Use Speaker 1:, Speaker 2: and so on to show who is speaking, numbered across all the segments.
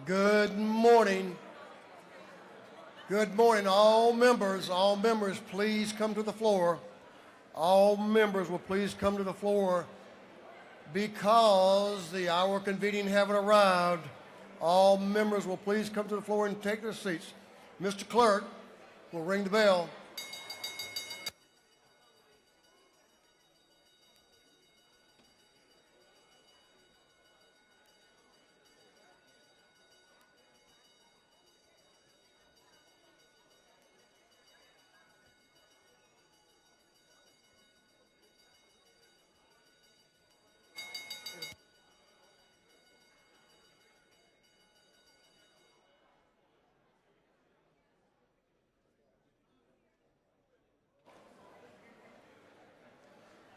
Speaker 1: Good morning. Good morning, all members. All members, please come to the floor. All members will please come to the floor because the hour of convening haven't arrived. All members will please come to the floor and take their seats. Mr. Clerk will ring the bell.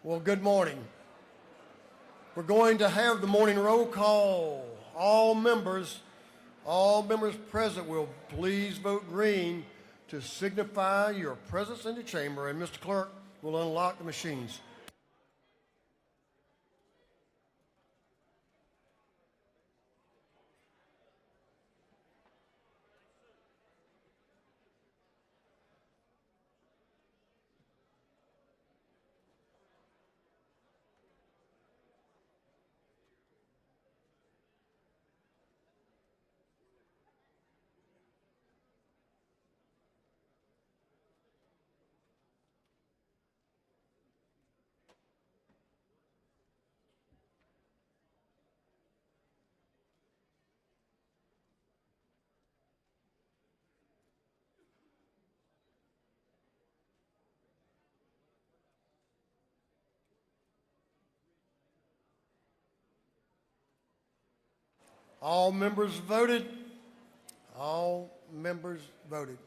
Speaker 1: Well, good morning. We're going to have the morning roll call. All members present will please vote green to signify your presence in the chamber, and Mr. Clerk will unlock the machines. All members voted. All members voted.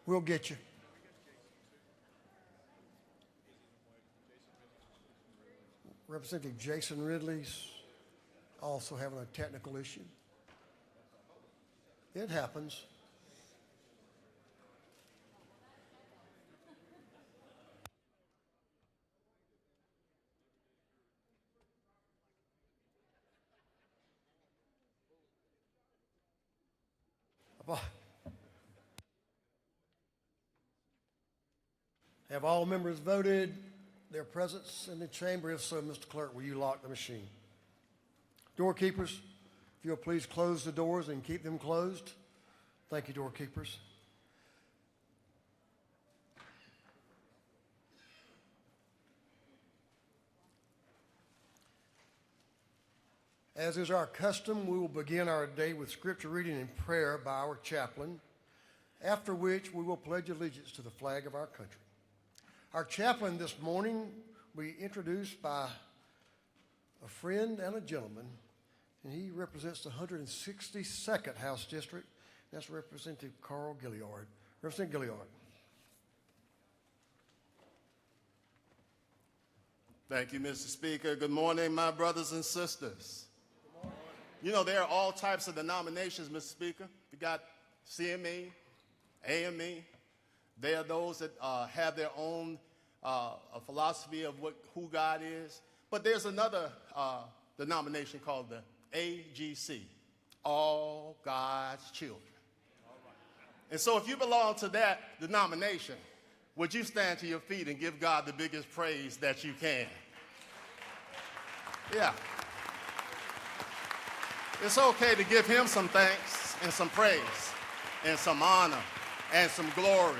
Speaker 1: We'll get you. Representative Jason Ridley's also having a technical issue. It happens. Have all members voted their presence in the chamber? If so, Mr. Clerk, will you lock the machine? Doorkeepers, if you'll please close the doors and keep them closed. Thank you, doorkeepers. As is our custom, we will begin our day with scripture reading and prayer by our chaplain, after which we will pledge allegiance to the flag of our country. Our chaplain this morning will be introduced by a friend and a gentleman, and he represents the 162nd House District. That's Representative Carl Gilliard. Representative Gilliard.
Speaker 2: Thank you, Mr. Speaker. Good morning, my brothers and sisters. Good morning. You know, there are all types of denominations, Mr. Speaker. You got CME, AME. They are those that have their own a philosophy of who God is. But there's another denomination called the AGC, All God's Children. And so if you belong to that denomination, would you stand to your feet and give God the biggest praise that you can? Yeah. It's okay to give him some thanks and some praise and some honor and some glory.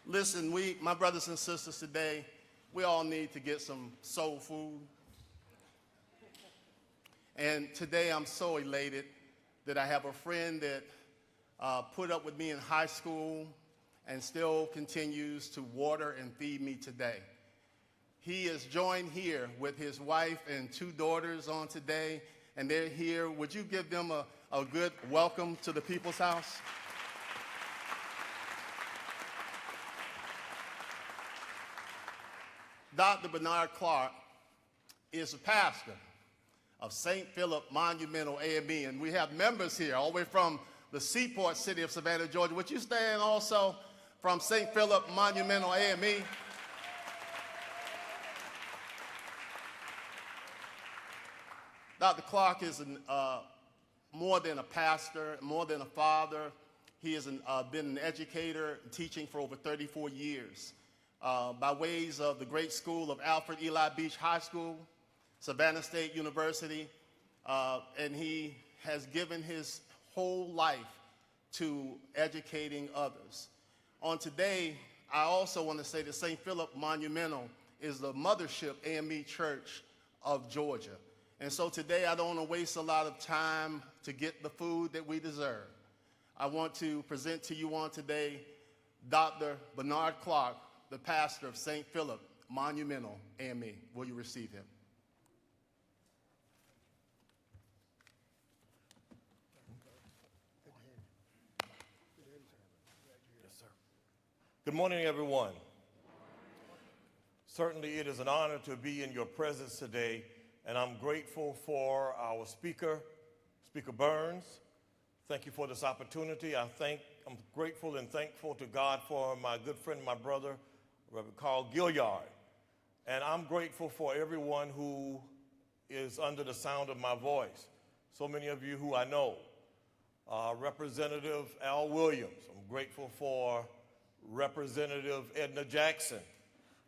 Speaker 2: Listen, my brothers and sisters today, we all need to get some soul food. And today I'm so elated that I have a friend that put up with me in high school and still continues to water and feed me today. He is joined here with his wife and 2 daughters on today, and they're here. Would you give them a good welcome to the People's House? Dr. Bernard Clark is a pastor of St. Philip Monumental AME. And we have members here all the way from the seaport city of Savannah, Georgia. Would you stand also from St. Philip Monumental AME? Dr. Clark is more than a pastor, more than a father. He has been an educator, teaching for over 34 years by ways of the great school of Alfred Eli Beach High School, Savannah State University, and he has given his whole life to educating others. On today, I also want to say that St. Philip Monumental is the mothership AME Church of Georgia. And so today I don't want to waste a lot of time to get the food that we deserve. I want to present to you on today Dr. Bernard Clark, the pastor of St. Philip Monumental AME. Will you receive him?
Speaker 3: Yes, sir. Good morning, everyone. Certainly it is an honor to be in your presence today, and I'm grateful for our speaker, Speaker Burns. Thank you for this opportunity. I'm grateful and thankful to God for my good friend, my brother, Reverend Carl Gilliard. And I'm grateful for everyone who is under the sound of my voice. So many of you who I know. Representative Al Williams. I'm grateful for Representative Edna Jackson.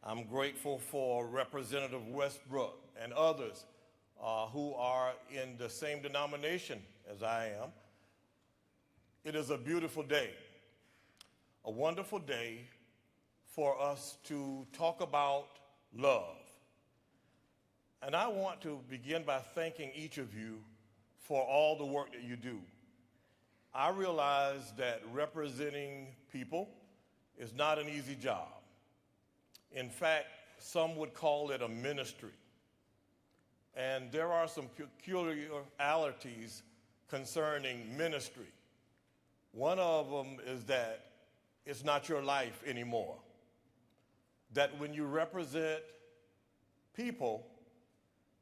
Speaker 3: I'm grateful for Representative Westbrook and others who are in the same denomination as I am. It is a beautiful day, a wonderful day for us to talk about love. And I want to begin by thanking each of you for all the work that you do. I realize that representing people is not an easy job. In fact, some would call it a ministry. And there are some peculiarities concerning ministry. One of them is that it's not your life anymore. That when you represent people,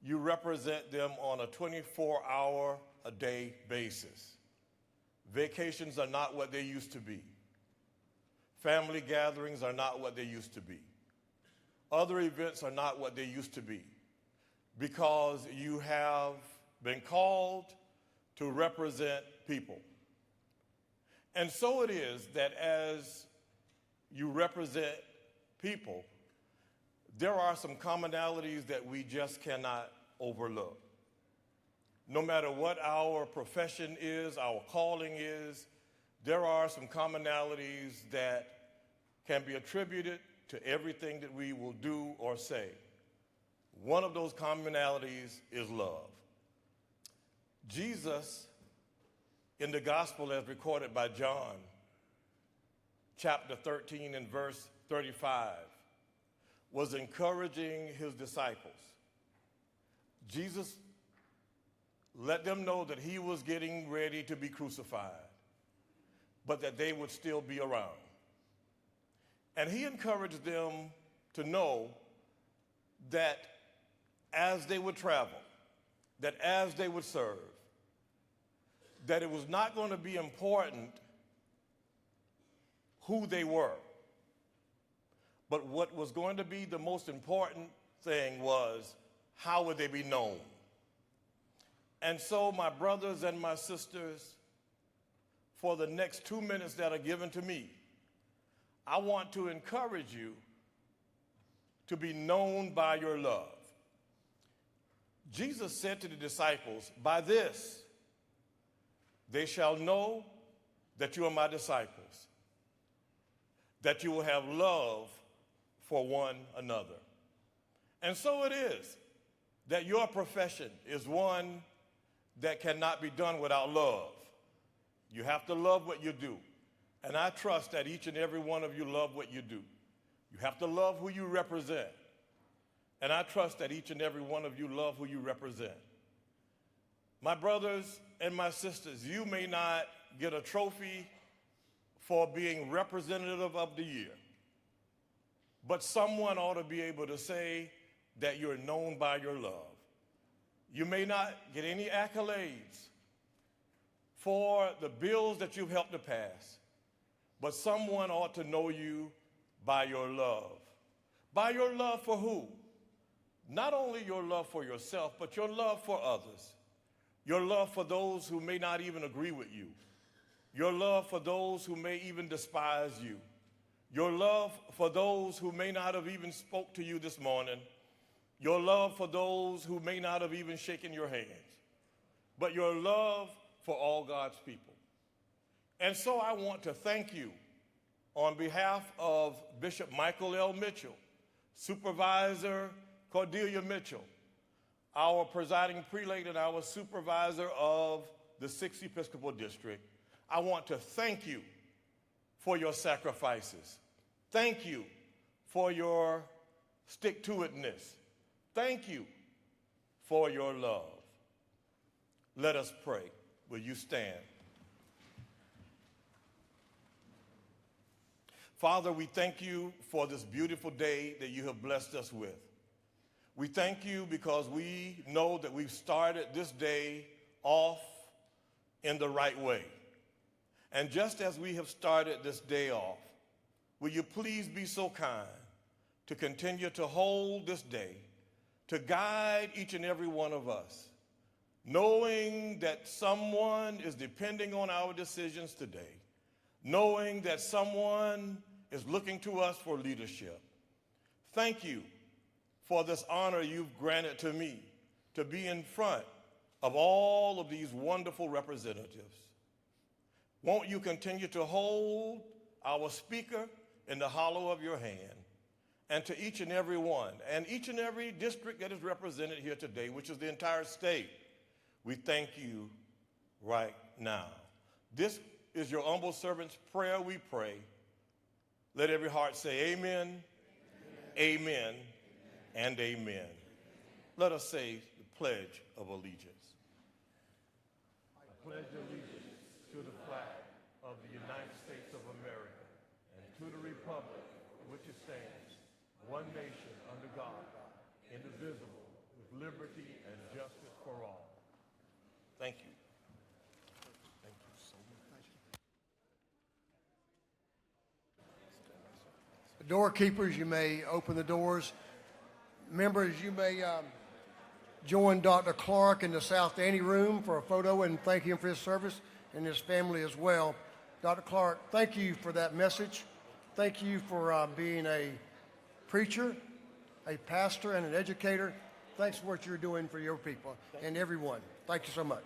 Speaker 3: you represent them on a 24-hour-a-day basis. Vacations are not what they used to be. Family gatherings are not what they used to be. Other events are not what they used to be, because you have been called to represent people. And so it is that as you represent people, there are some commonalities that we just cannot overlook. No matter what our profession is, our calling is, there are some commonalities that can be attributed to everything that we will do or say. One of those commonalities is love. Jesus, in the gospel as recorded by John, chapter 13 and verse 35, was encouraging his disciples. Jesus let them know that he was getting ready to be crucified, but that they would still be around. And he encouraged them to know that as they would travel, that as they would serve, that it was not going to be important who they were, but what was going to be the most important thing was how would they be known. And so, my brothers and my sisters, for the next 2 minutes that are given to me, I want to encourage you to be known by your love. Jesus said to the disciples, "By this they shall know that you are my disciples, that you will have love for one another." And so it is that your profession is one that cannot be done without love. You have to love what you do. And I trust that each and every one of you love what you do. You have to love who you represent. And I trust that each and every one of you love who you represent. My brothers and my sisters, you may not get a trophy for being representative of the year, but someone ought to be able to say that you're known by your love. You may not get any accolades for the bills that you've helped to pass, but someone ought to know you by your love. By your love for who? Not only your love for yourself, but your love for others. Your love for those who may not even agree with you. Your love for those who may even despise you. Your love for those who may not have even spoke to you this morning. Your love for those who may not have even shaken your hands. But your love for all God's people. And so I want to thank you on behalf of Bishop Michael L. Mitchell, Supervisor Cordelia Mitchell, our presiding prelate and our supervisor of the 6th Episcopal District. I want to thank you for your sacrifices. Thank you for your stick-to-itness. Thank you for your love. Let us pray. Will you stand? Father, we thank you for this beautiful day that you have blessed us with. We thank you because we know that we've started this day off in the right way. And just as we have started this day off, will you please be so kind to continue to hold this day, to guide each and every one of us, knowing that someone is depending on our decisions today, knowing that someone is looking to us for leadership. Thank you for this honor you've granted to me to be in front of all of these wonderful representatives. Won't you continue to hold our speaker in the hollow of your hand, and to each and every one, and each and every district that is represented here today, which is the entire state, we thank you right now. This is your humble servant's prayer we pray. Let every heart say amen, amen, amen, and amen. Let us say the Pledge of Allegiance. I pledge allegiance to the flag of the United States of America and to the republic for which it stands, one nation under God, indivisible, with liberty and justice for all. Thank you. Thank you so much.
Speaker 1: The doorkeepers, you may open the doors. Members, you may join Dr. Clark in the South Ante room for a photo and thank him for his service and his family as well. Dr. Clark, thank you for that message. Thank you for being a preacher, a pastor, and an educator. Thanks for what you're doing for your people and everyone. Thank you so much.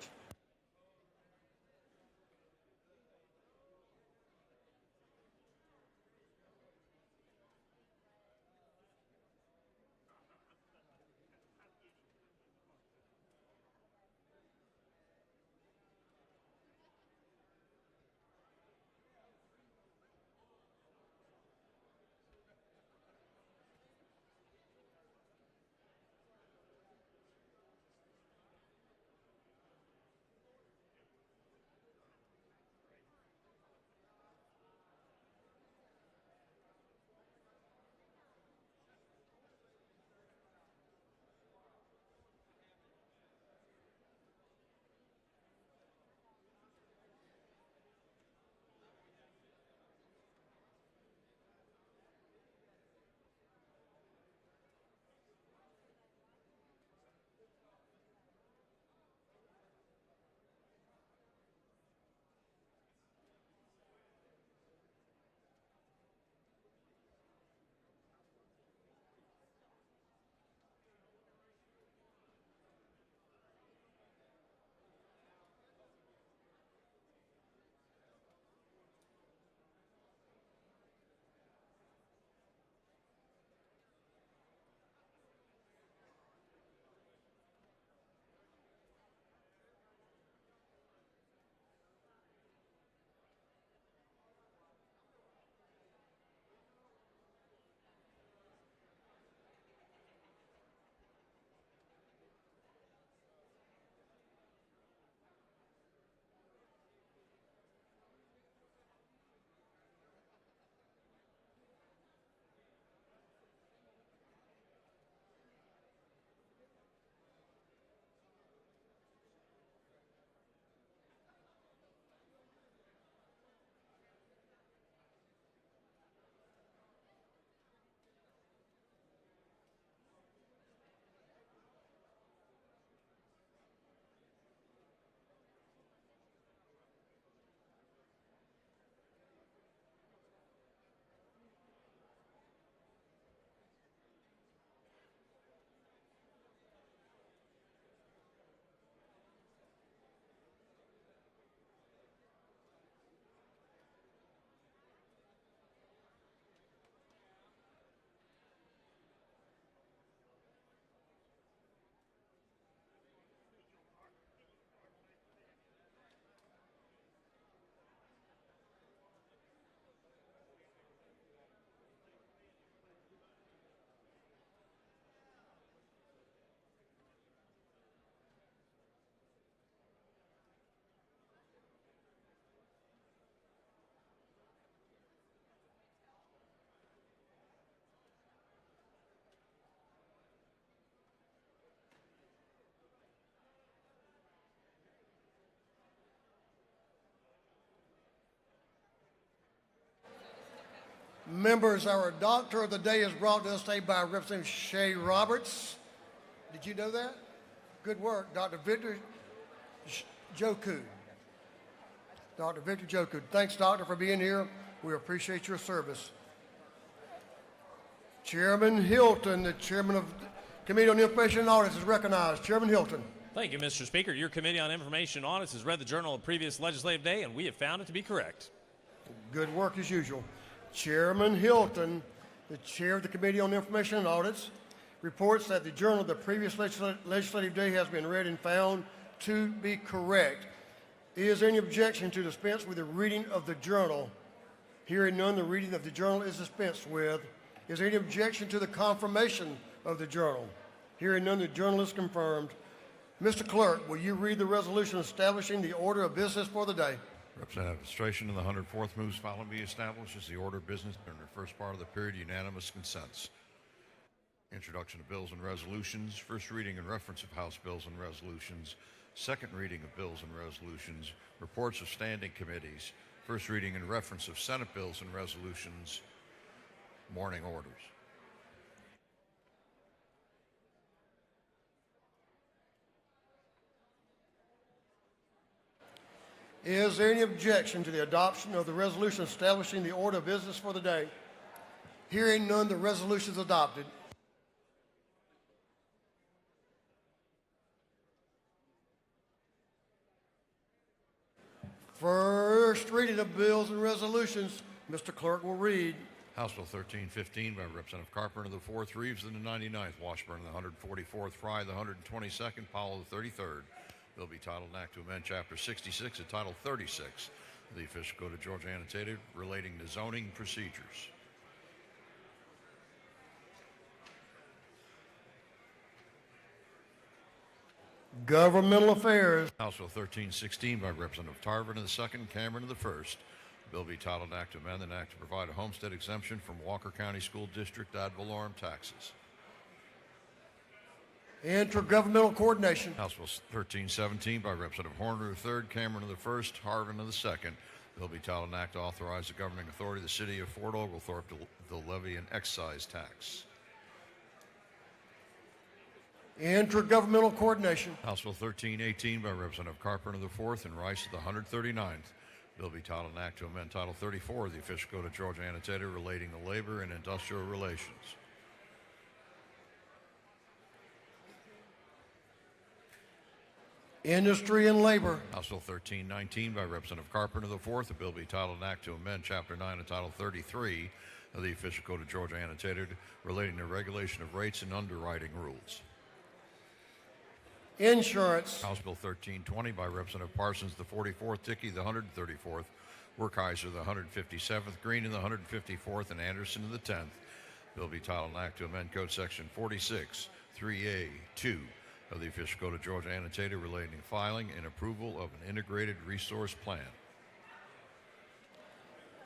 Speaker 1: Members, our doctor of the day is brought to us today by Representative Shay Roberts. Did you know that? Good work, Dr. Victor Joku. Dr. Victor Joku. Thanks, Doctor, for being here. We appreciate your service. Chairman Hilton, the chairman of the Committee on Information and Audits, is recognized. Chairman Hilton.
Speaker 4: Thank you, Mr. Speaker. Your Committee on Information and Audits has read the journal of previous legislative day, and we have found it to be correct.
Speaker 1: Good work as usual. Chairman Hilton, the chair of the Committee on Information and Audits, reports that the journal of the previous legislative day has been read and found to be correct. Is there any objection to dispense with the reading of the journal? Hearing none, the reading of the journal is dispensed with. Is there any objection to the confirmation of the journal? Hearing none, the journal is confirmed. Mr. Clerk, will you read the resolution establishing the order of business for the day?
Speaker 5: Representative Administration in the 104th moves following be established as the order of business during the first part of the period. Unanimous consents. Introduction of bills and resolutions. First reading and reference of House bills and resolutions. Second reading of bills and resolutions. Reports of standing committees. First reading and reference of Senate bills and resolutions. Morning orders.
Speaker 1: Is there any objection to the adoption of the resolution establishing the order of business for the day? Hearing none, the resolution is adopted. First reading of bills and resolutions. Mr. Clerk will read.
Speaker 5: House Bill 1315 by Representative Carpenter the 4th, Reeves in the 99th, Washburn the 144th, Fry the 122nd, Powell the 33rd. Bill be titled an act to amend Chapter 66 and Title 36 of the Official Code of Georgia Annotated relating to zoning procedures.
Speaker 1: Governmental Affairs.
Speaker 5: House Bill 1316 by Representative Tarvin of the 2nd, Cameron of the 1st. Bill be titled an act to amend an act to provide a homestead exemption from Walker County School District ad valorem taxes.
Speaker 1: Intergovernmental Coordination.
Speaker 5: House Bill 1317 by Representative Horner of the 3rd, Cameron of the 1st, Harvin of the 2nd. Bill be titled an act to authorize the governing authority of the city of Fort Oglethorpe to levy an excise tax.
Speaker 1: Intergovernmental Coordination.
Speaker 5: House Bill 1318 by Representative Carpenter of the 4th and Rice of the 139th. Bill be titled an act to amend Title 34 of the Official Code of Georgia Annotated relating to labor and industrial relations.
Speaker 1: Industry and Labor.
Speaker 5: House Bill 1319 by Representative Carpenter of the 4th. A bill be titled an act to amend Chapter 9 of Title 33 of the Official Code of Georgia Annotated relating to regulation of rates and underwriting rules.
Speaker 1: Insurance.
Speaker 5: House Bill 1320 by Representative Parsons the 44th, Dickey the 134th, Werkheiser the 157th, Green in the 154th, and Anderson in the 10th. Bill be titled an act to amend Code Section 46, 3A2 of the Official Code of Georgia Annotated relating to filing and approval of an integrated resource plan.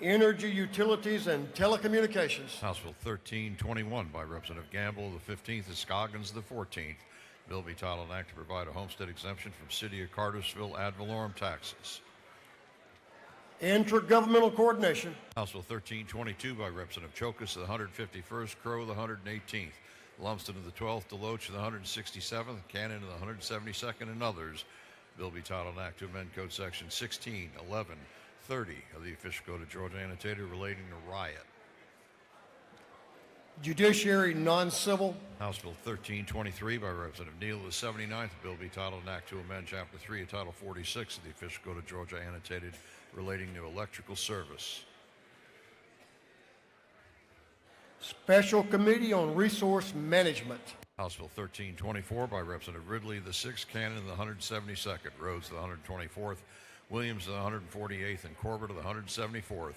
Speaker 1: Energy, Utilities, and Telecommunications.
Speaker 5: House Bill 1321 by Representative Gamble the 15th and Scoggins the 14th. Bill be titled an act to provide a homestead exemption from City of Cartersville ad valorem taxes.
Speaker 1: Intergovernmental Coordination.
Speaker 5: House Bill 1322 by Representative Chokas of the 151st, Crow of the 118th, Lumsden of the 12th, Deloach of the 167th, Cannon of the 172nd, and others. Bill be titled an act to amend Code Section 16, 11, 30 of the Official Code of Georgia Annotated relating to riot.
Speaker 1: Judiciary, Non-Civil.
Speaker 5: House Bill 1323 by Representative Neal of the 79th. Bill be titled an act to amend Chapter 3 of Title 46 of the Official Code of Georgia Annotated relating to electrical service.
Speaker 1: Special Committee on Resource Management.
Speaker 5: House Bill 1324 by Representative Ridley of the 6th, Cannon of the 172nd, Rhodes of the 124th, Williams of the 148th, and Corbett of the 174th.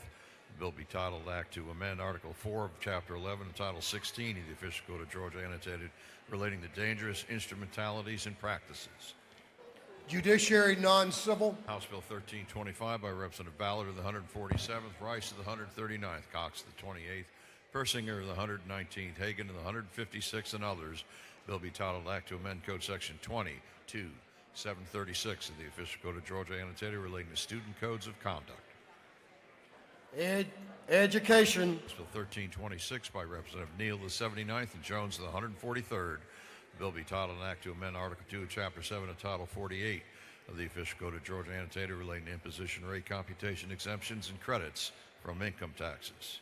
Speaker 5: The bill be titled Act to amend Article 4 of Chapter 11 and Title 16 of the Official Code of Georgia Annotated relating to dangerous instrumentalities and practices.
Speaker 1: Judiciary, Non-Civil.
Speaker 5: House Bill 1325 by Representative Ballard of the 147th, Rice of the 139th, Cox of the 28th, Persinger of the 119th, Hagan of the 156th, and others. Bill be titled Act to amend Code Section 22, 736 of the Official Code of Georgia Annotated relating to student codes of conduct.
Speaker 1: Education.
Speaker 5: House Bill 1326 by Representative Neal, the 79th, and Jones, the 143rd. The bill be titled an act to amend Article 2 of Chapter 7 of Title 48 of the Official Code of Georgia Annotated relating to imposition rate computation exemptions and credits from income taxes.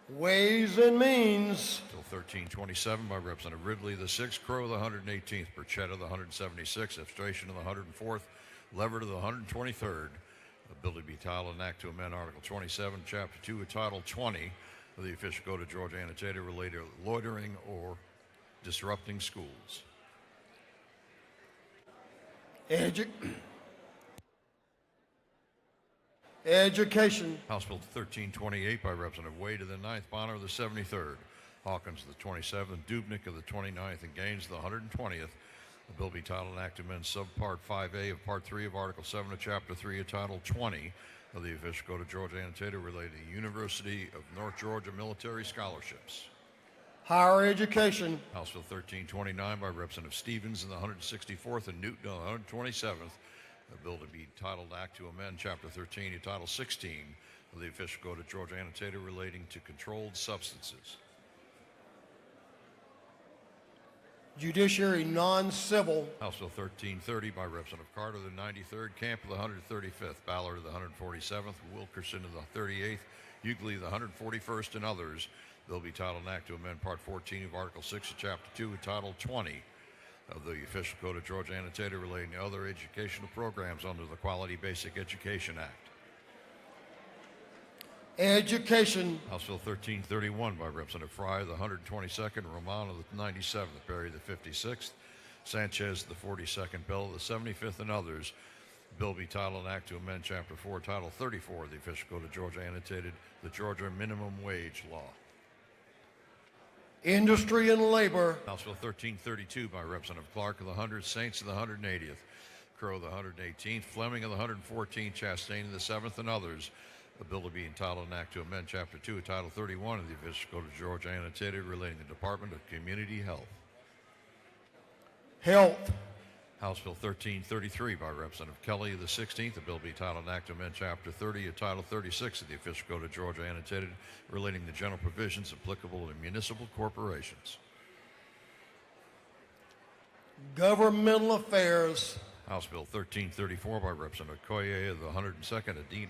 Speaker 1: Ways and Means.
Speaker 5: Bill 1327 by Representative Ridley, the 6th, Crow, the 118th, Burchetta, the 176th, Abstration of the 104th, Lever to the 123rd. The bill to be titled an act to amend Article 27, Chapter 2 of Title 20 of the Official Code of Georgia Annotated related to loitering or disrupting schools.
Speaker 1: Education.
Speaker 5: House Bill 1328 by Representative Wade of the 9th, Bonner of the 73rd, Hawkins of the 27th, Dubnik of the 29th, and Gaines of the 120th. The bill be titled an act to amend Subpart 5A of Part 3 of Article 7 of Chapter 3 of Title 20 of the Official Code of Georgia Annotated related to University of North Georgia military scholarships.
Speaker 1: Higher Education.
Speaker 5: House Bill 1329 by Representative Stevens in the 164th and Newton on the 127th. The bill to be titled Act to amend Chapter 13 of Title 16 of the Official Code of Georgia Annotated relating to controlled substances.
Speaker 1: Judiciary Non-Civil.
Speaker 5: House Bill 1330 by Representative Carter of the 93rd, Camp of the 135th, Ballard of the 147th, Wilkerson of the 38th, Hughley of the 141st, and others. Bill be titled an act to amend Part 14 of Article 6 of Chapter 2 of Title 20 of the Official Code of Georgia Annotated relating to other educational programs under the Quality Basic Education Act.
Speaker 1: Education.
Speaker 5: House Bill 1331 by Representative Fry of the 122nd, Roman of the 97th, Berry the 56th, Sanchez the 42nd, Bell of the 75th, and others. Bill be titled an act to amend Chapter 4, Title 34 of the Official Code of Georgia Annotated, the Georgia Minimum Wage Law.
Speaker 1: Industry and Labor.
Speaker 5: House Bill 1332 by Representative Clark of the 100th, Saints of the 180th, Crow of the 118th, Fleming of the 114th, Chastain of the 7th, and others. The bill to be entitled an act to amend Chapter 2 of Title 31 of the Official Code of Georgia Annotated relating to the Department of Community Health.
Speaker 1: Health.
Speaker 5: House Bill 1333 by Representative Kelly of the 16th. The bill be titled an act to amend Chapter 30 of Title 36 of the Official Code of Georgia Annotated relating to general provisions applicable to municipal corporations.
Speaker 1: Governmental Affairs.
Speaker 5: House Bill 1334 by Representative Coyer of the 102nd, Adini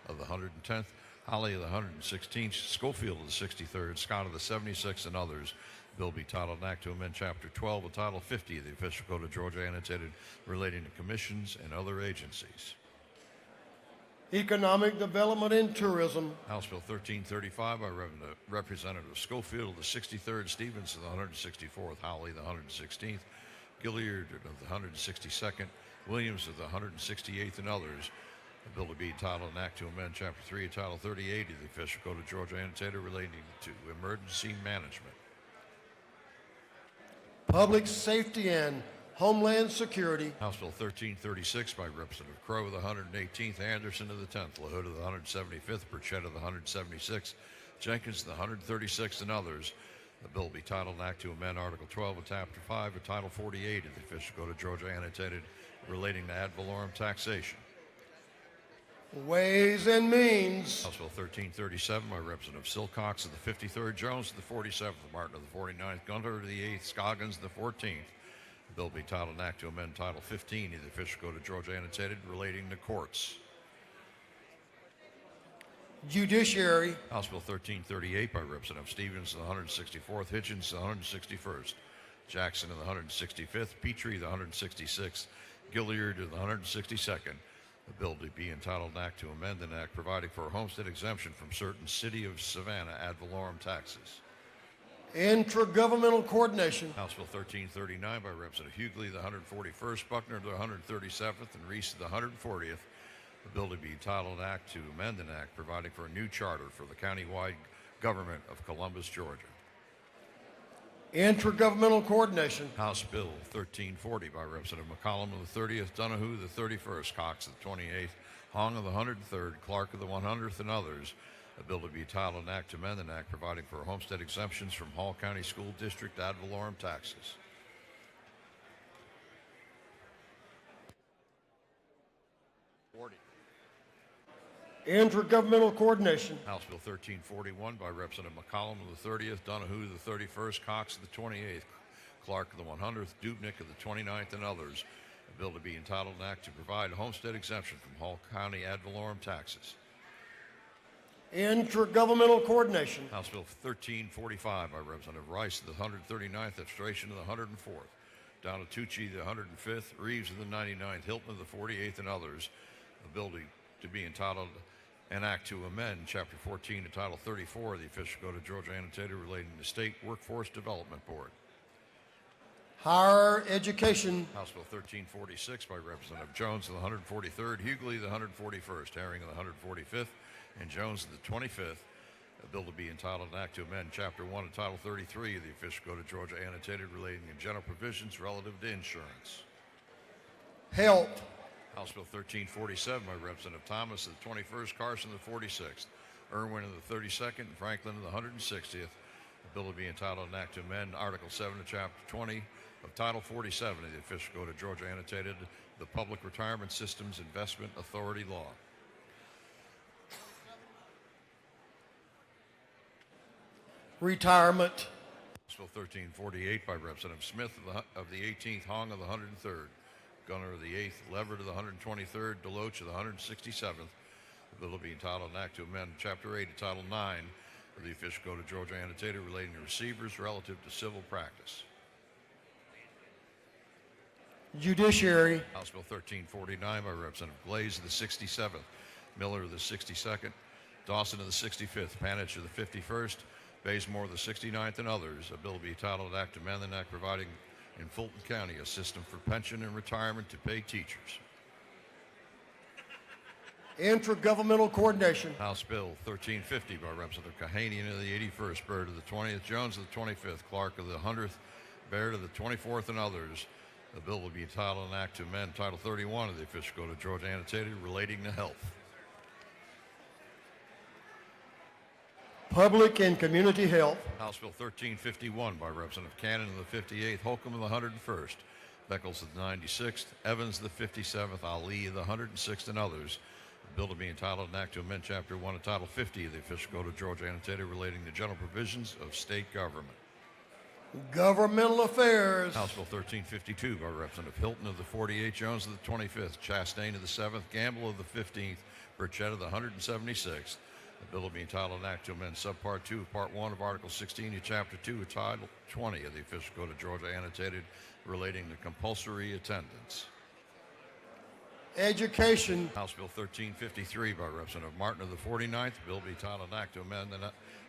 Speaker 5: of the 110th, Holly of the 116th, Schofield of the 63rd, Scott of the 76th, and others. Bill be titled an act to amend Chapter 12 of Title 50 of the Official Code of Georgia Annotated relating to commissions and other agencies.
Speaker 1: Economic Development and Tourism.
Speaker 5: House Bill 1335 by Representative Schofield of the 63rd, Stevens of the 164th, Howley of the 116th, Gilliard of the 162nd, Williams of the 168th, and others. The bill to be titled an act to amend Chapter 3 of Title 38 of the Official Code of Georgia Annotated relating to emergency management.
Speaker 1: Public Safety and Homeland Security.
Speaker 5: House Bill 1336 by Representative Crow of the 118th, Anderson of the 10th, LaHood of the 175th, Burchett of the 176th, Jenkins of the 136th, and others. The bill be titled an act to amend Article 12 of Chapter 5 of Title 48 of the Official Code of Georgia Annotated relating to ad valorem taxation.
Speaker 1: Ways and Means.
Speaker 5: House Bill 1337 by Representative Silcox of the 53rd, Jones of the 47th, Martin of the 49th, Gunter of the 8th, Scoggins of the 14th. The bill be titled an act to amend Title 15 of the Official Code of Georgia Annotated relating to courts.
Speaker 1: Judiciary.
Speaker 5: House Bill 1338 by Representative Stevens of the 164th, Hitchens of the 161st, Jackson of the 165th, Petrie of the 166th, Gilliard of the 162nd. The bill to be entitled an act to amend an act providing for a homestead exemption from certain City of Savannah ad valorem taxes.
Speaker 1: Intragovernmental Coordination.
Speaker 5: House Bill 1339 by Representative Hughley, the 141st, Buckner of the 137th, and Reese of the 140th. The bill to be entitled an act to amend an act providing for a new charter for the countywide government of Columbus, Georgia.
Speaker 1: Intergovernmental Coordination.
Speaker 5: House Bill 1340 by Representative McCollum of the 30th, Donahue of the 31st, Cox of the 28th, Hong of the 103rd, Clark of the 100th, and others. A bill to be titled an act to amend an act providing for homestead exemptions from Hall County School District ad valorem taxes.
Speaker 1: Intergovernmental coordination.
Speaker 5: House Bill 1341 by Representative McCollum of the 30th, Donahue of the 31st, Cox of the 28th, Clark of the 100th, Dubnik of the 29th, and others. A bill to be entitled an act to provide a homestead exemption from Hall County ad valorem taxes.
Speaker 1: Intergovernmental coordination.
Speaker 5: House Bill 1345 by Representative Rice of the 139th, Abstration of the 104th, Donatucci of the 105th, Reeves of the 99th, Hilton of the 48th, and others. A bill to be entitled an act to amend Chapter 14 to Title 34 of the Official Code of Georgia Annotated relating to State Workforce Development Board.
Speaker 1: Higher education.
Speaker 5: House Bill 1346 by Representative Jones of the 143rd, Hughley of the 141st, Herring of the 145th, and Jones of the 25th. A bill to be entitled an act to amend Chapter 1 of Title 33 of the Official Code of Georgia Annotated relating to general provisions relative to insurance.
Speaker 1: Health.
Speaker 5: House Bill 1347 by Representative Thomas of the 21st, Carson of the 46th, Irwin of the 32nd, and Franklin of the 160th. A bill to be entitled an act to amend Article 7 of Chapter 20 of Title 47 of the Official Code of Georgia Annotated, the Public Retirement Systems Investment Authority Law.
Speaker 1: Retirement.
Speaker 5: House Bill 1348 by Representative Smith of the 18th, Hong of the 103rd, Gunner of the 8th, Leverett of the 123rd, Deloach of the 167th. The bill will be entitled an act to amend Chapter 8 of Title 9 of the Official Code of Georgia Annotated relating to receivers relative to civil practice.
Speaker 1: Judiciary.
Speaker 5: House Bill 1349 by Representative Glaze of the 67th, Miller of the 62nd, Dawson of the 65th, Panich of the 51st, Bazemore of the 69th, and others. A bill will be entitled an act to amend the act providing in Fulton County a system for pension and retirement to pay teachers.
Speaker 1: Intergovernmental coordination.
Speaker 5: House Bill 1350 by Representative Kahanian of the 81st, Byrd of the 20th, Jones of the 25th, Clark of the 100th, Baird of the 24th, and others. The bill will be entitled an act to amend Title 31 of the Official Code of Georgia Annotated relating to health.
Speaker 1: Public and community health.
Speaker 5: House Bill 1351 by Representative Cannon of the 58th, Holcomb of the 101st, Beckles of the 96th, Evans of the 57th, Ali of the 106th, and others. The bill to be entitled an act to amend Chapter 1 of Title 50 of the Official Code of Georgia Annotated relating to general provisions of state government.
Speaker 1: Governmental affairs.
Speaker 5: House Bill 1352 by Representative Hilton of the 48th, Jones of the 25th, Chastain of the 7th, Gamble of the 15th, Burchett of the 176th. The bill will be entitled an act to amend Subpart 2 of Part 1 of Article 16 of Chapter 2 of Title 20 of the Official Code of Georgia Annotated relating to compulsory attendance.
Speaker 1: Education.
Speaker 5: House Bill 1353 by Representative Martin of the 49th. The bill will be entitled an act to amend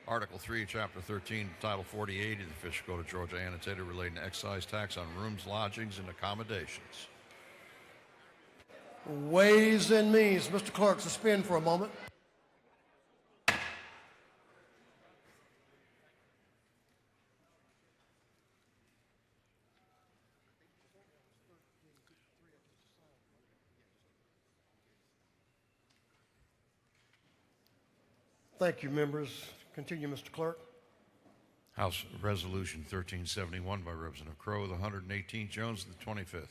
Speaker 5: Article 3 of Chapter 13 Title 48 of the Official Code of Georgia Annotated relating to excise tax on rooms, lodgings, and accommodations.
Speaker 1: Ways and means. Mr. Clerk, suspend for a moment. Thank you, members. Continue, Mr. Clerk.
Speaker 5: House Resolution 1371 by Representative Crowe of the 118th, Jones of the 25th,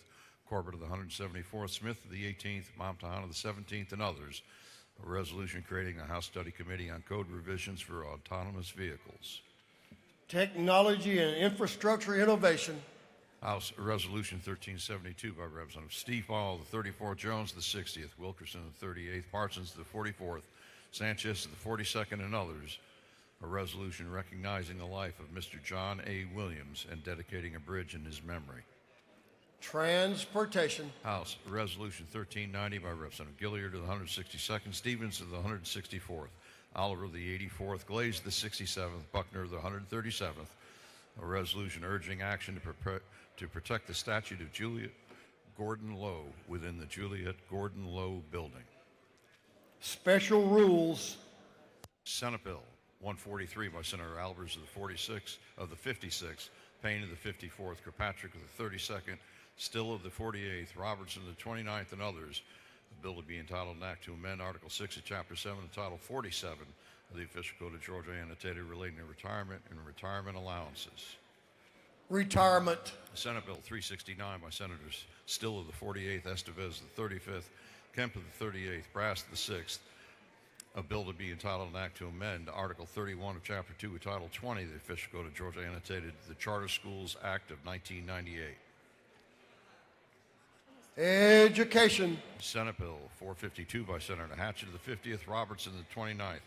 Speaker 5: Corbett of the 174th, Smith of the 18th, Momtahan of the 17th, and others. A resolution creating a House Study Committee on Code Revisions for Autonomous Vehicles.
Speaker 1: Technology and infrastructure innovation.
Speaker 5: House Resolution 1372 by Representative Steve Ball of the 34th, Jones of the 60th, Wilkerson of the 38th, Parsons of the 44th, Sanchez of the 42nd, and others. A resolution recognizing the life of Mr. John A. Williams and dedicating a bridge in his memory.
Speaker 1: Transportation.
Speaker 5: House Resolution 1390 by Representative Gilliard of the 162nd, Stevens of the 164th, Oliver of the 84th, Glaze of the 67th, Buckner of the 137th. A resolution urging action to protect the statue of Juliet Gordon Low within the Juliet Gordon Low building.
Speaker 1: Special rules.
Speaker 5: Senate Bill 143 by Senator Albers of the 56th, Payne of the 54th, Kirkpatrick of the 32nd, Still of the 48th, Robertson of the 29th, and others. The bill to be entitled an act to amend Article 6 of Chapter 7 of Title 47 of the Official Code of Georgia Annotated relating to retirement and retirement allowances.
Speaker 1: Retirement.
Speaker 5: Senate Bill 369 by Senators Still of the 48th, Estevez of the 35th, Kemp of the 38th, Brass of the 6th, A bill to be entitled an act to amend Article 31 of Chapter 2 of Title 20 of the Official Code of Georgia annotated the Charter Schools Act of 1998.
Speaker 1: Education.
Speaker 5: Senate Bill 452 by Senator Hatchett of the 50th, Robertson the 29th,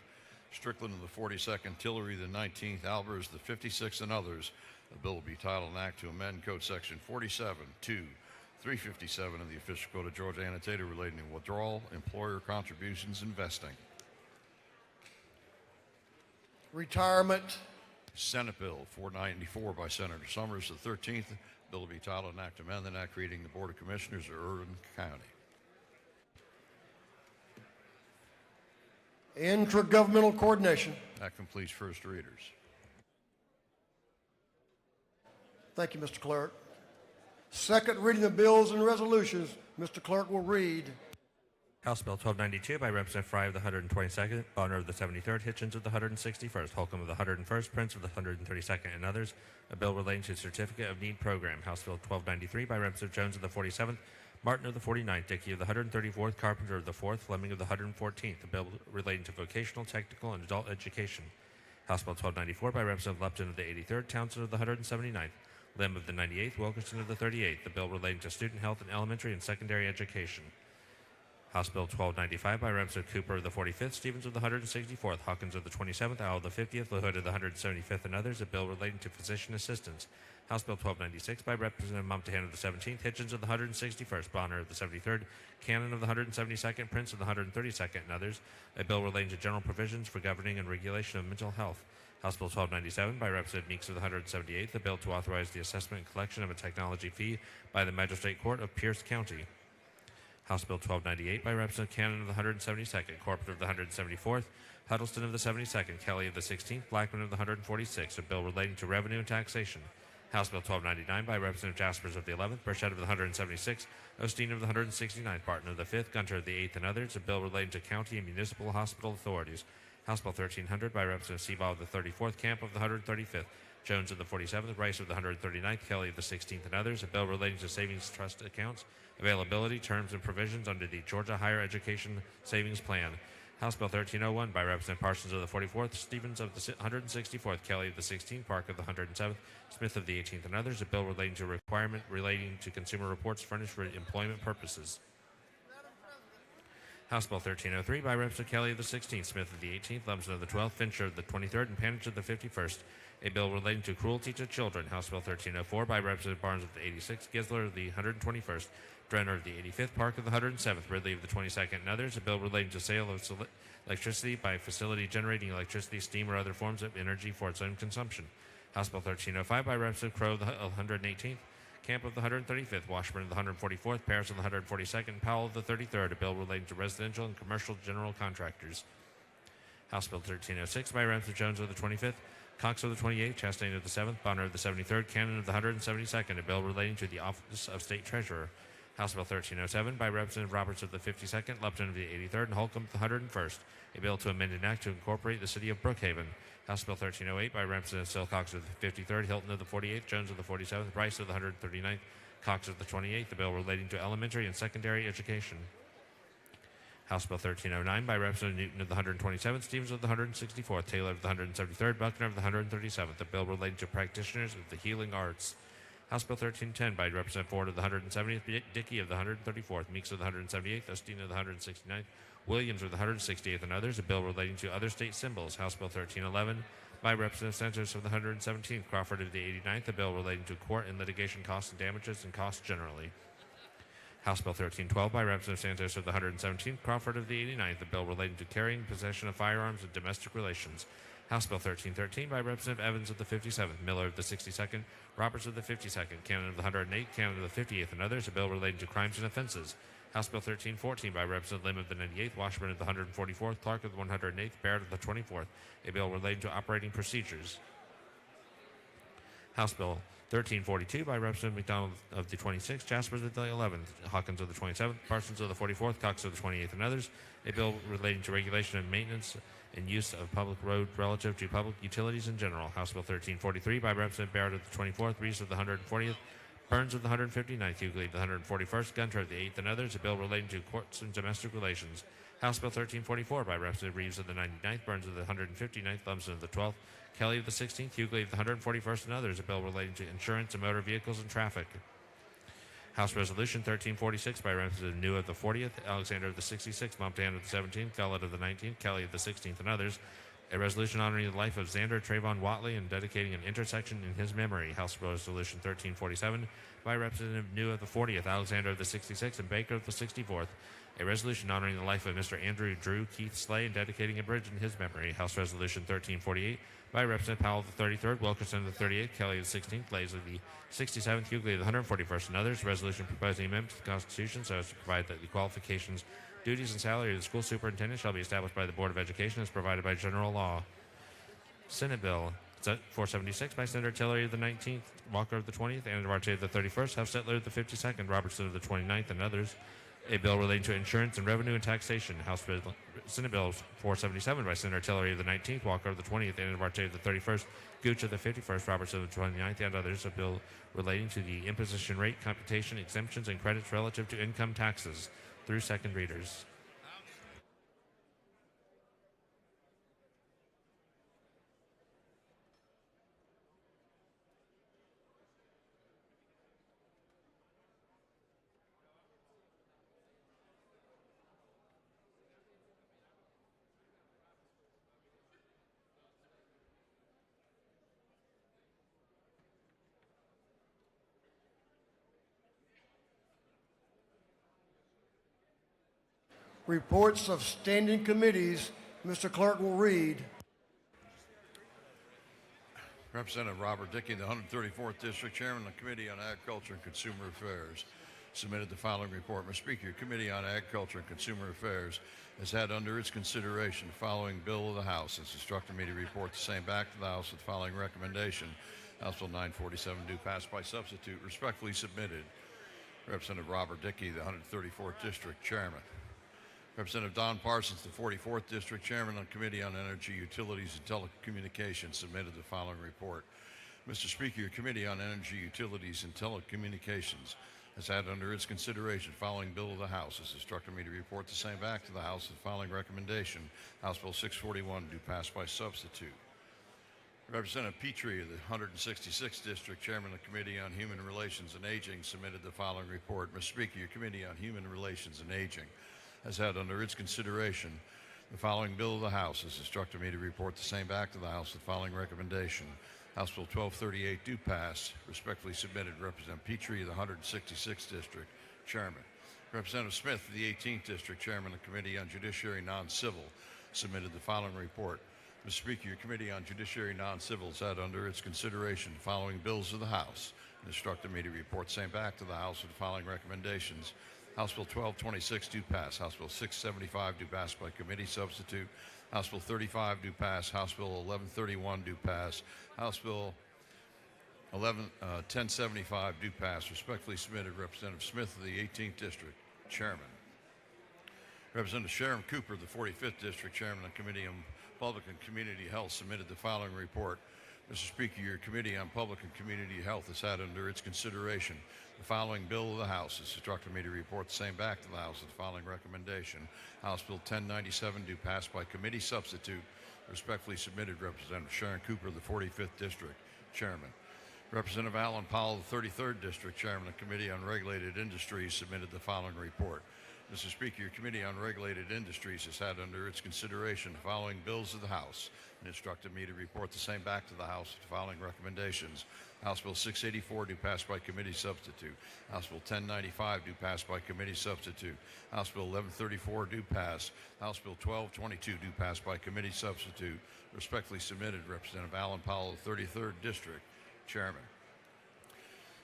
Speaker 5: Strickland of the 42nd, Tillery the 19th, Albers the 56th, and others. A bill will be titled an act to amend Code Section 47-357 of the Official Code of Georgia annotated relating to withdrawal, employer contributions, and vesting.
Speaker 1: Retirement.
Speaker 5: Senate Bill 494 by Senator Summers the 13th. Bill will be titled an act to amend the act creating the Board of Commissioners of Irvine County.
Speaker 1: Intergovernmental coordination.
Speaker 5: That completes first readers.
Speaker 1: Thank you, Mr. Clerk. Second reading of bills and resolutions. Mr. Clerk will read.
Speaker 6: House Bill 1292 by Representative Fry of the 122nd, Bonner of the 73rd, Hitchens of the 161st, Holcomb of the 101st, Prince of the 132nd, and others. A bill relating to the Certificate of Need program. House Bill 1293 by Representative Jones of the 47th, Martin of the 49th, Dickey of the 134th, Carpenter of the 4th, Fleming of the 114th. A bill relating to vocational, technical, and adult education. House Bill 1294 by Representative Lupton of the 83rd, Townsend of the 179th, Lim of the 98th, Wilkerson of the 38th. The bill relating to student health in elementary and secondary education. House Bill 1295 by Representative Cooper of the 45th, Stevens of the 164th, Hawkins of the 27th, Owl of the 50th, LaHood of the 175th, and others. A bill relating to physician assistants. House Bill 1296 by Representative Mumtahan of the 17th, Hitchens of the 161st, Bonner of the 73rd, Cannon of the 172nd, Prince of the 132nd, and others. A bill relating to general provisions for governing and regulation of mental health. House Bill 1297 by Representative Meeks of the 178th, a bill to authorize the assessment and collection of a technology fee by the Magistrate Court of Pierce County. House Bill 1298 by Representative Cannon of the 172nd, Corporate of the 174th, Huddleston of the 72nd, Kelly of the 16th, Blackman of the 146th, a bill relating to revenue and taxation. House Bill 1299 by Representative Jaspers of the 11th, Burchett of the 176th, Osteen of the 169th, Barton of the 5th, Gunter of the 8th, and others, a bill relating to county and municipal hospital authorities. House Bill 1300 by Representative Seabaugh of the 34th, Camp of the 135th, Jones of the 47th, Rice of the 139th, Kelly of the 16th, and others, a bill relating to savings trust accounts, availability, terms, and provisions under the Georgia Higher Education Savings Plan. House Bill 1301 by Representative Parsons of the 44th, Stevens of the 164th, Kelly of the 16th, Park of the 107th, Smith of the 18th, and others, a bill relating to requirement relating to consumer reports furnished for employment purposes. House Bill 1303 by Representative Kelly of the 16th, Smith of the 18th, Lumsden of the 12th, Fincher of the 23rd, and Panich of the 51st, a bill relating to cruelty to children. House Bill 1304 by Representative Barnes of the 86th, Gisler of the 121st, Drenner of the 85th, Park of the 107th, Ridley of the 22nd, and others, a bill relating to sale of electricity by facility generating electricity, steam, or other forms of energy for its own consumption. House Bill 1305 by Representative Crowe of the 118th, Camp of the 135th, Washburn of the 144th, Paris of the 142nd, Powell of the 33rd, a bill relating to residential and commercial general contractors. House Bill 1306 by Representative Jones of the 25th, Cox of the 28th, Chastain of the 7th, Bonner of the 73rd, Cannon of the 172nd, a bill relating to the Office of State Treasurer. House Bill 1307 by Representative Roberts of the 52nd, Lupton of the 83rd, and Holcomb of the 101st, a bill to amend an act to incorporate the city of Brookhaven. House Bill 1308 by Representative Silcox of the 53rd, Hilton of the 48th, Jones of the 47th, Bryce of the 139th, Cox of the 28th, a bill relating to elementary and secondary education. House Bill 1309 by Representative Newton of the 127th, Stevens of the 164th, Taylor of the 173rd, Buckner of the 137th, a bill relating to practitioners of the healing arts. House Bill 1310 by Representative Ford of the 170th, Dickey of the 134th, Meeks of the 178th, Osteen of the 169th, Williams of the 168th, and others, a bill relating to other state symbols. House Bill 1311 by Representative Santos of the 117th, Crawford of the 89th, a bill relating to court and litigation costs and damages and costs generally. House Bill 1312 by Representative Santos of the 117th, Crawford of the 89th, a bill relating to carrying, possession of firearms, and domestic relations. House Bill 1313 by Representative Evans of the 57th, Miller of the 62nd, Roberts of the 52nd, Cannon of the 108th, Cannon of the 58th, and others, a bill relating to crimes and offenses. House Bill 1314 by Representative Lim of the 98th, Washburn of the 144th, Clark of the 108th, Barrett of the 24th, a bill relating to operating procedures. House Bill 1342 by Representative McDonald of the 26th, Jaspers of the 11th, Hawkins of the 27th, Parsons of the 44th, Cox of the 28th, and others, a bill relating to regulation and maintenance and use of public road relative to public utilities in general. House Bill 1343 by Representative Barrett of the 24th, Reese of the 140th, Burns of the 159th, Hughley of the 141st, Gunter of the 8th, and others, a bill relating to courts and domestic relations. House Bill 1344 by Representative Reeves of the 99th, Burns of the 159th, Lumsden of the 12th, Kelly of the 16th, Hughley of the 141st, and others, a bill relating to insurance and motor vehicles and traffic. House Resolution 1346 by Representative New of the 40th, Alexander of the 66th, Momptan of the 17th, Gullett of the 19th, Kelly of the 16th, and others. A resolution honoring the life of Xander Trayvon Watley and dedicating an intersection in his memory. House Resolution 1347 by Representative New of the 40th, Alexander of the 66th, and Baker of the 64th. A resolution honoring the life of Mr. Andrew Drew Keith Slay and dedicating a bridge in his memory. House Resolution 1348 by Representative Powell of the 33rd, Wilkerson of the 38th, Kelly of the 16th, Blaze of the 67th, Hughley of the 141st, and others. Resolution proposing amendment to the Constitution so as to provide that the qualifications, duties, and salary of the school superintendent shall be established by the Board of Education as provided by general law. Senate Bill 476 by Senator Tillery of the 19th, Walker of the 20th, Anna Duarte of the 31st, Huff Settler of the 52nd, Robertson of the 29th, and others. A bill relating to insurance and revenue and taxation. Senate Bill 477 by Senator Tillery of the 19th, Walker of the 20th, Anna Duarte of the 31st, Gooch of the 51st, Robertson of the 29th, and others. A bill relating to the imposition rate, computation, exemptions, and credits relative to income taxes through second readers.
Speaker 1: Reports of standing committees, Mr. Clerk will read.
Speaker 5: Representative Robert Dickey, the 134th District Chairman of the Committee on Agriculture and Consumer Affairs, submitted the following report. Mr. Speaker, your Committee on Agriculture and Consumer Affairs has had under its consideration the following bill of the House. It's instructed me to report the same back to the House with the following recommendation. House Bill 947 due pass by substitute. Respectfully submitted. Representative Robert Dickey, the 134th District Chairman. Representative Don Parsons, the 44th District Chairman on the Committee on Energy, Utilities, and Telecommunications, submitted the following report. Mr. Speaker, your Committee on Energy, Utilities, and Telecommunications has had under its consideration the following bill of the House. Has instructed me to report the same back to the House with the following recommendation. House Bill 641 do pass by substitute. Representative Petrie of the 166th District, Chairman of the Committee on Human Relations and Aging, submitted the following report. Mr. Speaker, your Committee on Human Relations and Aging has had under its consideration the following bill of the House. Has instructed me to report the same back to the House with the following recommendation. House Bill 1238 do pass. Respectfully submitted. Representative Petrie of the 166th District, Chairman. Representative Smith of the 18th District, Chairman of the Committee on Judiciary Non-Civil, submitted the following report. Mr. Speaker, your Committee on Judiciary Non-Civil has had under its consideration the following bills of the House and instructed me to report the same back to the House with the following recommendations. House Bill 1226 do pass. House Bill 675 do pass by committee substitute. House Bill 35 do pass. House Bill 1131 do pass. House Bill 1075 do pass. Respectfully submitted. Representative Smith of the 18th District, Chairman. Representative Sharon Cooper of the 45th District, Chairman of the Committee on Public and Community Health, submitted the following report. Mr. Speaker, your Committee on Public and Community Health has had under its consideration the following bill of the House. Has instructed me to report the same back to the House with the following recommendation. House Bill 1097 do pass by committee substitute. Respectfully submitted. Representative Sharon Cooper of the 45th District, Chairman. Representative Alan Powell of the 33rd District, Chairman of the Committee on Regulated Industries, submitted the following report. Mr. Speaker, your Committee on Regulated Industries has had under its consideration the following bills of the House and instructed me to report the same back to the House with the following recommendations. House Bill 684 do pass by committee substitute. House Bill 1095 do pass by committee substitute. House Bill 1134 do pass. House Bill 1222 do pass by committee substitute. Respectfully submitted. Representative Alan Powell of the 33rd District, Chairman.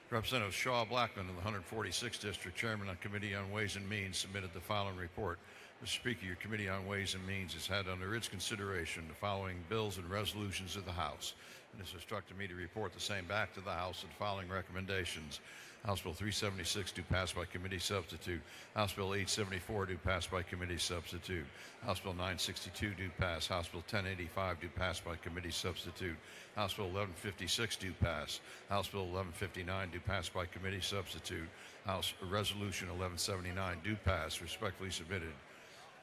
Speaker 5: Representative Shaw Blackman of the 146th District, Chairman of the Committee on Ways and Means, submitted the following report. Mr. Speaker, your Committee on Ways and Means has had under its consideration the following bills and resolutions of the House and has instructed me to report the same back to the House with the following recommendations. House Bill 376 do pass by committee substitute. House Bill 874 do pass by committee substitute. House Bill 962 do pass. House Bill 1085 do pass by committee substitute. House Bill 1156 do pass. House Bill 1159 do pass by committee substitute. House Resolution 1179 do pass. Respectfully submitted.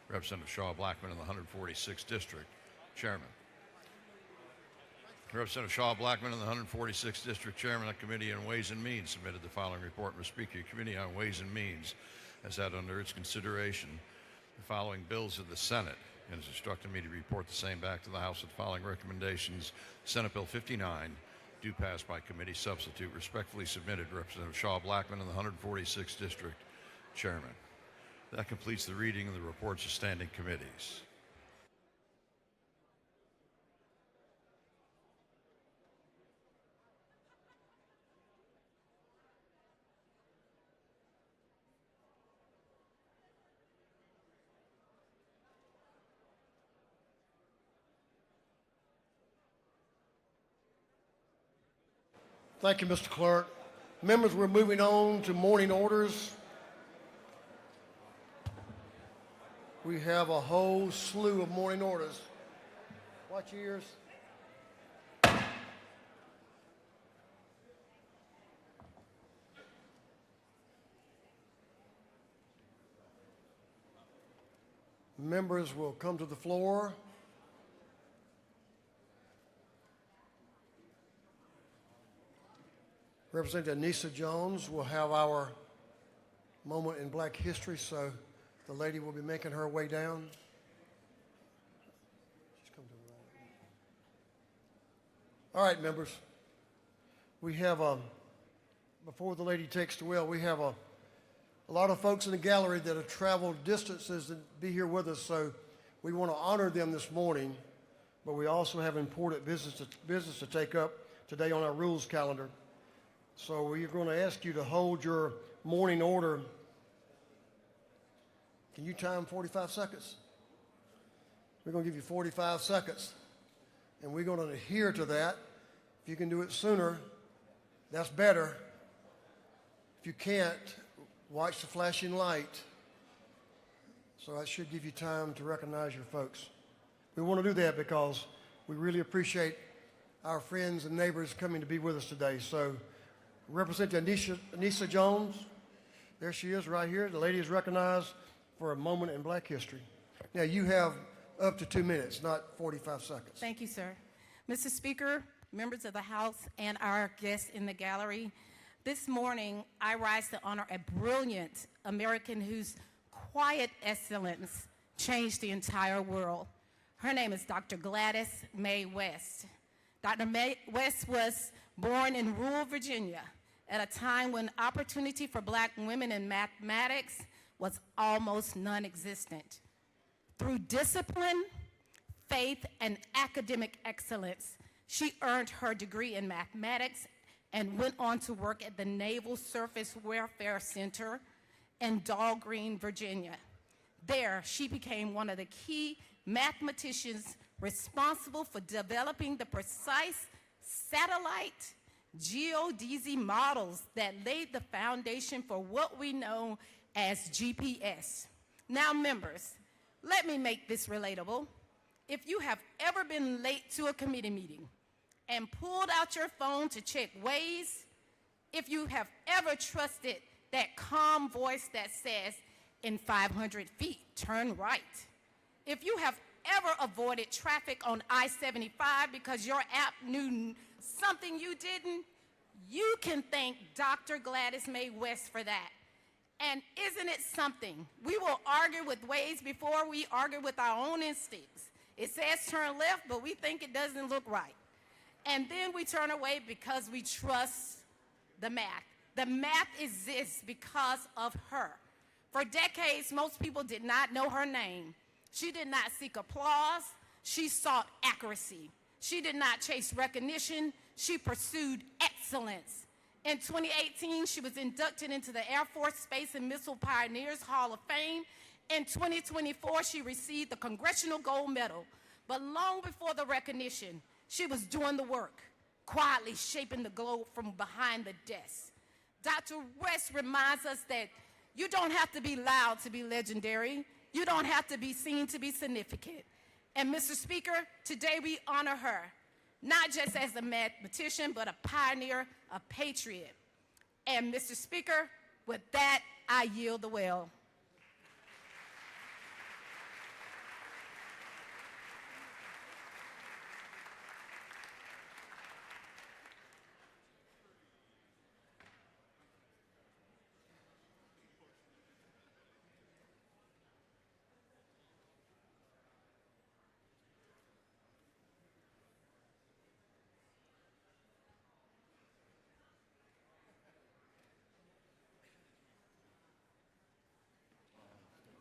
Speaker 5: Representative Shaw Blackman in the 146th District. Chairman. Representative Shaw Blackman in the 146th District, Chairman of the Committee on Ways and Means, submitted the following report. Mr. Speaker, the Committee on Ways and Means has had under its consideration the following bills of the Senate and has instructed me to report the same back to the House with the following recommendations. Senate Bill 59 do pass by committee substitute. Respectfully submitted, Representative Shaw Blackman in the 146th District, Chairman. That completes the reading of the reports of standing committees.
Speaker 1: Thank you, Mr. Clerk. Members, we're moving on to morning orders. We have a whole slew of morning orders. Watch your ears. Members will come to the floor. Representative Anissa Jones will have our moment in Black history, so the lady will be making her way down. She's come to the right. All right, members. We have, before the lady takes the wheel, we have a lot of folks in the gallery that have traveled distances to be here with us, so we want to honor them this morning, but we also have important business to take up today on our rules calendar. So we're going to ask you to hold your morning order. Can you time 45 seconds? We're going to give you 45 seconds, and we're going to adhere to that. If you can do it sooner, that's better. If you can't, watch the flashing light. So that should give you time to recognize your folks. We want to do that because we really appreciate our friends and neighbors coming to be with us today. So Representative Anissa Jones, there she is right here. The lady is recognized for a moment in Black history. Now you have up to 2 minutes, not 45 seconds.
Speaker 7: Thank you, sir. Mr. Speaker, members of the House, and our guests in the gallery, this morning I rise to honor a brilliant American whose quiet excellence changed the entire world. Her name is Dr. Gladys Mae West. Dr. Mae West was born in rural Virginia at a time when opportunity for Black women in mathematics was almost non-existent. Through discipline, faith, and academic excellence, she earned her degree in mathematics and went on to work at the Naval Surface Warfare Center in Dahlgreen, Virginia. There, she became one of the key mathematicians responsible for developing the precise satellite geodesy models that laid the foundation for what we know as GPS. Now, members, let me make this relatable. If you have ever been late to a committee meeting and pulled out your phone to check Waze, if you have ever trusted that calm voice that says, in 500 feet, turn right, if you have ever avoided traffic on I-75 because your app knew something you didn't, you can thank Dr. Gladys Mae West for that. And isn't it something? We will argue with Waze before we argue with our own instincts. It says turn left, but we think it doesn't look right. And then we turn away because we trust the math. The math exists because of her. For decades, most people did not know her name. She did not seek applause. She sought accuracy. She did not chase recognition. She pursued excellence. In 2018, she was inducted into the Air Force Space and Missile Pioneers Hall of Fame. In 2024, she received the Congressional Gold Medal. But long before the recognition, she was doing the work, quietly shaping the globe from behind the desk. Dr. West reminds us that you don't have to be loud to be legendary. You don't have to be seen to be significant. And Mr. Speaker, today we honor her, not just as a mathematician, but a pioneer, a patriot. And Mr. Speaker, with that, I yield the well.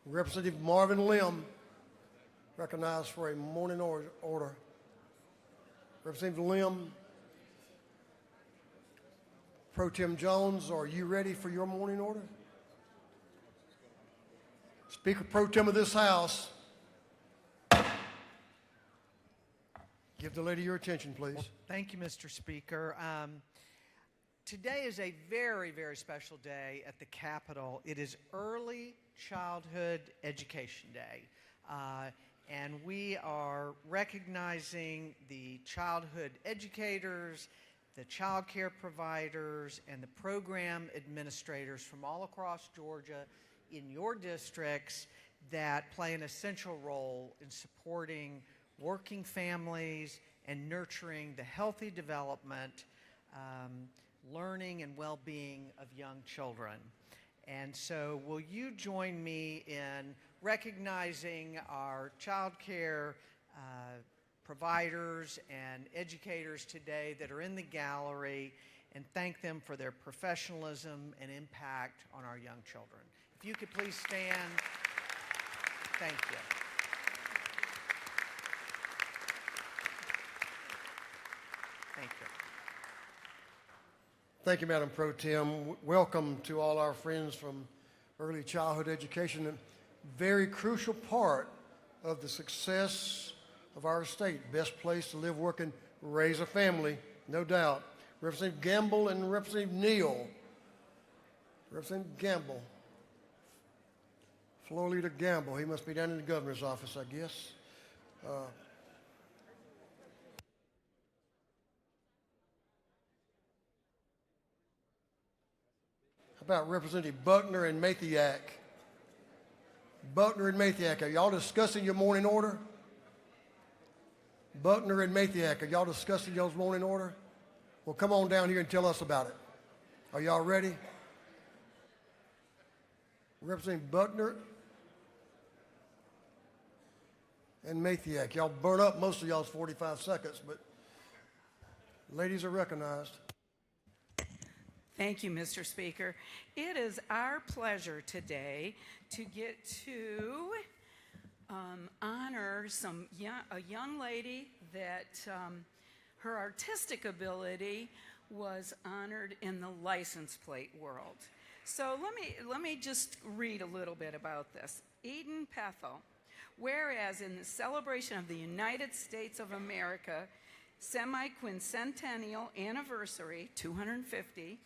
Speaker 1: Representative Marvin Lim, recognized for a morning order. Representative Lim, Pro Tem Jones, are you ready for your morning order? Speaker Pro Tem of this House, give the lady your attention, please.
Speaker 8: Well, thank you, Mr. Speaker. Today is a very, very special day at the Capitol. It is Early Childhood Education Day. And we are recognizing the childhood educators, the child care providers, and the program administrators from all across Georgia in your districts that play an essential role in supporting working families and nurturing the healthy development, learning and well-being of young children. And so will you join me in recognizing our child care providers and educators today that are in the gallery and thank them for their professionalism and impact on our young children. If you could please stand. Thank you. Thank you.
Speaker 1: Thank you, Madam Pro Tem. Welcome to all our friends from early childhood education, a very crucial part of the success of our state. Best place to live, work, and raise a family, no doubt. Representative Gamble and Representative Neal. Representative Gamble. Floor Leader Gamble. He must be down in the governor's office, I guess. How about Representative Buckner and Mathiak? Buckner and Mathiak, are y'all discussing your morning order? Buckner and Mathiak, are y'all discussing y'all's morning order? Well, come on down here and tell us about it. Are y'all ready? Representative Buckner and Mathiak. Y'all burn up most of y'all's 45 seconds, but ladies are recognized.
Speaker 9: Thank you, Mr. Speaker. It is our pleasure today to get to honor a young lady that her artistic ability was honored in the license plate world. So let me just read a little bit about this. Eden Pethel, whereas in the celebration of the United States of America semi-quincentennial anniversary, 250,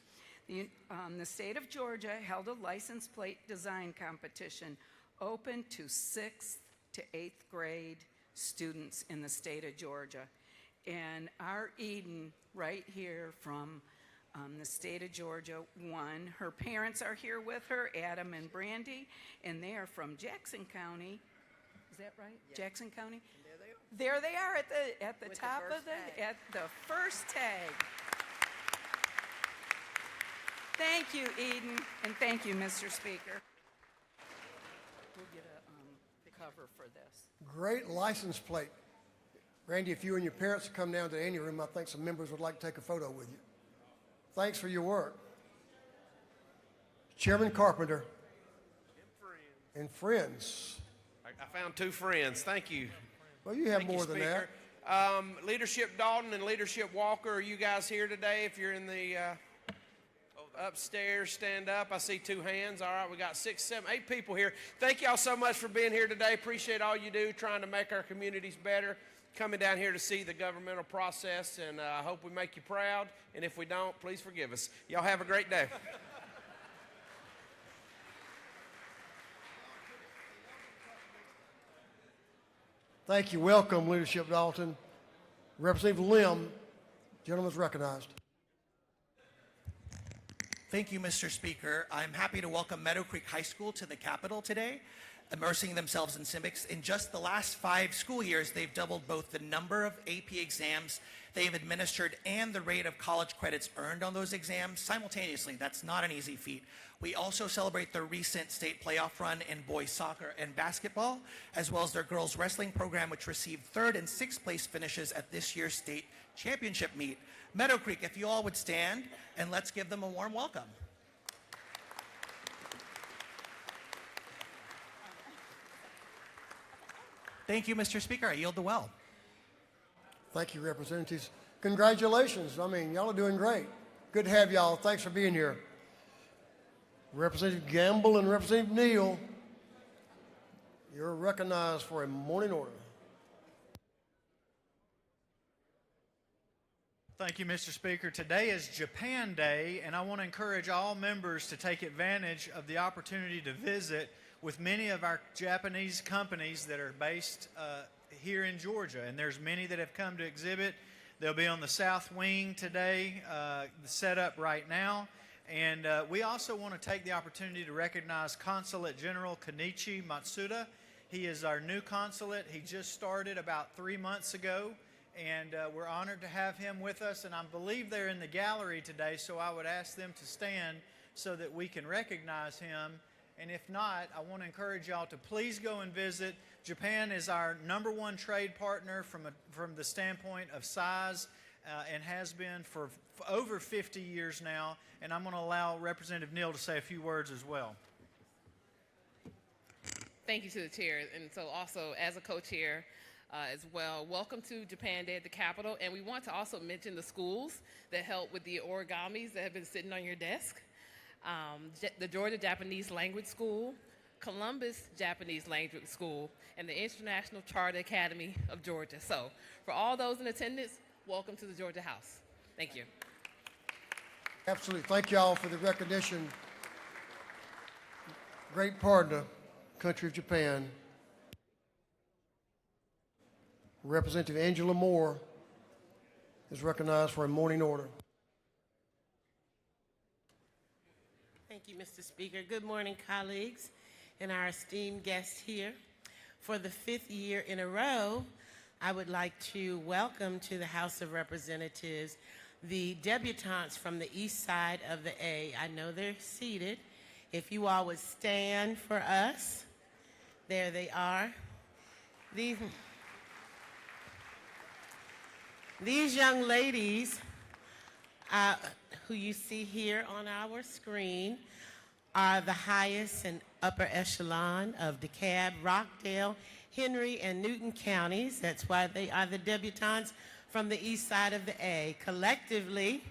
Speaker 9: the state of Georgia held a license plate design competition open to 6th to 8th grade students in the state of Georgia. And our Eden, right here from the state of Georgia, won. Her parents are here with her, Adam and Brandy, and they are from Jackson County. Is that right? Yeah. Jackson County? And there they are at the top of at the first tag. Thank you, Eden, and thank you, Mr. Speaker. We'll get a cover for this.
Speaker 1: Great license plate. Randy, if you and your parents come down to the annual room, I think some members would like to take a photo with you. Thanks for your work. Chairman Carpenter. And friends.
Speaker 10: I found 2 friends. Thank you.
Speaker 1: Well, you have more than that.
Speaker 10: Leadership Dalton and Leadership Walker, are you guys here today? If you're in the upstairs, stand up. I see 2 hands. All right, we got 6, 7, 8 people here. Thank y'all so much for being here today. Appreciate all you do, trying to make our communities better. Coming down here to see the governmental process, and I hope we make you proud. And if we don't, please forgive us. Y'all have a great day.
Speaker 1: Thank you. Welcome, Leadership Dalton. Representative Lim, gentleman is recognized.
Speaker 11: Thank you, Mr. Speaker. I'm happy to welcome Meadow Creek High School to the Capitol today, immersing themselves in civics. In just the last 5 school years, they've doubled both the number of AP exams they've administered and the rate of college credits earned on those exams simultaneously. That's not an easy feat. We also celebrate their recent state playoff run in boys soccer and basketball, as well as their girls wrestling program, which received 3rd and 6th place finishes at this year's state championship meet. Meadow Creek, if you all would stand, and let's give them a warm welcome. Thank you, Mr. Speaker. I yield the well.
Speaker 1: Thank you, representatives. Congratulations. I mean, y'all are doing great. Good to have y'all. Thanks for being here. Representative Gamble and Representative Neal, you're recognized for a morning order.
Speaker 12: Thank you, Mr. Speaker. Today is Japan Day, and I want to encourage all members to take advantage of the opportunity to visit with many of our Japanese companies that are based here in Georgia, and there's many that have come to exhibit. They'll be on the South Wing today, set up right now. And we also want to take the opportunity to recognize Consulate General Kenichi Matsuda. He is our new consulate. He just started about 3 months ago, and we're honored to have him with us. And I believe they're in the gallery today, so I would ask them to stand so that we can recognize him. And if not, I want to encourage y'all to please go and visit. Japan is our #1 trade partner from the standpoint of size and has been for over 50 years now. And I'm going to allow Representative Neal to say a few words as well.
Speaker 13: Thank you to the chair. And so also as a co-chair as well, welcome to Japan Day at the Capitol. And we want to also mention the schools that help with the origamis that have been sitting on your desk. The Georgia Japanese Language School, Columbus Japanese Language School, and the International Charter Academy of Georgia. So for all those in attendance, welcome to the Georgia House. Thank you.
Speaker 1: Absolutely. Thank y'all for the recognition. Great partner, country of Japan. Representative Angela Moore is recognized for a morning order.
Speaker 14: Thank you, Mr. Speaker. Good morning, colleagues, and our esteemed guests here. For the 5th year in a row, I would like to welcome to the House of Representatives the debutantes from the east side of the A. I know they're seated. If you all would stand for us. There they are. These young ladies who you see here on our screen are the highest and upper echelon of DeKalb, Rockdale, Henry, and Newton counties. That's why they are the debutantes from the east side of the A. Collectively,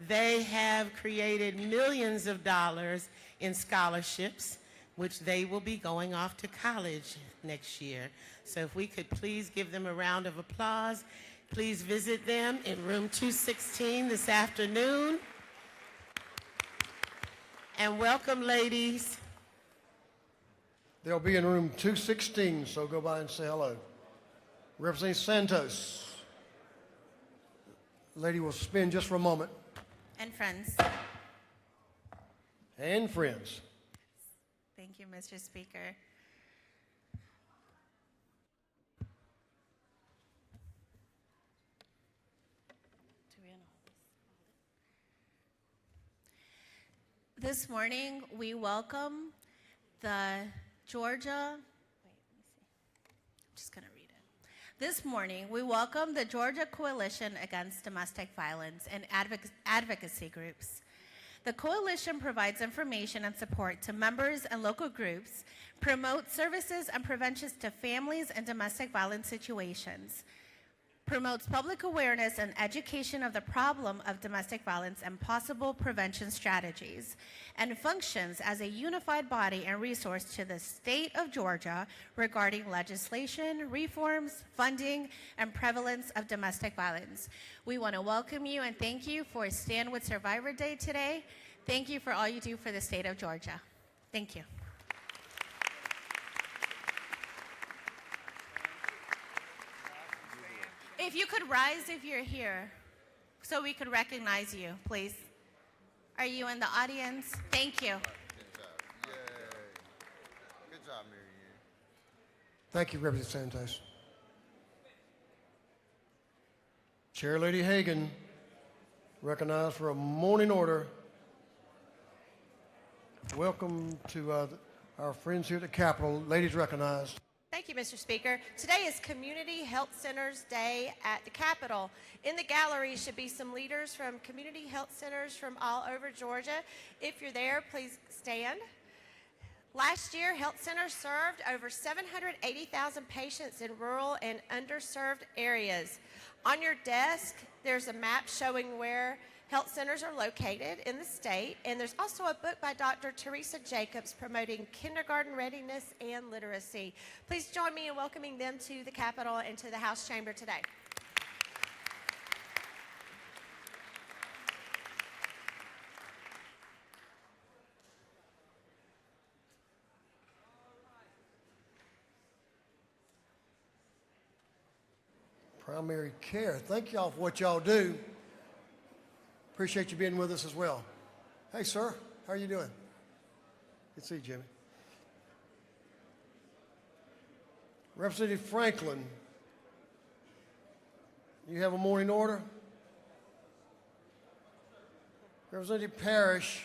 Speaker 14: they have created millions of dollars in scholarships, which they will be going off to college next year. So if we could please give them a round of applause. Please visit them in room 216 this afternoon. And welcome, ladies.
Speaker 1: They'll be in room 216, so go by and say hello. Representative Santos. Lady will spin just for a moment.
Speaker 15: And friends.
Speaker 1: And friends.
Speaker 15: Thank you, Mr. Speaker. This morning, we welcome the Georgia, I'm just going to read it. This morning, we welcome the Georgia Coalition Against Domestic Violence and advocacy groups. The coalition provides information and support to members and local groups, promotes services and preventions to families and domestic violence situations, promotes public awareness and education of the problem of domestic violence and possible prevention strategies, and functions as a unified body and resource to the state of Georgia regarding legislation, reforms, funding, and prevalence of domestic violence. We want to welcome you and thank you for Stand With Survivor Day today. Thank you for all you do for the state of Georgia. Thank you. if you could rise if you're here so we could recognize you, please. Are you in the audience? Thank you.
Speaker 16: Good job, Mary Ann.
Speaker 1: Thank you, Representative Santos. Chair Lady Hagan, recognized for a morning order. Welcome to our friends here at the Capitol. Ladies recognized.
Speaker 17: Thank you, Mr. Speaker. Today is Community Health Centers Day at the Capitol. In the gallery should be some leaders from community health centers from all over Georgia. If you're there, please stand. Last year, health centers served over 780,000 patients in rural and underserved areas. On your desk, there's a map showing where health centers are located in the state, and there's also a book by Dr. Teresa Jacobs promoting kindergarten readiness and literacy. Please join me in welcoming them to the Capitol and to the House chamber today.
Speaker 1: Primary care. Thank y'all for what y'all do. Appreciate you being with us as well. Hey, sir, how are you doing? Good to see you, Jimmy. Representative Franklin, you have a morning order? Representative Parrish.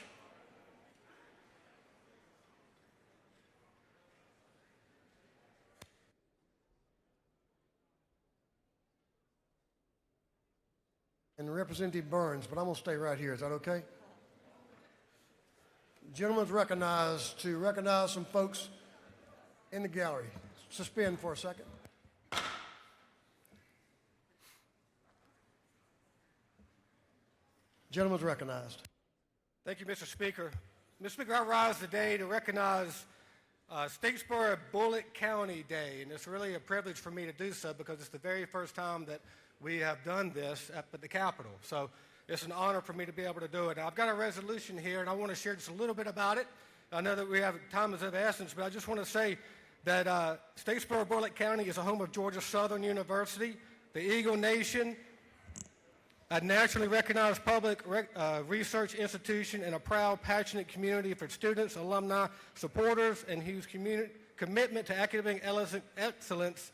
Speaker 1: And Representative Burns, but I'm going to stay right here. Is that okay? Gentlemen's recognized to recognize some folks in the gallery. Suspend for a second. Gentlemen's recognized.
Speaker 18: Thank you, Mr. Speaker. Mr. Speaker, I rise today to recognize Statesboro Bullitt County Day, and it's really a privilege for me to do so because it's the very first time that we have done this up at the Capitol. So it's an honor for me to be able to do it. Now, I've got a resolution here, and I want to share just a little bit about it. I know that we have time is of the essence, but I just want to say that Statesboro Bullitt County is a home of Georgia Southern University, the Eagle Nation, a nationally recognized public research institution, and a proud, passionate community for students, alumni, supporters, and whose commitment to academic excellence,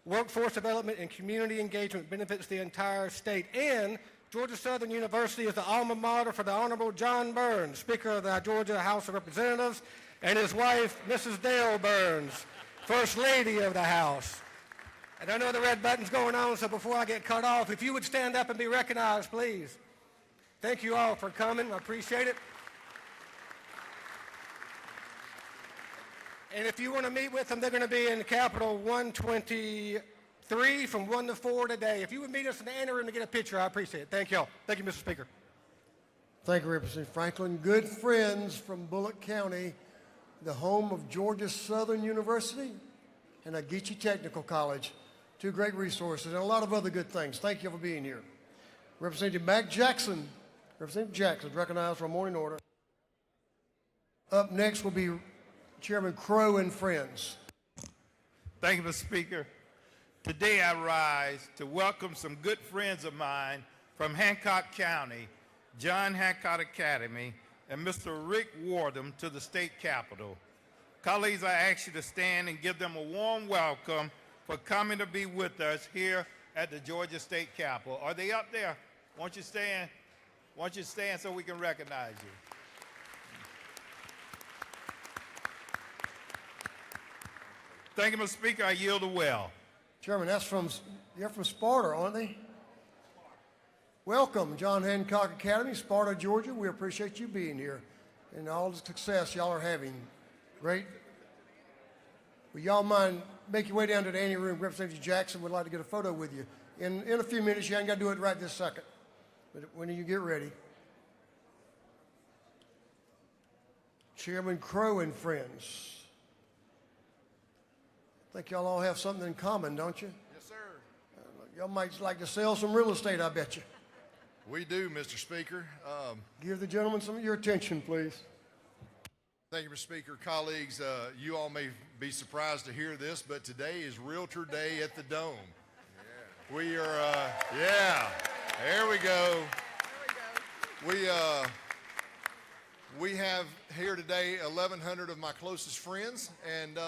Speaker 18: workforce development, and community engagement benefits the entire state. And Georgia Southern University is the alma mater for the Honorable John Burns, Speaker of the Georgia House of Representatives, and his wife, Mrs. Dale Burns, First Lady of the House. And I know the red button's going on, so before I get cut off, if you would stand up and be recognized, please. Thank you all for coming. I appreciate it. And if you want to meet with them, they're going to be in Capitol 123 from 1 to 4 today. If you would meet us in the interim to get a picture, I appreciate it. Thank you all. Thank you, Mr. Speaker.
Speaker 1: Thank you, Representative Franklin. Good friends from Bullitt County, the home of Georgia Southern University and Ageechee Technical College. Two great resources and a lot of other good things. Thank you for being here. Representative Mac Jackson. Representative Jackson is recognized for a morning order. Up next will be Chairman Crow and friends.
Speaker 19: Thank you, Mr. Speaker. Today I rise to welcome some good friends of mine from Hancock County, John Hancock Academy, and Mr. Rick Wardham to the state capitol. Colleagues, I ask you to stand and give them a warm welcome for coming to be with us here at the Georgia State Capitol. Are they up there? Won't you stand? Won't you stand so we can recognize you? Thank you, Mr. Speaker. I yield the well.
Speaker 1: Chairman, they're from Sparta, aren't they? Welcome, John Hancock Academy, Sparta, Georgia. We appreciate you being here and all the success y'all are having. Great. Will y'all mind make your way down to the ante room? Representative Jackson would like to get a photo with you. In a few minutes, you ain't got to do it right this second, but when you get ready. Chairman Crow and friends. I think y'all all have something in common, don't you?
Speaker 16: Yes, sir.
Speaker 1: Y'all might like to sell some real estate, I bet you.
Speaker 16: We do, Mr. Speaker.
Speaker 1: Give the gentleman some of your attention, please.
Speaker 16: Thank you, Mr. Speaker. Colleagues, you all may be surprised to hear this, but today is Realtor Day at the Dome. We are, yeah, there we go. We have here today 1,100 of my closest friends, and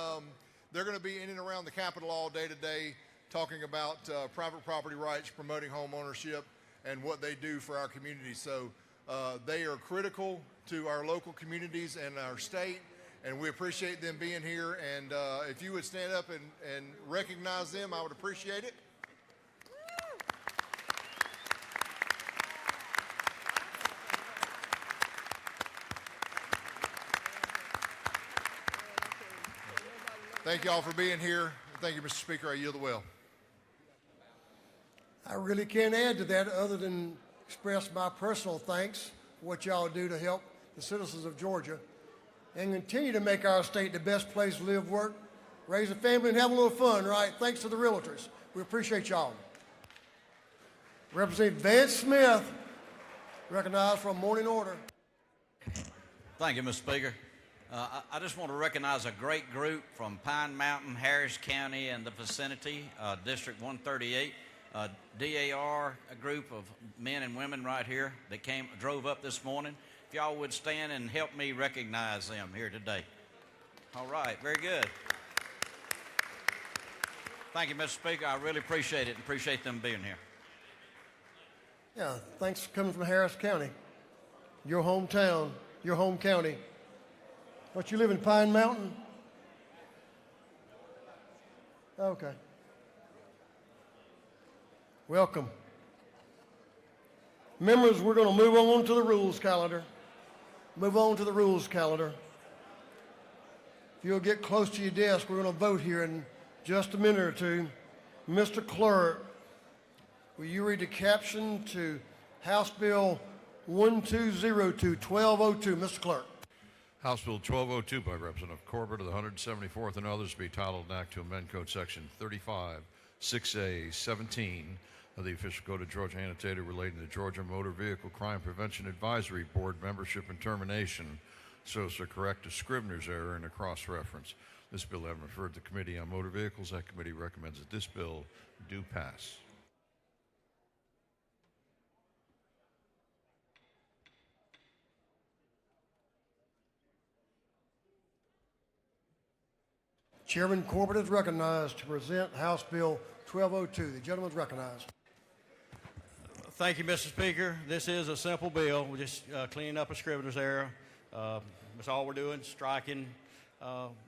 Speaker 16: they're going to be in and around the Capitol all day today talking about private property rights, promoting home ownership, and what they do for our community. So they are critical to our local communities and our state, and we appreciate them being here. And if you would stand up and recognize them, I would appreciate it. Thank you all for being here. Thank you, Mr. Speaker. I yield the well.
Speaker 1: I really can't add to that other than express my personal thanks for what y'all do to help the citizens of Georgia and continue to make our state the best place to live, work, raise a family, and have a little fun, right? Thanks to the realtors. We appreciate y'all. Representative Vance Smith, recognized for a morning order.
Speaker 20: Thank you, Mr. Speaker. I just want to recognize a great group from Pine Mountain, Harris County, and the vicinity, District 138. DAR, a group of men and women right here that drove up this morning. If y'all would stand and help me recognize them here today. All right, very good. Thank you, Mr. Speaker. I really appreciate it and appreciate them being here.
Speaker 1: Yeah, thanks for coming from Harris County, your hometown, your home county. Don't you live in Pine Mountain? Okay. Welcome. Members, we're going to move on to the rules calendar. Move on to the rules calendar. If you'll get close to your desk, we're going to vote here in just a minute or two. Mr. Clerk, will you read the caption to House Bill 1202, 1202, Mr. Clerk?
Speaker 5: House Bill 1202 by Representative Corbett of the 174th and others be titled an act to amend Code Section 35-6A-17 of the Official Code of Georgia annotated relating to Georgia Motor Vehicle Crime Prevention Advisory Board membership and termination so as to correct a Scrivener's error and a cross-reference. This bill having referred to the Committee on Motor Vehicles, that committee recommends that this bill do pass.
Speaker 1: Chairman Corbett is recognized to present House Bill 1202. The gentleman is recognized.
Speaker 21: Thank you, Mr. Speaker. This is a simple bill. We're just cleaning up a Scrivener's error. That's all we're doing, striking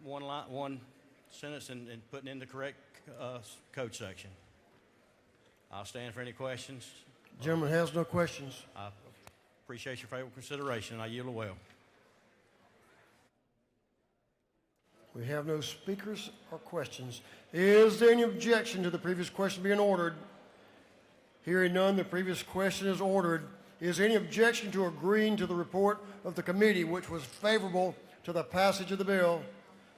Speaker 21: one sentence and putting in the correct code section. I'll stand for any questions.
Speaker 1: The gentleman has no questions.
Speaker 21: I appreciate your favorable consideration. I yield well.
Speaker 1: We have no speakers or questions. Is there any objection to the previous question being ordered? Hearing none, the previous question is ordered. Is there any objection to agreeing to the report of the committee, which was favorable to the passage of the bill?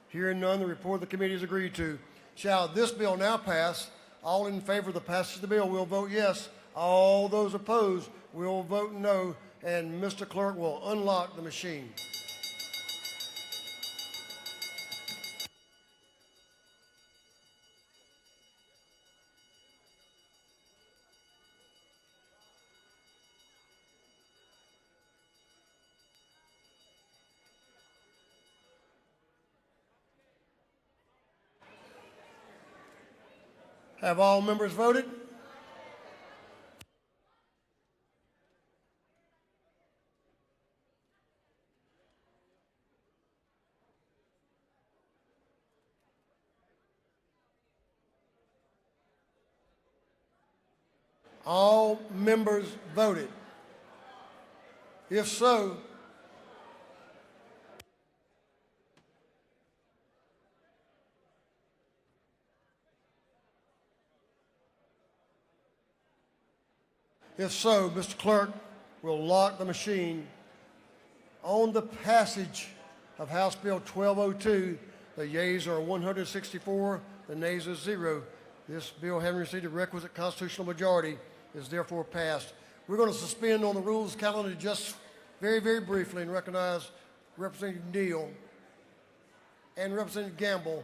Speaker 1: Hearing none, the report of the committee is agreed to. Shall this bill now pass? All in favor of the passage of the bill will vote yes. All those opposed will vote no. And Mr. Clerk will unlock the machine. Have all members voted? All members voted. If so, Mr. Clerk will lock the machine. On the passage of House Bill 1202, the yeas are 164, the nays are 0. This bill, having received a requisite constitutional majority, is therefore passed. We're going to suspend on the rules calendar just very, very briefly and recognize Representative Neal and Representative Gamble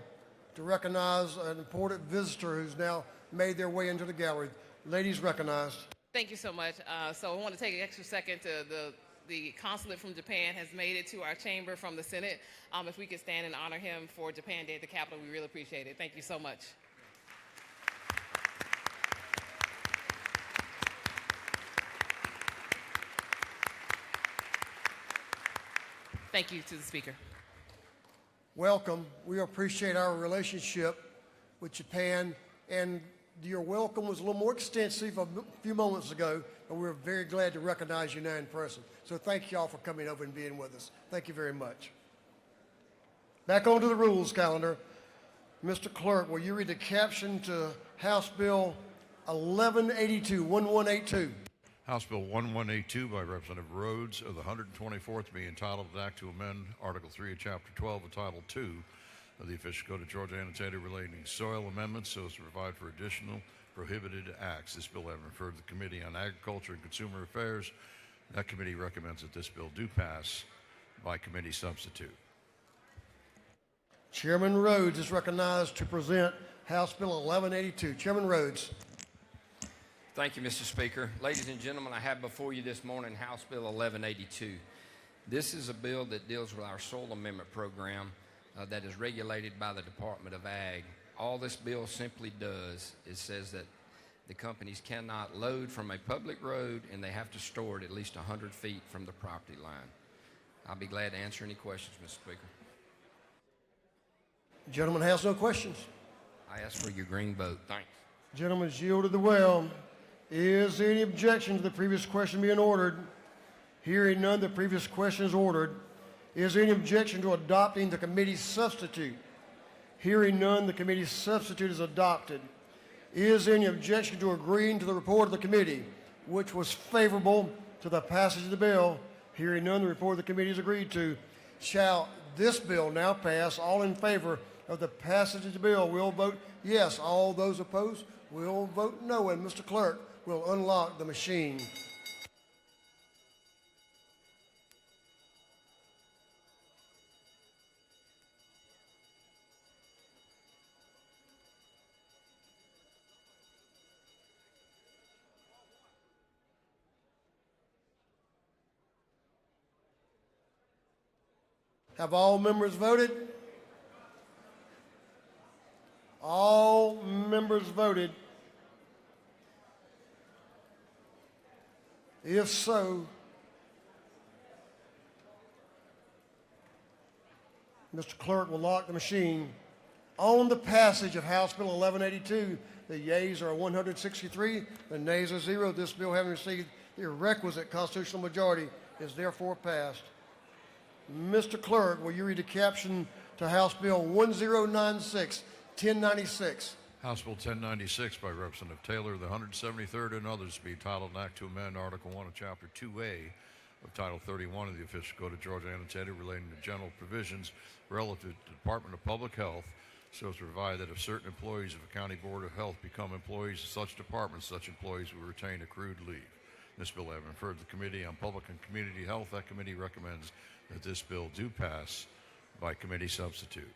Speaker 1: to recognize an important visitor who's now made their way into the gallery. Ladies recognized.
Speaker 13: Thank you so much. So I want to take an extra second to the consulate from Japan has made it to our chamber from the Senate. If we could stand and honor him for Japan Day at the Capitol, we really appreciate it. Thank you so much. Thank you to the Speaker.
Speaker 1: Welcome. We appreciate our relationship with Japan, and your welcome was a little more extensive a few moments ago, and we're very glad to recognize you now in person. So thank you all for coming over and being with us. Thank you very much. Back onto the rules calendar. Mr. Clerk, will you read the caption to House Bill 1182?
Speaker 5: House Bill 1182 by Representative Rhodes of the 124th being entitled an act to amend Article 3 of Chapter 12 of Title 2 of the Official Code of Georgia annotated relating soil amendments so as to provide for additional prohibited acts. This bill having referred to the Committee on Agriculture and Consumer Affairs. That committee recommends that this bill do pass by committee substitute.
Speaker 1: Chairman Rhodes is recognized to present House Bill 1182. Chairman Rhodes.
Speaker 2: Thank you, Mr. Speaker. Ladies and gentlemen, I have before you this morning House Bill 1182. This is a bill that deals with our soil amendment program that is regulated by the Department of Ag. All this bill simply does is says that the companies cannot load from a public road and they have to store it at least 100 feet from the property line. I'll be glad to answer any questions, Mr. Speaker.
Speaker 1: Gentleman has no questions.
Speaker 2: I ask for your green vote. Thanks.
Speaker 1: Gentleman's yielded the well. Is there any objection to the previous question being ordered? Hearing none, the previous question is ordered. Is there any objection to adopting the committee's substitute? Hearing none, the committee's substitute is adopted. Is there any objection to agreeing to the report of the committee, which was favorable to the passage of the bill? Hearing none, the report of the committee is agreed to. Shall this bill now pass? All in favor of the passage of the bill will vote yes. All those opposed will vote no. And Mr. Clerk will unlock the machine. Have all members voted? All members voted. If so, Mr. Clerk will lock the machine. On the passage of House Bill 1182, the yeas are 163, the nays are 0. This bill, having received the requisite constitutional majority, is therefore passed. Mr. Clerk, will you read the caption to House Bill 1096, 1096?
Speaker 5: House Bill 1096 by Representative Taylor, the 173rd, and others to be entitled an act to amend Article 1 of Chapter 2A of Title 31 of the Official Code of Georgia annotated relating to general provisions relative to the Department of Public Health so as to provide that if certain employees of a county board of health become employees of such departments, such employees will retain accrued leave. This bill having referred to the Committee on Public and Community Health, that committee recommends that this bill do pass by committee substitute.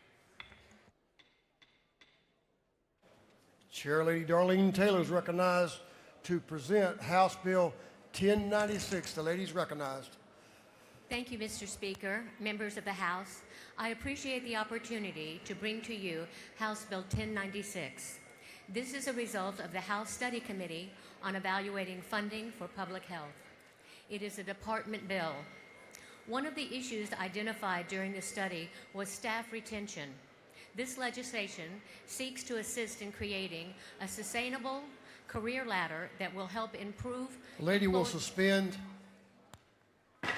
Speaker 1: Chair Lady Darlene Taylor is recognized to present House Bill 1096. The lady is recognized.
Speaker 22: Thank you, Mr. Speaker, members of the House. I appreciate the opportunity to bring to you House Bill 1096. This is a result of the House Study Committee on Evaluating Funding for Public Health. It is a department bill. One of the issues identified during the study was staff retention. This legislation seeks to assist in creating a sustainable career ladder that will help improve.
Speaker 1: The lady will suspend. I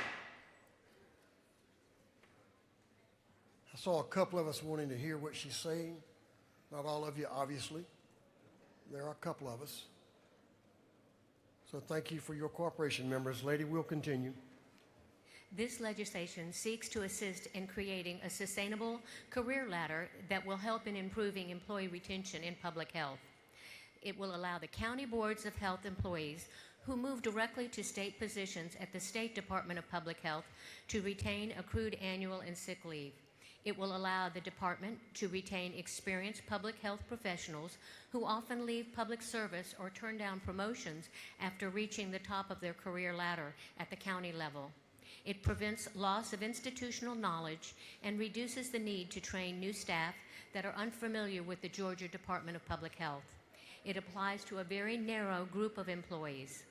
Speaker 1: saw a couple of us wanting to hear what she's saying. Not all of you, obviously. There are a couple of us. So thank you for your cooperation, members. Lady will continue.
Speaker 22: This legislation seeks to assist in creating a sustainable career ladder that will help in improving employee retention in public health. It will allow the county boards of health employees who move directly to state positions at the State Department of Public Health to retain accrued annual and sick leave. It will allow the department to retain experienced public health professionals who often leave public service or turn down promotions after reaching the top of their career ladder at the county level. It prevents loss of institutional knowledge and reduces the need to train new staff that are unfamiliar with the Georgia Department of Public Health. It applies to a very narrow group of employees.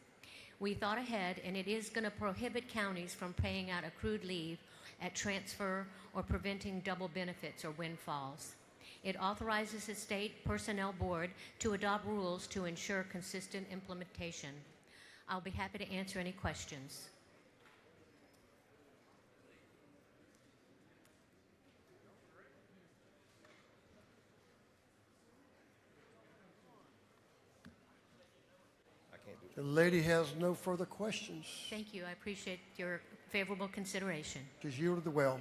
Speaker 22: We thought ahead, and it is going to prohibit counties from paying out accrued leave at transfer or preventing double benefits or windfalls. It authorizes the state personnel board to adopt rules to ensure consistent implementation. I'll be happy to answer any questions.
Speaker 1: The lady has no further questions.
Speaker 22: Thank you. I appreciate your favorable consideration.
Speaker 1: She's yielded the well.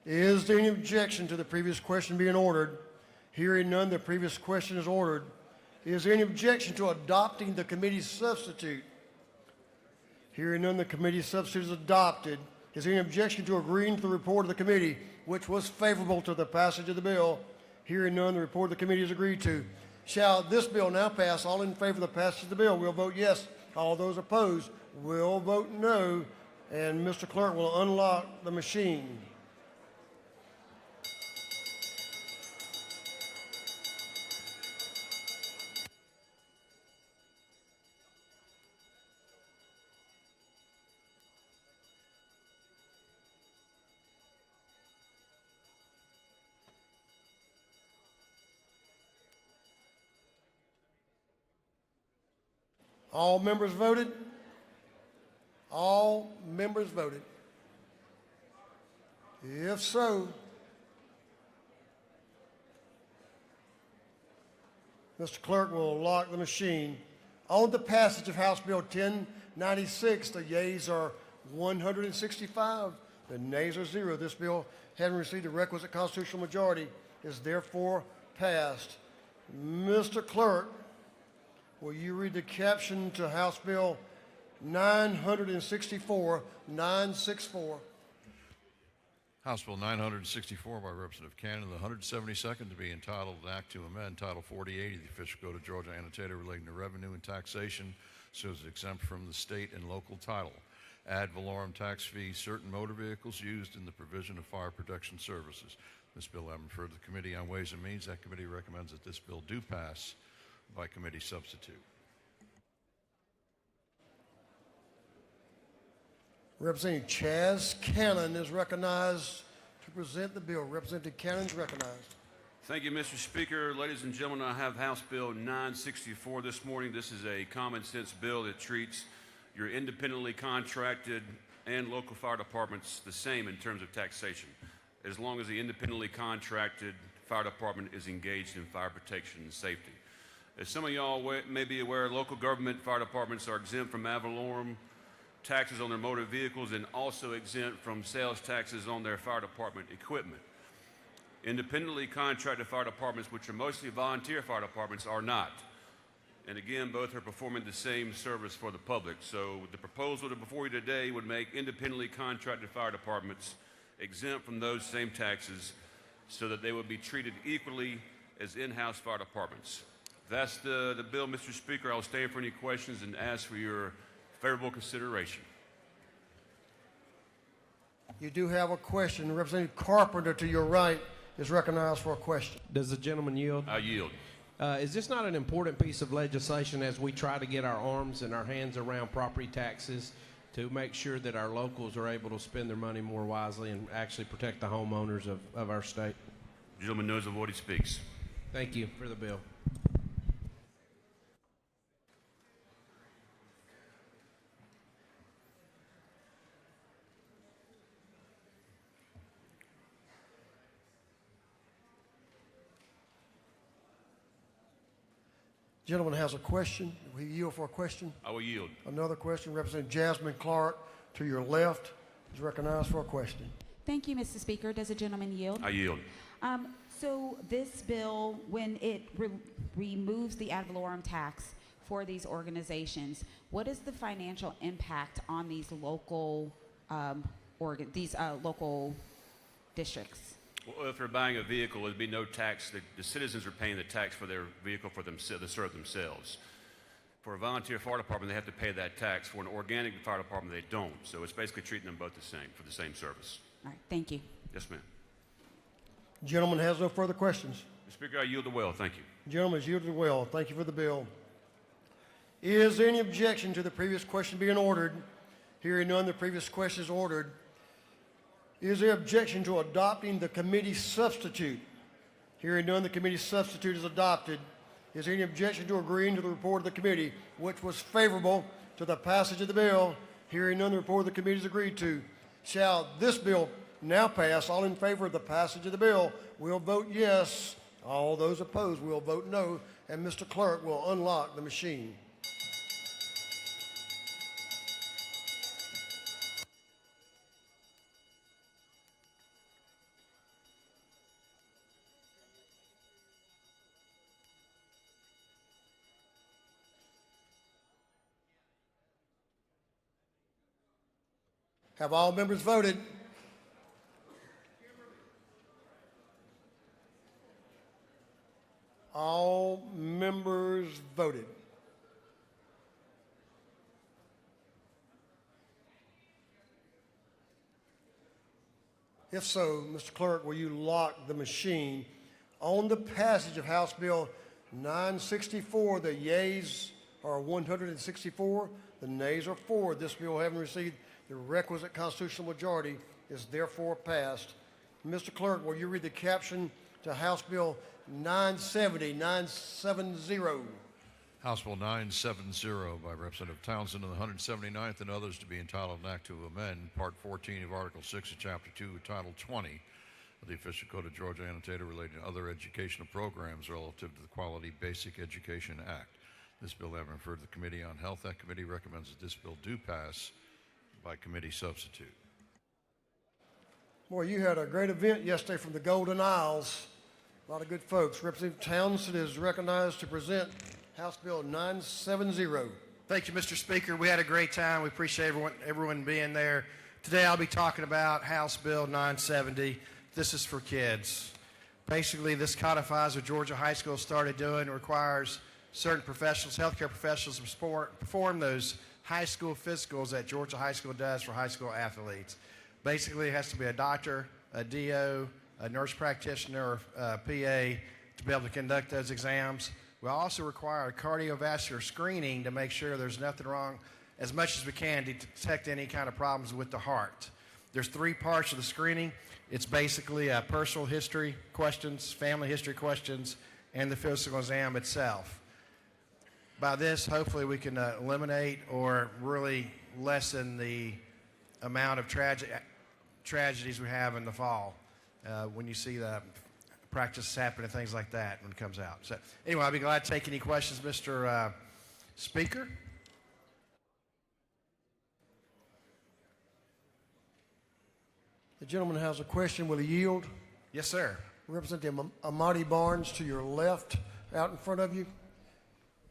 Speaker 1: Is there any objection to the previous question being ordered? Hearing none, the previous question is ordered. Is there any objection to adopting the committee's substitute? Hearing none, the committee's substitute is adopted. Is there any objection to agreeing to the report of the committee, which was favorable to the passage of the bill? Hearing none, the report of the committee is agreed to. Shall this bill now pass? All in favor of the passage of the bill will vote yes. All those opposed will vote no. And Mr. Clerk will unlock the machine. All members voted? All members voted. If so, Mr. Clerk will lock the machine. On the passage of House Bill 1096, the yeas are 165, the nays are 0. This bill, having received the requisite constitutional majority, is therefore passed. Mr. Clerk, will you read the caption to House Bill 964, 964?
Speaker 5: House Bill 964 by Representative Cannon, the 172nd to be entitled an Act to Amend Title 48 of the Official Code of Georgia Annotated relating to revenue and taxation so as exempt from the state and local title. Ad valorem tax fee certain motor vehicles used in the provision of fire protection services. This bill having referred to the Committee on Ways and Means. That committee recommends that this bill do pass by committee substitute.
Speaker 1: Representative Chaz Cannon is recognized to present the bill. Representative Cannon is recognized.
Speaker 3: Thank you, Mr. Speaker. Ladies and gentlemen, I have House Bill 964 this morning. This is a common sense bill that treats your independently contracted and local fire departments the same in terms of taxation, as long as the independently contracted fire department is engaged in fire protection and safety. As some of y'all may be aware, local government fire departments are exempt from ad valorem taxes on their motor vehicles and also exempt from sales taxes on their fire department equipment. Independently contracted fire departments, which are mostly volunteer fire departments, are not. And again, both are performing the same service for the public. So the proposal before you today would make independently contracted fire departments exempt from those same taxes so that they would be treated equally as in-house fire departments. That's the bill, Mr. Speaker. I'll stand for any questions and ask for your favorable consideration.
Speaker 1: You do have a question. Representative Carpenter to your right is recognized for a question.
Speaker 4: Does the gentleman yield?
Speaker 3: I yield.
Speaker 4: Is this not an important piece of legislation as we try to get our arms and our hands around property taxes to make sure that our locals are able to spend their money more wisely and actually protect the homeowners of our state?
Speaker 3: The gentleman knows of what he speaks.
Speaker 4: Thank you for the bill.
Speaker 1: Gentleman has a question. Will he yield for a question?
Speaker 3: I will yield.
Speaker 1: Another question. Representative Jasmine Clark to your left is recognized for a question.
Speaker 6: Thank you, Mr. Speaker. Does the gentleman yield?
Speaker 3: I yield.
Speaker 6: So this bill, when it removes the ad valorem tax for these organizations, what is the financial impact on these local local districts?
Speaker 3: Well, if they're buying a vehicle, there'd be no tax. The citizens are paying the tax for their vehicle for themselves, to serve themselves. For a volunteer fire department, they have to pay that tax. For an organic fire department, they don't. So it's basically treating them both the same for the same service.
Speaker 6: All right, thank you.
Speaker 3: Yes, ma'am.
Speaker 1: Gentleman has no further questions.
Speaker 3: Mr. Speaker, I yield the well. Thank you.
Speaker 1: Gentleman has yielded well. Thank you for the bill. Is there any objection to the previous question being ordered? Hearing none, the previous question is ordered. Is there objection to adopting the committee substitute? Hearing none, the committee substitute is adopted. Is there any objection to agreeing to the report of the committee, which was favorable to the passage of the bill? Hearing none, the report of the committee is agreed to. Shall this bill now pass? All in favor of the passage of the bill will vote yes. All those opposed will vote no. And Mr. Clerk will unlock the machine. Have all members voted? All members voted. If so, Mr. Clerk, will you lock the machine on the passage of House Bill 964? The yeas are 164, the nays are 4. This bill, having received the requisite constitutional majority, is therefore passed. Mr. Clerk, will you read the caption to House Bill 970?
Speaker 5: House Bill 970 by Representative Townsend of the 179th and others, to be entitled an act to amend Part 14 of Article 6 of Chapter 2, Title 20 of the Official Code of Georgia, annotated relating to other educational programs relative to the Quality Basic Education Act. This bill having referred to the Committee on Health, that committee recommends that this bill do pass by committee substitute.
Speaker 1: Boy, you had a great event yesterday from the Golden Isles. A lot of good folks. Representative Townsend is recognized to present House Bill 970.
Speaker 7: Thank you, Mr. Speaker. We had a great time. We appreciate everyone being there. Today I'll be talking about House Bill 970. This is for kids. Basically, this codifies what Georgia High School started doing. It requires certain professionals, healthcare professionals, to perform those high school physicals that Georgia High School does for high school athletes. Basically, it has to be a doctor, a DO, a nurse practitioner, or a PA to be able to conduct those exams. We also require a cardiovascular screening to make sure there's nothing wrong, as much as we can, to detect any kind of problems with the heart. There's 3 parts of the screening. It's basically personal history questions, family history questions, and the physical exam itself. By this, hopefully we can eliminate or really lessen the amount of tragedies we have in the fall when you see the practice happen and things like that when it comes out. So anyway, I'll be glad to take any questions, Mr. Speaker.
Speaker 1: The gentleman has a question. Will he yield?
Speaker 7: Yes, sir.
Speaker 1: Representative Amati Barnes to your left, out in front of you.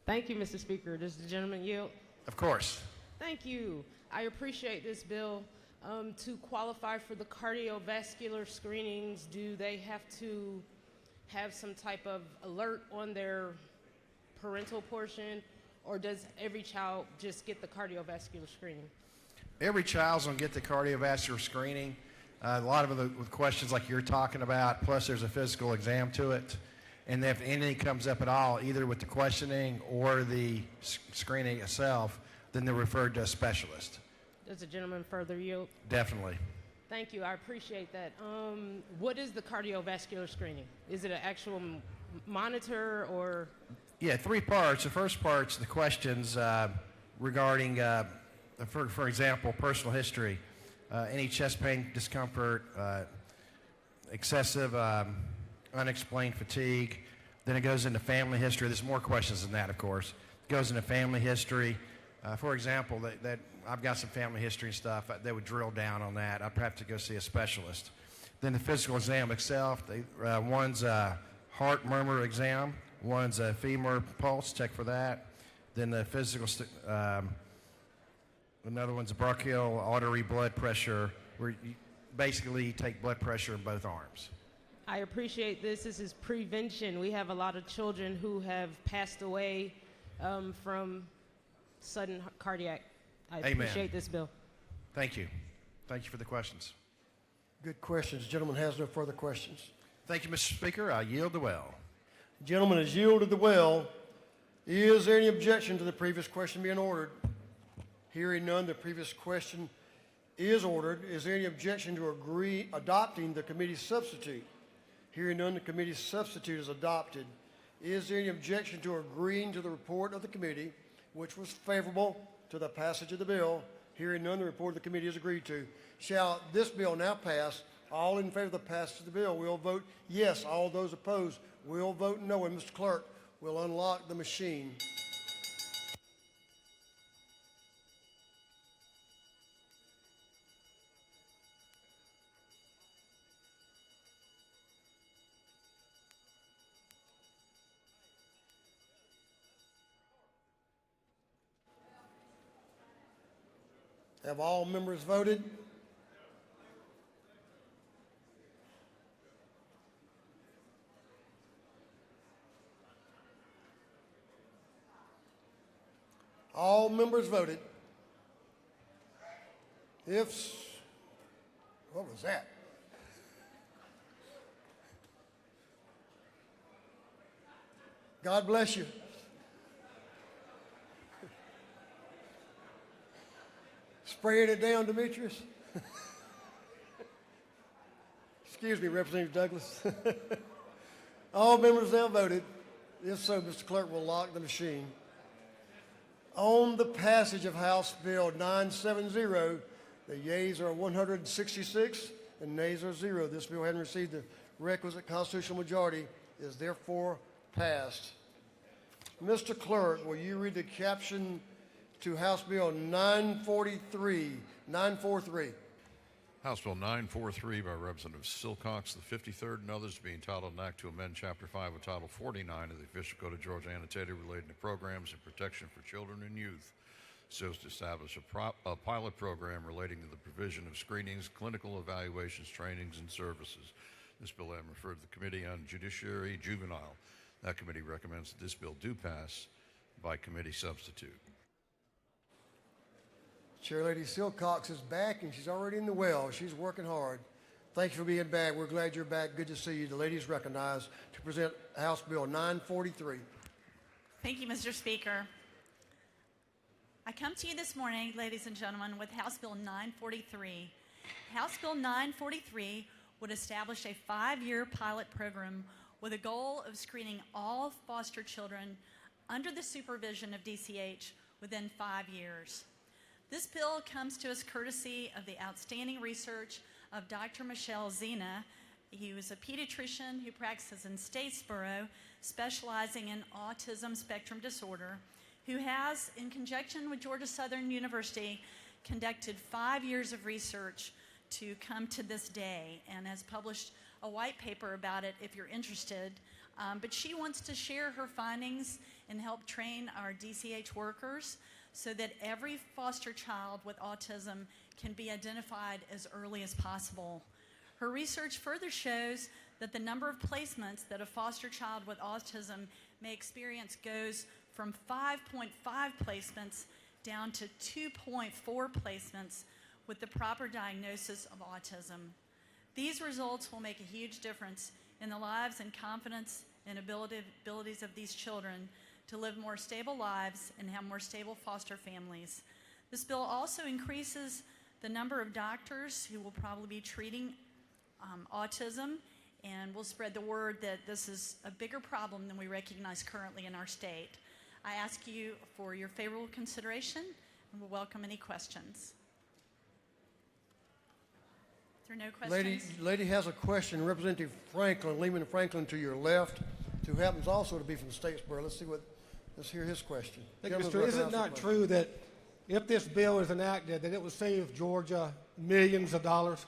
Speaker 23: Thank you, Mr. Speaker. Does the gentleman yield?
Speaker 7: Of course.
Speaker 23: Thank you. I appreciate this bill. To qualify for the cardiovascular screenings, do they have to have some type of alert on their parental portion, or does every child just get the cardiovascular screening?
Speaker 7: Every child's going to get the cardiovascular screening. A lot of the questions like you're talking about, plus there's a physical exam to it. And if anything comes up at all, either with the questioning or the screening itself, then they're referred to a specialist.
Speaker 23: Does the gentleman further yield?
Speaker 7: Definitely.
Speaker 23: Thank you. I appreciate that. What is the cardiovascular screening? Is it an actual monitor or?
Speaker 7: Yeah, 3 parts. The first part's the questions regarding, for example, personal history, any chest pain, discomfort, excessive unexplained fatigue. Then it goes into family history. There's more questions than that, of course. It goes into family history, For example, that I've got some family history and stuff. They would drill down on that. I'd have to go see a specialist. Then the physical exam itself, one's a heart murmur exam, one's a femur pulse, check for that. Then the physical, another one's a brachial artery blood pressure, where you basically take blood pressure in both arms.
Speaker 23: I appreciate this. This is prevention. We have a lot of children who have passed away from sudden cardiac. I
Speaker 7: Amen.
Speaker 23: appreciate this bill.
Speaker 7: Thank you. Thank you for the questions.
Speaker 1: Good questions. Gentleman has no further questions.
Speaker 7: Thank you, Mr. Speaker. I yield the well.
Speaker 1: Gentleman has yielded the well. Is there any objection to the previous question being ordered? Hearing none, the previous question is ordered. Is there any objection to adopting the committee's substitute? Hearing none, the committee's substitute is adopted. Is there any objection to agreeing to the report of the committee, which was favorable to the passage of the bill? Hearing none, the report of the committee is agreed to. Shall this bill now pass? All in favor of the passage of the bill will vote yes. All those opposed will vote no. And Mr. Clerk will unlock the machine. Have all members voted? All members voted. What was that? God bless you. Spraying it down, Demetrius. Excuse me, Representative Douglas. All members now voted. If so, Mr. Clerk will lock the machine. On the passage of House Bill 970, the yeas are 166 and nays are 0. This bill, having received the requisite constitutional majority, is therefore passed. Mr. Clerk, will you read the caption to House Bill 943?
Speaker 5: House Bill 943 by Representative Silcox, the 53rd, and others, to be entitled an act to amend Chapter 5 of Title 49 of the Official Code of Georgia annotated relating to programs and protection for children and youth, so as to establish a pilot program relating to the provision of screenings, clinical evaluations, trainings, and services. This bill I am referred to the Committee on Judiciary Juvenile. That committee recommends that this bill do pass by committee substitute.
Speaker 1: Chairlady Silcox is back, and she's already in the well. She's working hard. Thank you for being back. We're glad you're back. Good to see you. The lady is recognized to present House Bill 943.
Speaker 8: Thank you, Mr. Speaker. I come to you this morning, ladies and gentlemen, with House Bill 943. House Bill 943 would establish a 5-year pilot program with a goal of screening all foster children under the supervision of DCH within 5 years. This bill comes to us courtesy of the outstanding research of Dr. Michelle Zena. He was a pediatrician who practices in Statesboro, specializing in autism spectrum disorder, who has, in conjunction with Georgia Southern University, conducted 5 years of research to come to this day and has published a white paper about it if you're interested. But she wants to share her findings and help train our DCH workers so that every foster child with autism can be identified as early as possible. Her research further shows that the number of placements that a foster child with autism may experience goes from 5.5 placements down to 2.4 placements with the proper diagnosis of autism. These results will make a huge difference in the lives and confidence and abilities of these children to live more stable lives and have more stable foster families. This bill also increases the number of doctors who will probably be treating autism, and will spread the word that this is a bigger problem than we recognize currently in our state. I ask you for your favorable consideration and will welcome any questions. Is there no questions?
Speaker 1: Lady has a question. Representative Franklin, Lehman Franklin to your left, who happens also to be from Statesboro. Let's hear his question.
Speaker 18: Thank you, Mr. Is it not true that if this bill is enacted, that it will save Georgia millions of dollars?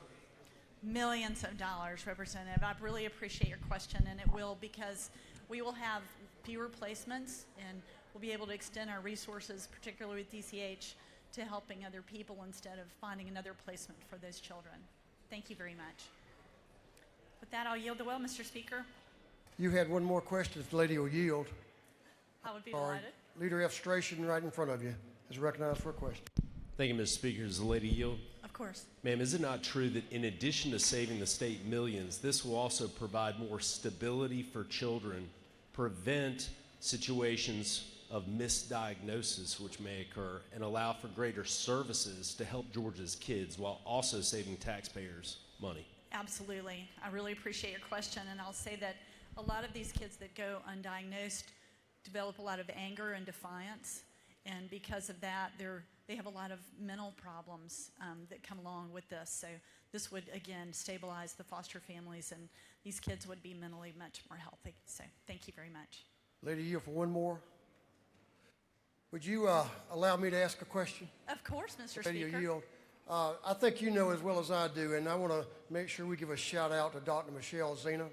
Speaker 8: Millions of dollars, Representative. I really appreciate your question, and it will, because we will have fewer placements and we'll be able to extend our resources, particularly with DCH, to helping other people instead of finding another placement for those children. Thank you very much. With that, I'll yield the will, Mr. Speaker.
Speaker 1: You had one more question, if the lady will yield.
Speaker 8: I would be
Speaker 1: All right.
Speaker 8: delighted.
Speaker 1: Leader F. Stration, right in front of you, is recognized for a question.
Speaker 9: Thank you, Mr. Speaker. Does the lady yield?
Speaker 8: Of course.
Speaker 9: Ma'am, is it not true that in addition to saving the state millions, this will also provide more stability for children, prevent situations of misdiagnosis which may occur, and allow for greater services to help Georgia's kids while also saving taxpayers money?
Speaker 8: Absolutely. I really appreciate your question, and I'll say that a lot of these kids that go undiagnosed develop a lot of anger and defiance, and because of that, they have a lot of mental problems that come along with this. So this would, again, stabilize the foster families, and these kids would be mentally much more healthy. So thank you very much.
Speaker 1: Lady, yield for one more. Would you allow me to ask a question?
Speaker 8: Of course, Mr.
Speaker 1: Lady,
Speaker 8: Speaker.
Speaker 1: yield. I think you know as well as I do, and I want to make sure we give a shout out to Dr. Michelle Zena,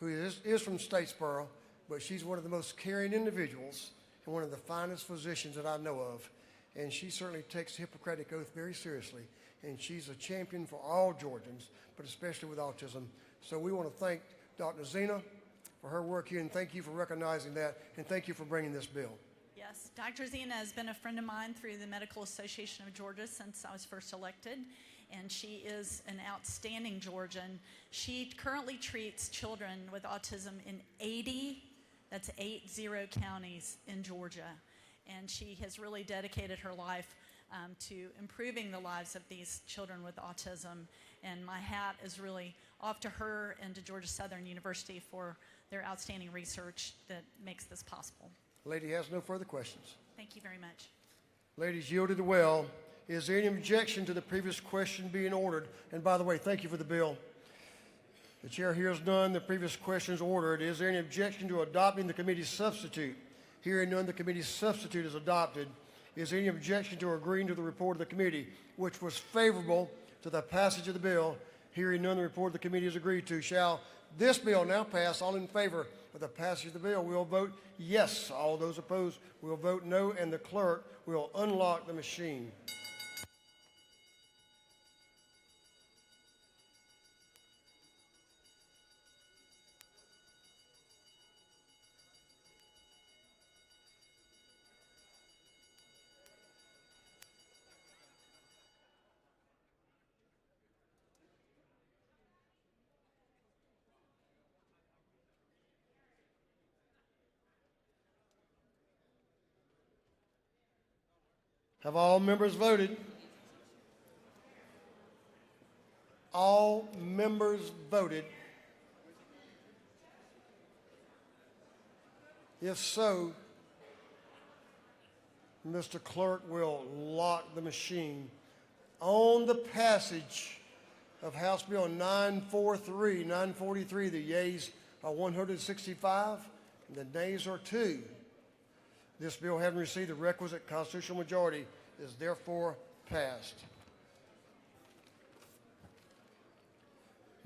Speaker 1: who is from Statesboro, but she's one of the most caring individuals and one of the finest physicians that I know of. And she certainly takes the Hippocratic Oath very seriously. And she's a champion for all Georgians, but especially with autism. So we want to thank Dr. Zena for her work here, and thank you for recognizing that, and thank you for bringing this bill.
Speaker 8: Yes, Dr. Zena has been a friend of mine through the Medical Association of Georgia since I was first elected, and she is an outstanding Georgian. She currently treats children with autism in 80 counties in Georgia, and she has really dedicated her life to improving the lives of these children with autism, and my hat is really off to her and to Georgia Southern University for their outstanding research that makes this possible.
Speaker 1: Lady has no further questions.
Speaker 8: Thank you very much.
Speaker 1: Ladies yielded well. Is there any objection to the previous question being ordered? And by the way, thank you for the bill. The chair hears none. The previous question is ordered. Is there any objection to adopting the committee's substitute? Hearing none, the committee's substitute is adopted. Is there any objection to agreeing to the report of the committee, which was favorable to the passage of the bill? Hearing none, the report of the committee is agreed to. Shall this bill now pass? All in favor of the passage of the bill will vote yes. All those opposed will vote no, and the clerk will unlock the machine. Have all members voted? All members voted. If so, Mr. Clerk will lock the machine. On the passage of House Bill 943, the yeas are 165, and the nays are 2. This bill, having received the requisite constitutional majority, is therefore passed.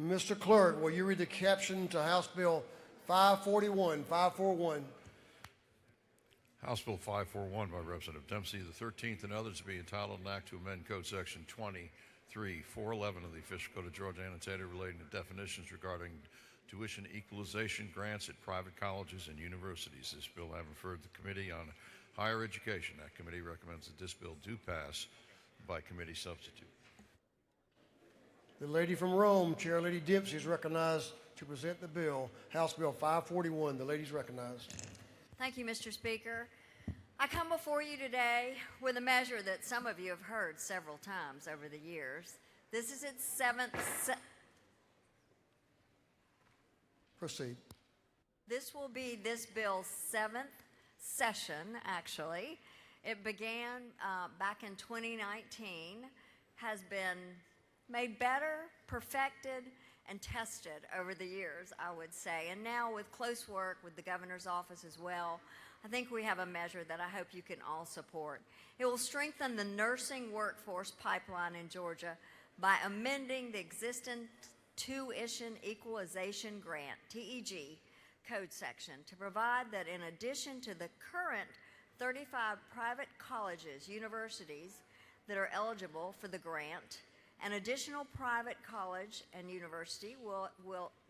Speaker 1: Mr. Clerk, will you read the caption to House Bill 541?
Speaker 5: House Bill 541 by Representative Dempsey, the 13th and others to be entitled an act to amend Code Section 23-411 of the Official Code of Georgia annotated relating to definitions regarding tuition equalization grants at private colleges and universities. This bill having referred to the Committee on Higher Education. That committee recommends that this bill do pass by committee substitute.
Speaker 1: The lady from Rome, Chair Lady Dempsey, is recognized to present the bill. House Bill 541. The lady's recognized.
Speaker 10: Thank you, Mr. Speaker. I come before you today with a measure that some of you have heard several times over the years. This is its seventh.
Speaker 1: Proceed.
Speaker 10: This will be this bill's 7th session, actually. It began back in 2019, has been made better, perfected, and tested over the years, I would say. And now with close work with the governor's office as well, I think we have a measure that I hope you can all support. It will strengthen the nursing workforce pipeline in Georgia by amending the existing Tuition Equalization Grant, TEG, code section to provide that in addition to the current 35 private colleges, universities that are eligible for the grant, an additional private college and university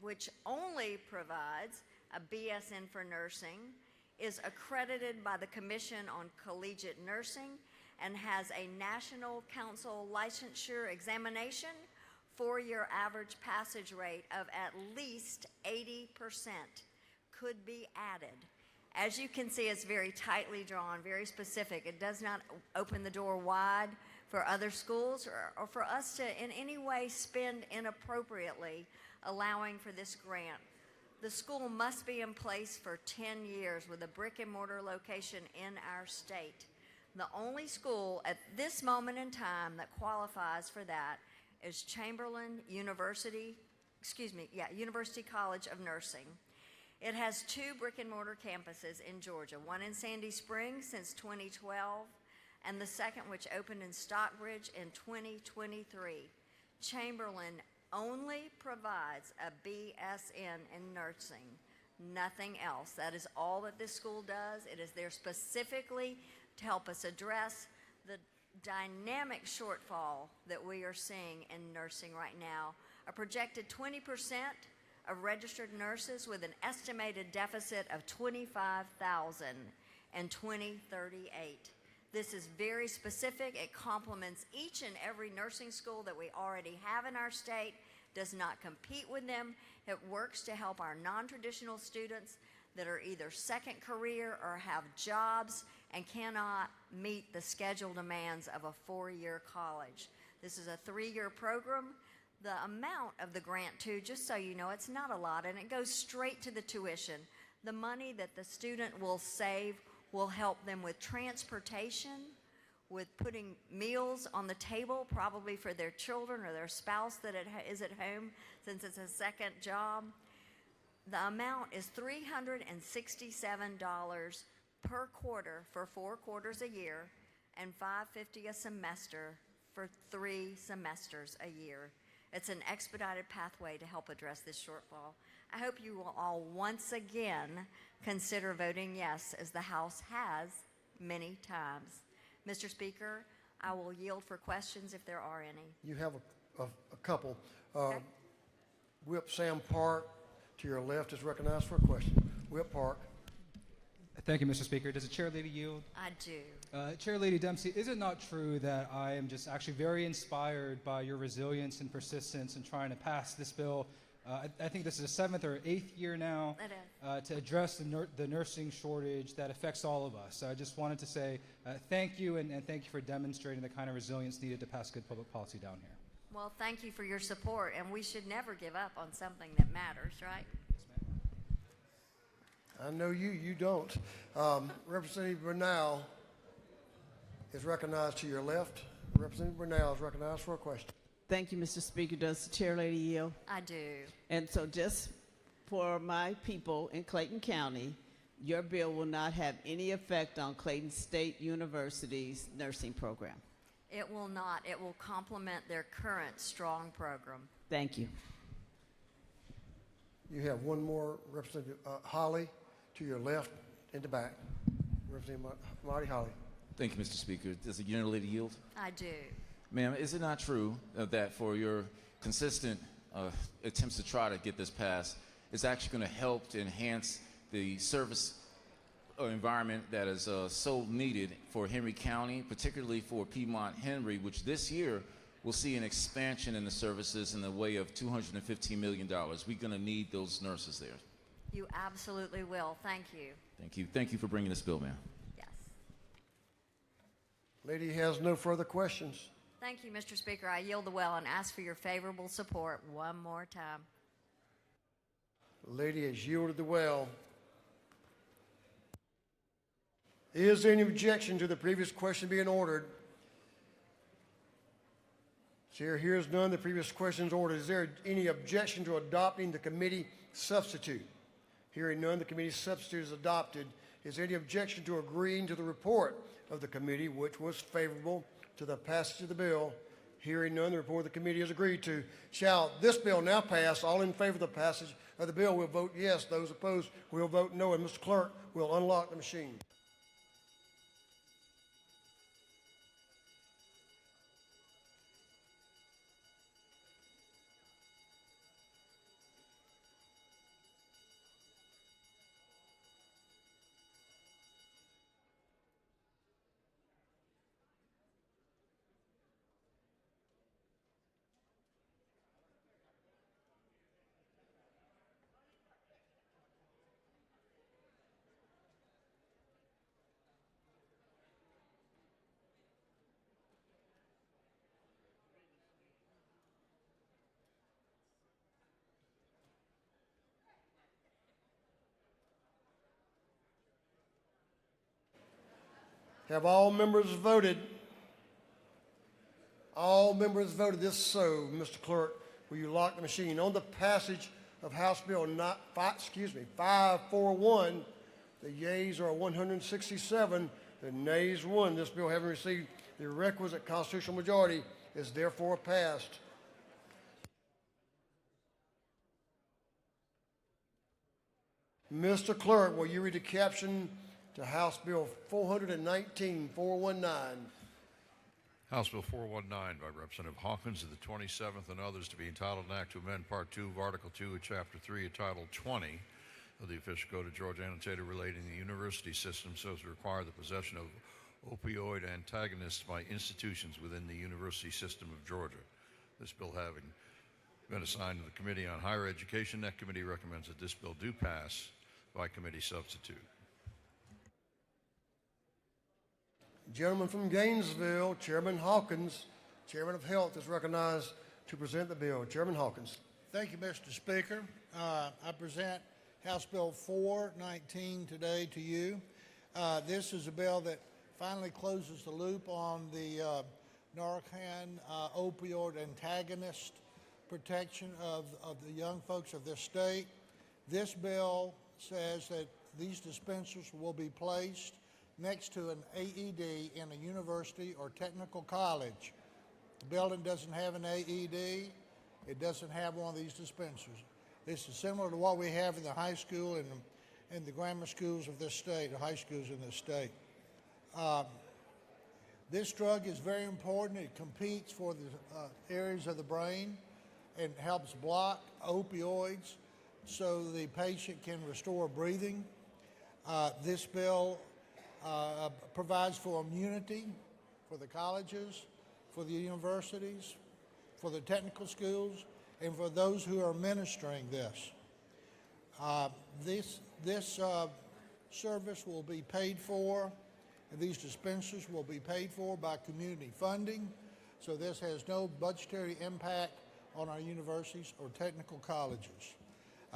Speaker 10: which only provides a BSN for nursing, is accredited by the Commission on Collegiate Nursing and has a National Council licensure examination, 4-year average passage rate of at least 80% could be added. As you can see, it's very tightly drawn, very specific. It does not open the door wide for other schools or for us to in any way spend inappropriately allowing for this grant. The school must be in place for 10 years with a brick and mortar location in our state. The only school at this moment in time that qualifies for that is Chamberlain University College of Nursing. It has 2 brick and mortar campuses in Georgia, one in Sandy Springs since 2012, and the second which opened in Stockbridge in 2023. Chamberlain only provides a BSN in nursing, nothing else. That is all that this school does. It is there specifically to help us address the dynamic shortfall that we are seeing in nursing right now. A projected 20% of registered nurses with an estimated deficit of 25,000 in 2038. This is very specific. It complements each and every nursing school that we already have in our state, does not compete with them. It works to help our non-traditional students that are either second career or have jobs and cannot meet the schedule demands of a 4-year college. This is a 3-year program. The amount of the grant, too, just so you know, it's not a lot, and it goes straight to the tuition. The money that the student will save will help them with transportation, with putting meals on the table, probably for their children or their spouse that is at home since it's a second job. The amount is $367 per quarter for 4 quarters a year and $550 a semester for 3 semesters a year. It's an expedited pathway to help address this shortfall. I hope you will all once again consider voting yes, as the House has many times. Mr. Speaker, I will yield for questions if there are any.
Speaker 1: You have a couple.
Speaker 10: Okay.
Speaker 1: Whip Sam Park to your left is recognized for a question. Whip Park.
Speaker 11: Thank you, Mr. Speaker. Does the chair lady yield?
Speaker 10: I do.
Speaker 11: Chair Lady Dempsey, is it not true that I am just actually very inspired by your resilience and persistence in trying to pass this bill? I think this is the 7th or 8th year now to address the nursing shortage that affects all of us. So I just wanted to say thank you and thank you for demonstrating the kind of resilience needed to pass good public policy down here.
Speaker 10: Well, thank you for your support, and we should never give up on something that matters, right?
Speaker 1: I know you don't. Representative Bernal is recognized to your left. Representative Bernal is recognized for a question.
Speaker 12: Thank you, Mr. Speaker. Does the chair lady yield?
Speaker 10: I do.
Speaker 12: And so just for my people in Clayton County, your bill will not have any effect on Clayton State University's nursing program.
Speaker 10: It will not. It will complement their current strong program.
Speaker 12: Thank you.
Speaker 1: You have one more, Representative Holly to your left in the back. Representative Marty Holly.
Speaker 14: Thank you, Mr. Speaker. Does the unit lady yield?
Speaker 10: I do.
Speaker 14: Ma'am, is it not true that for your consistent attempts to try to get this passed, it's actually going to help to enhance the service environment that is so needed for Henry County, particularly for Piedmont Henry, which this year will see an expansion in the services in the way of $215 million. We're going to need those nurses there.
Speaker 10: You absolutely will. Thank you.
Speaker 14: Thank you. Thank you for bringing this bill, ma'am.
Speaker 10: Yes.
Speaker 1: Lady has no further questions.
Speaker 10: Thank you, Mr. Speaker. I yield the well and ask for your favorable support one more time.
Speaker 1: The lady has yielded the well. Is there any objection to the previous question being ordered? Chair hears none. The previous question is ordered. Is there any objection to adopting the committee substitute? Hearing none, the committee substitute is adopted. Is there any objection to agreeing to the report of the committee, which was favorable to the passage of the bill? Hearing none, the report of the committee is agreed to. Shall this bill now pass? All in favor of the passage of the bill will vote yes. Those opposed will vote no. And Mr. Clerk will unlock the machine. Have all members voted? All members voted. This so, Mr. Clerk, will you lock the machine? On the passage of House Bill 541, the yeas are 167, the nays 1. This bill, having received the requisite constitutional majority, is therefore passed. Mr. Clerk, will you read the caption to House Bill 419, 419?
Speaker 5: House Bill 419 by Representative Hawkins of the 27th and others to be entitled an act to amend Part 2 of Article 2 of Chapter 3 of Title 20 of the Official Code of Georgia annotated relating the university system so as to require the possession of opioid antagonists by institutions within the university system of Georgia. This bill having been assigned to the Committee on Higher Education, that committee recommends that this bill do pass by committee substitute.
Speaker 1: Gentleman from Gainesville, Chairman Hawkins, Chairman of Health, is recognized to present the bill. Chairman Hawkins.
Speaker 15: Thank you, Mr. Speaker. I present House Bill 419 today to you. This is a bill that finally closes the loop on the Narcan opioid antagonist protection of the young folks of this state. This bill says that these dispensers will be placed next to an AED in a university or technical college. The building doesn't have an AED. It doesn't have one of these dispensers. This is similar to what we have in the high school and the grammar schools of this state, the high schools in this state. This drug is very important. It competes for the areas of the brain and helps block opioids so the patient can restore breathing. This bill provides for immunity for the colleges, for the universities, for the technical schools, and for those who are administering this. This service will be paid for, and these dispensers will be paid for by community funding, so this has no budgetary impact on our universities or technical colleges.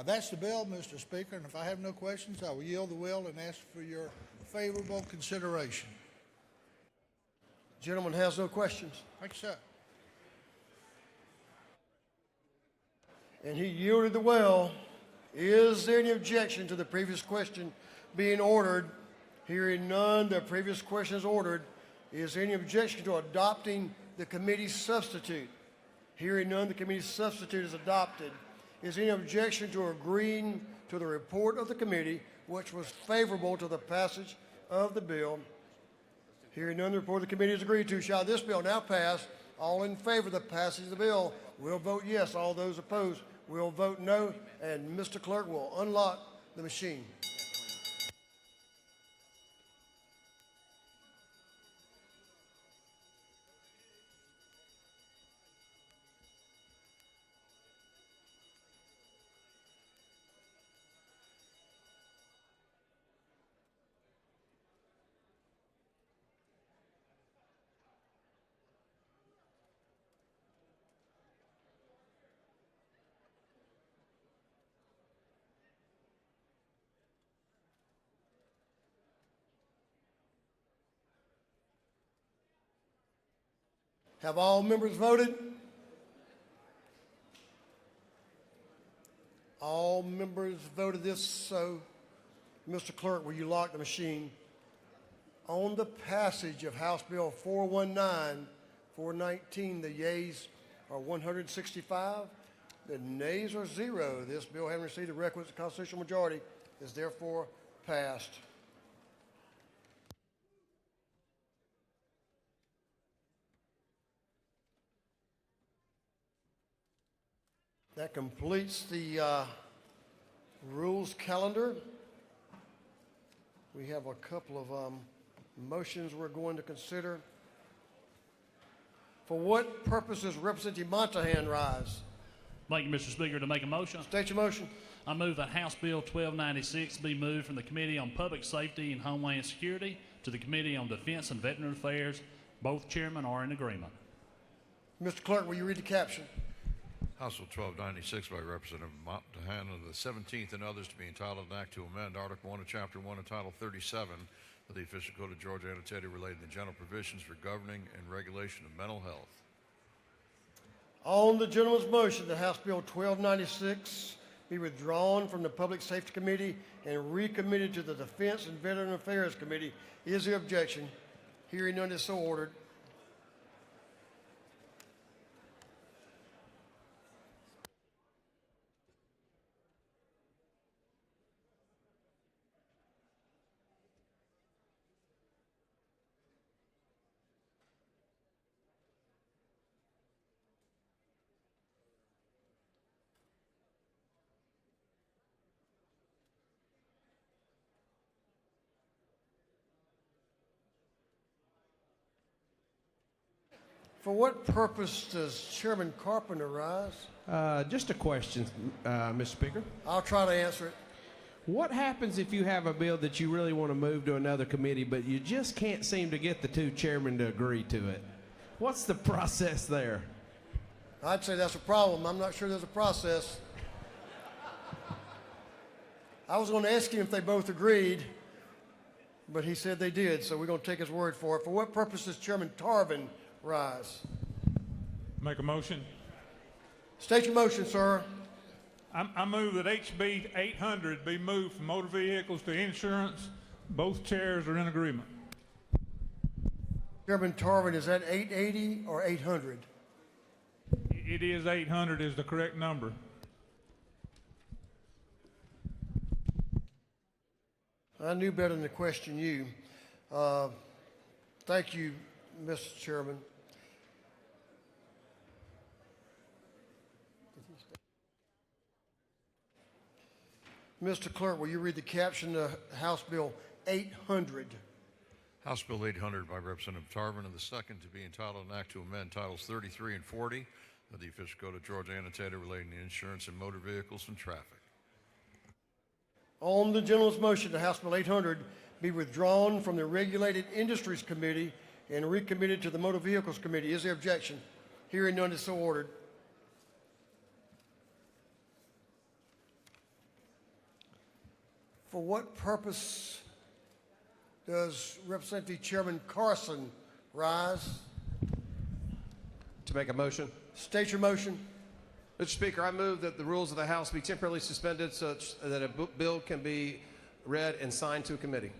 Speaker 15: That's the bill, Mr. Speaker, and if I have no questions, I will yield the will and ask for your favorable consideration.
Speaker 1: Gentleman has no questions.
Speaker 15: Thank you, sir.
Speaker 1: And he yielded the will. Is there any objection to the previous question being ordered? Hearing none, the previous question is ordered. Is there any objection to adopting the committee substitute? Hearing none, the committee substitute is adopted. Is there any objection to agreeing to the report of the committee, which was favorable to the passage of the bill? Hearing none, the report of the committee is agreed to. Shall this bill now pass? All in favor of the passage of the bill will vote yes. All those opposed will vote no. And Mr. Clerk will unlock the machine. Have all members voted? All members voted this, so Mr. Clerk, will you lock the machine? On the passage of House Bill 419, 419, the yeas are 165, the nays are 0. This bill, having received the requisite constitutional majority, is therefore passed. That completes the rules calendar. We have a couple of motions we're going to consider. For what purpose does Representative Montahan rise?
Speaker 16: Thank you, Mr. Speaker. To make a motion.
Speaker 1: State your motion.
Speaker 16: I move that House Bill 1296 be moved from the Committee on Public Safety and Homeland Security to the Committee on Defense and Veteran Affairs. Both chairmen are in agreement.
Speaker 1: Mr. Clerk, will you read the caption?
Speaker 5: House Bill 1296 by Representative Montahan of the 17th and others to be entitled an act to amend Article 1 of Chapter 1 of Title 37 of the Official Code of Georgia annotated relating to general provisions for governing and regulation of mental health.
Speaker 1: On the gentleman's motion that House Bill 1296 be withdrawn from the Public Safety Committee and recommitted to the Defense and Veteran Affairs Committee, is there objection? Hearing none is so ordered. For what purpose does Chairman Carpenter rise?
Speaker 4: Just a question, Mr. Speaker.
Speaker 1: I'll try to answer it.
Speaker 4: What happens if you have a bill that you really want to move to another committee, but you just can't seem to get the two chairmen to agree to it? What's the process there?
Speaker 1: I'd say that's a problem. I'm not sure there's a process. I was going to ask him if they both agreed, but he said they did, so we're going to take his word for it. For what purpose does Chairman Tarvin rise?
Speaker 17: Make a motion.
Speaker 1: State your motion, sir.
Speaker 17: I move that HB 800 be moved from motor vehicles to insurance. Both chairs are in agreement.
Speaker 1: Chairman Tarvin, is that 880 or 800?
Speaker 17: It is 800 is the correct number.
Speaker 1: I knew better than to question you. Thank you, Mr. Chairman. Mr. Clerk, will you read the caption of House Bill 800?
Speaker 5: House Bill 800 by Representative Tarvin of the second to be entitled an act to amend Titles 33 and 40 of the Official Code of Georgia annotated relating to insurance and motor vehicles and traffic.
Speaker 1: On the gentleman's motion that House Bill 800 be withdrawn from the Regulated Industries Committee and recommitted to the Motor Vehicles Committee, is there objection? Hearing none is so ordered. For what purpose does Representative Chairman Carson rise?
Speaker 19: To make a motion.
Speaker 1: State your motion.
Speaker 19: Mr. Speaker, I move that the rules of the House be temporarily suspended such that a bill can be read and signed to a committee.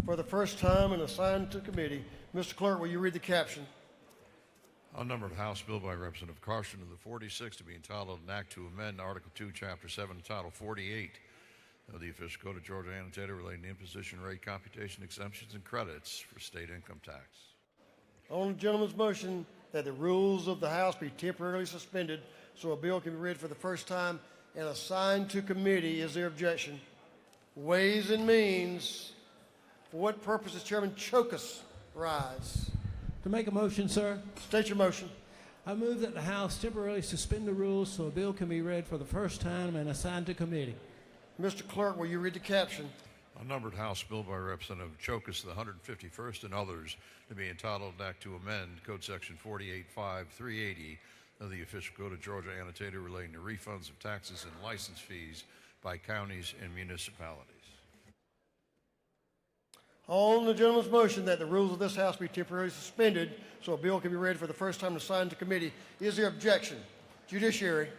Speaker 1: For the first time and assigned to committee. Mr. Clerk, will you read the caption?
Speaker 5: Unnumbered House Bill by Representative Carson of the 46 to be entitled an act to amend Article 2, Chapter 7, Title 48 of the Official Code of Georgia annotated relating to imposition rate computation exemptions and credits for state income tax.
Speaker 1: On the gentleman's motion that the rules of the House be temporarily suspended so a bill can be read for the first time and assigned to committee, is there objection? Ways and Means. For what purpose does Chairman Chokus rise?
Speaker 24: To make a motion, sir.
Speaker 1: State your motion.
Speaker 24: I move that the House temporarily suspend the rules so a bill can be read for the first time and assigned to committee.
Speaker 1: Mr. Clerk, will you read the caption?
Speaker 5: Unnumbered House Bill by Representative Chokus, the 151st, and others to be entitled an act to amend Code Section 48.5.380 of the Official Code of Georgia annotated relating to refunds of taxes and license fees by counties and municipalities.
Speaker 1: On the gentleman's motion that the rules of this House be temporarily suspended so a bill can be read for the first time and assigned to committee, is there objection? Judiciary.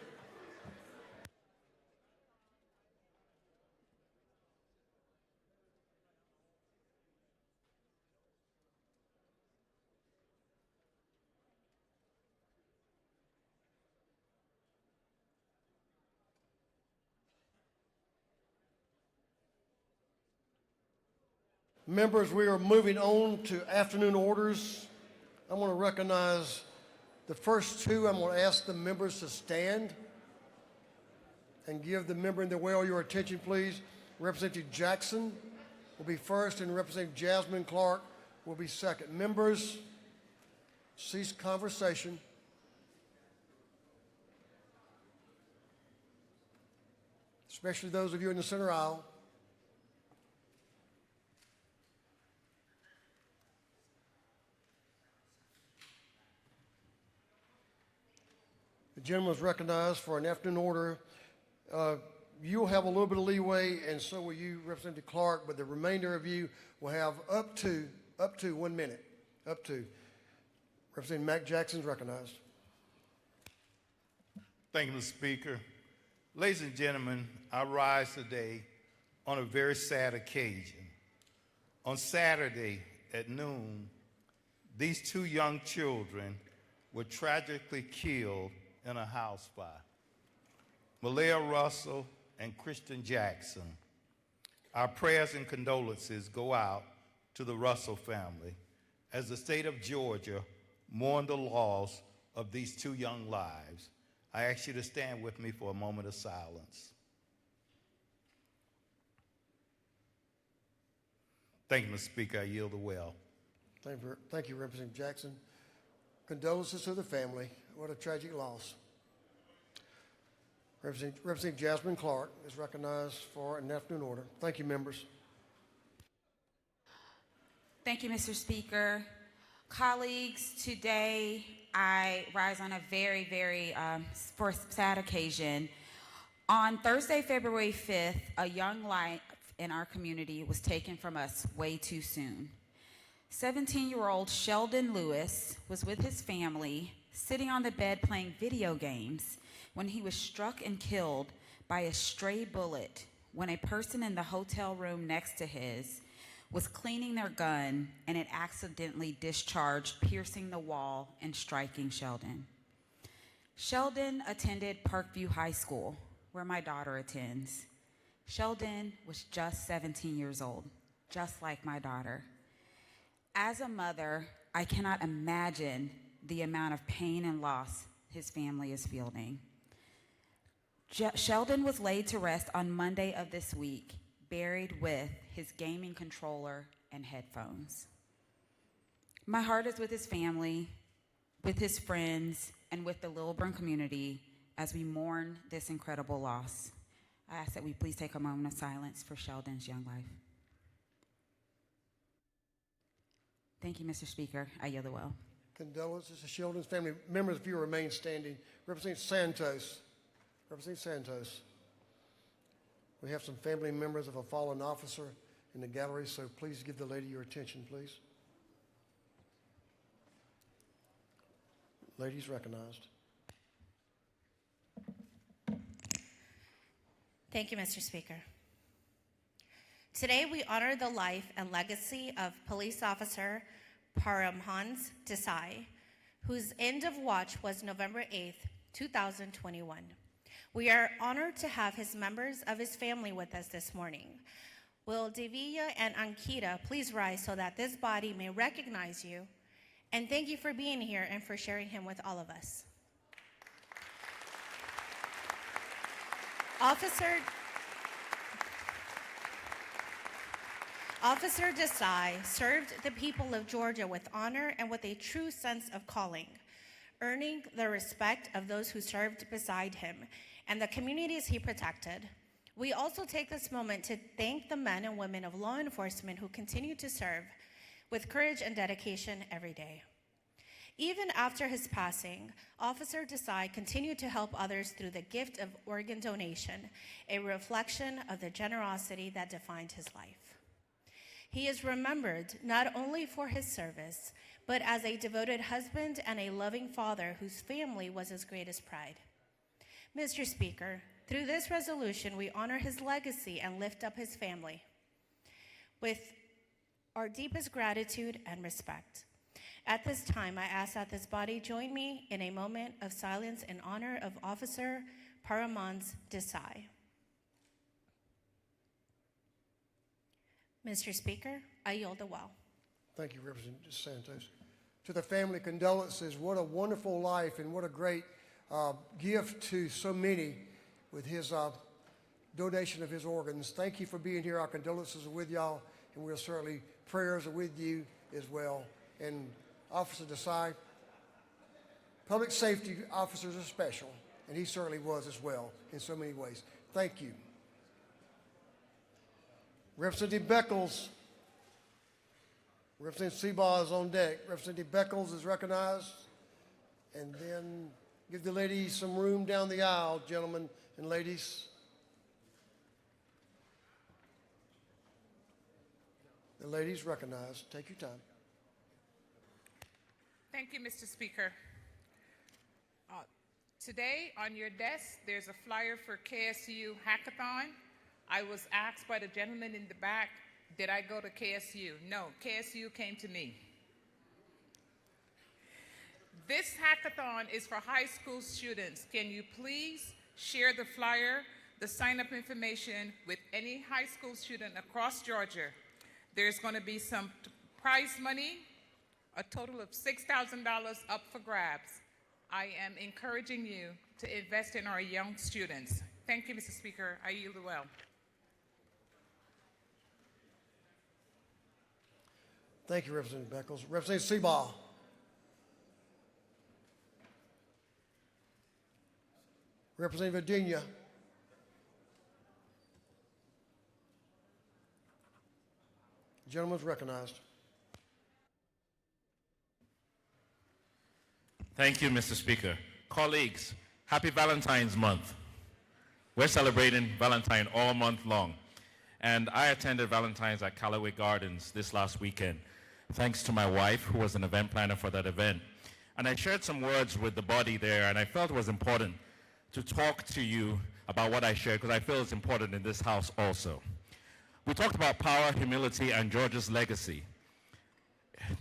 Speaker 1: Members, we are moving on to afternoon orders. I want to recognize the first two. I'm going to ask the members to stand and give the member in the well your attention, please. Representative Jackson will be first, and Representative Jasmine Clark will be second. Members, cease conversation. Especially those of you in the center aisle. The gentleman is recognized for an afternoon order. You'll have a little bit of leeway, and so will you, Representative Clark, but the remainder of you will have up to 1 minute. Up to. Representative Mac Jackson is recognized.
Speaker 2: Thank you, Mr. Speaker. Ladies and gentlemen, I rise today on a very sad occasion. On Saturday at noon, these two young children were tragically killed in a house fire. Malaya Russell and Christian Jackson. Our prayers and condolences go out to the Russell family as the state of Georgia mourns the loss of these two young lives. I ask you to stand with me for a moment of silence. Thank you, Mr. Speaker. I yield the well.
Speaker 1: Thank you, Representative Jackson. Condolences to the family. What a tragic loss. Representative Jasmine Clark is recognized for an afternoon order. Thank you, members.
Speaker 6: Thank you, Mr. Speaker. Colleagues, today I rise on a very, very sad occasion. On Thursday, February 5th, a young life in our community was taken from us way too soon. 17-year-old Sheldon Lewis was with his family, sitting on the bed playing video games, when he was struck and killed by a stray bullet when a person in the hotel room next to his was cleaning their gun and it accidentally discharged, piercing the wall and striking Sheldon. Sheldon attended Parkview High School, where my daughter attends. Sheldon was just 17 years old, just like my daughter. As a mother, I cannot imagine the amount of pain and loss his family is feeling. Sheldon was laid to rest on Monday of this week, buried with his gaming controller and headphones. My heart is with his family, with his friends, and with the Lilburn community as we mourn this incredible loss. I ask that we please take a moment of silence for Sheldon's young life. Thank you, Mr. Speaker. I yield the well.
Speaker 1: Condolences to Sheldon's family. Members, if you remain standing. Representative Santos. Representative Santos. We have some family members of a fallen officer in the gallery, so please give the lady your attention, please. Ladies recognized.
Speaker 13: Thank you, Mr. Speaker. Today we honor the life and legacy of police officer Paramhans Desai, whose end of watch was November 8th, 2021. We are honored to have his members of his family with us this morning. Will Devia and Ankita please rise so that this body may recognize you, and thank you for being here and for sharing him with all of us. Officer Desai served the people of Georgia with honor and with a true sense of calling, earning the respect of those who served beside him and the communities he protected. We also take this moment to thank the men and women of law enforcement who continue to serve with courage and dedication every day. Even after his passing, Officer Desai continued to help others through the gift of organ donation, a reflection of the generosity that defined his life. He is remembered not only for his service, but as a devoted husband and a loving father whose family was his greatest pride. Mr. Speaker, through this resolution, we honor his legacy and lift up his family with our deepest gratitude and respect. At this time, I ask that this body join me in a moment of silence in honor of Officer Paramhans Desai. Mr. Speaker, I yield the well.
Speaker 1: Thank you, Representative Santos. To the family, condolences. What a wonderful life and what a great gift to so many with his donation of his organs. Thank you for being here. Our condolences are with y'all, and we're certainly, prayers are with you as well. And Officer Desai, public safety officers are special, and he certainly was as well in so many ways. Thank you. Representative Beckles. Representative Seabaugh is on deck. Representative Beckles is recognized. And then give the ladies some room down the aisle, gentlemen and ladies. The ladies recognized. Take your time.
Speaker 3: Thank you, Mr. Speaker. Today on your desk, there's a flyer for KSU Hackathon. I was asked by the gentleman in the back, did I go to KSU? No, KSU came to me. This hackathon is for high school students. Can you please share the flyer, the sign-up information with any high school student across Georgia? There's going to be some prize money, a total of $6,000 up for grabs. I am encouraging you to invest in our young students. Thank you, Mr. Speaker. I yield the well.
Speaker 1: Thank you, Representative Beckles. Representative Seabaugh. Representative Virginia. Gentleman is recognized.
Speaker 20: Thank you, Mr. Speaker. Colleagues, happy Valentine's Month. We're celebrating Valentine all month long. And I attended Valentine's at Callaway Gardens this last weekend, thanks to my wife, who was an event planner for that event. And I shared some words with the body there, and I felt it was important to talk to you about what I shared, because I feel it's important in this house also. We talked about power, humility, and Georgia's legacy.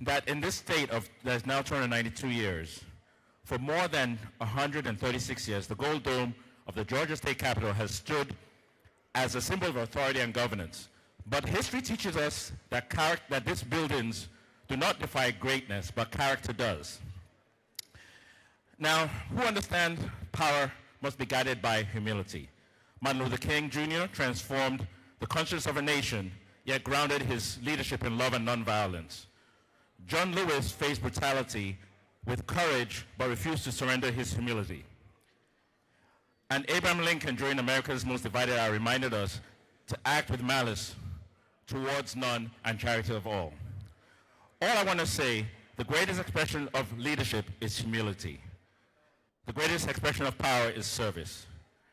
Speaker 20: That in this state that's now turning 92 years, for more than 136 years, the Gold Dome of the Georgia State Capitol has stood as a symbol of authority and governance. But history teaches us that these buildings do not defy greatness, but character does. Now, who understand power must be guided by humility? Martin Luther King Jr. transformed the conscience of a nation, yet grounded his leadership in love and nonviolence. John Lewis faced brutality with courage, but refused to surrender his humility. And Abraham Lincoln, during America's Most Divided Hour, reminded us to act with malice towards none and charity of all. All I want to say, the greatest expression of leadership is humility. The greatest expression of power is service.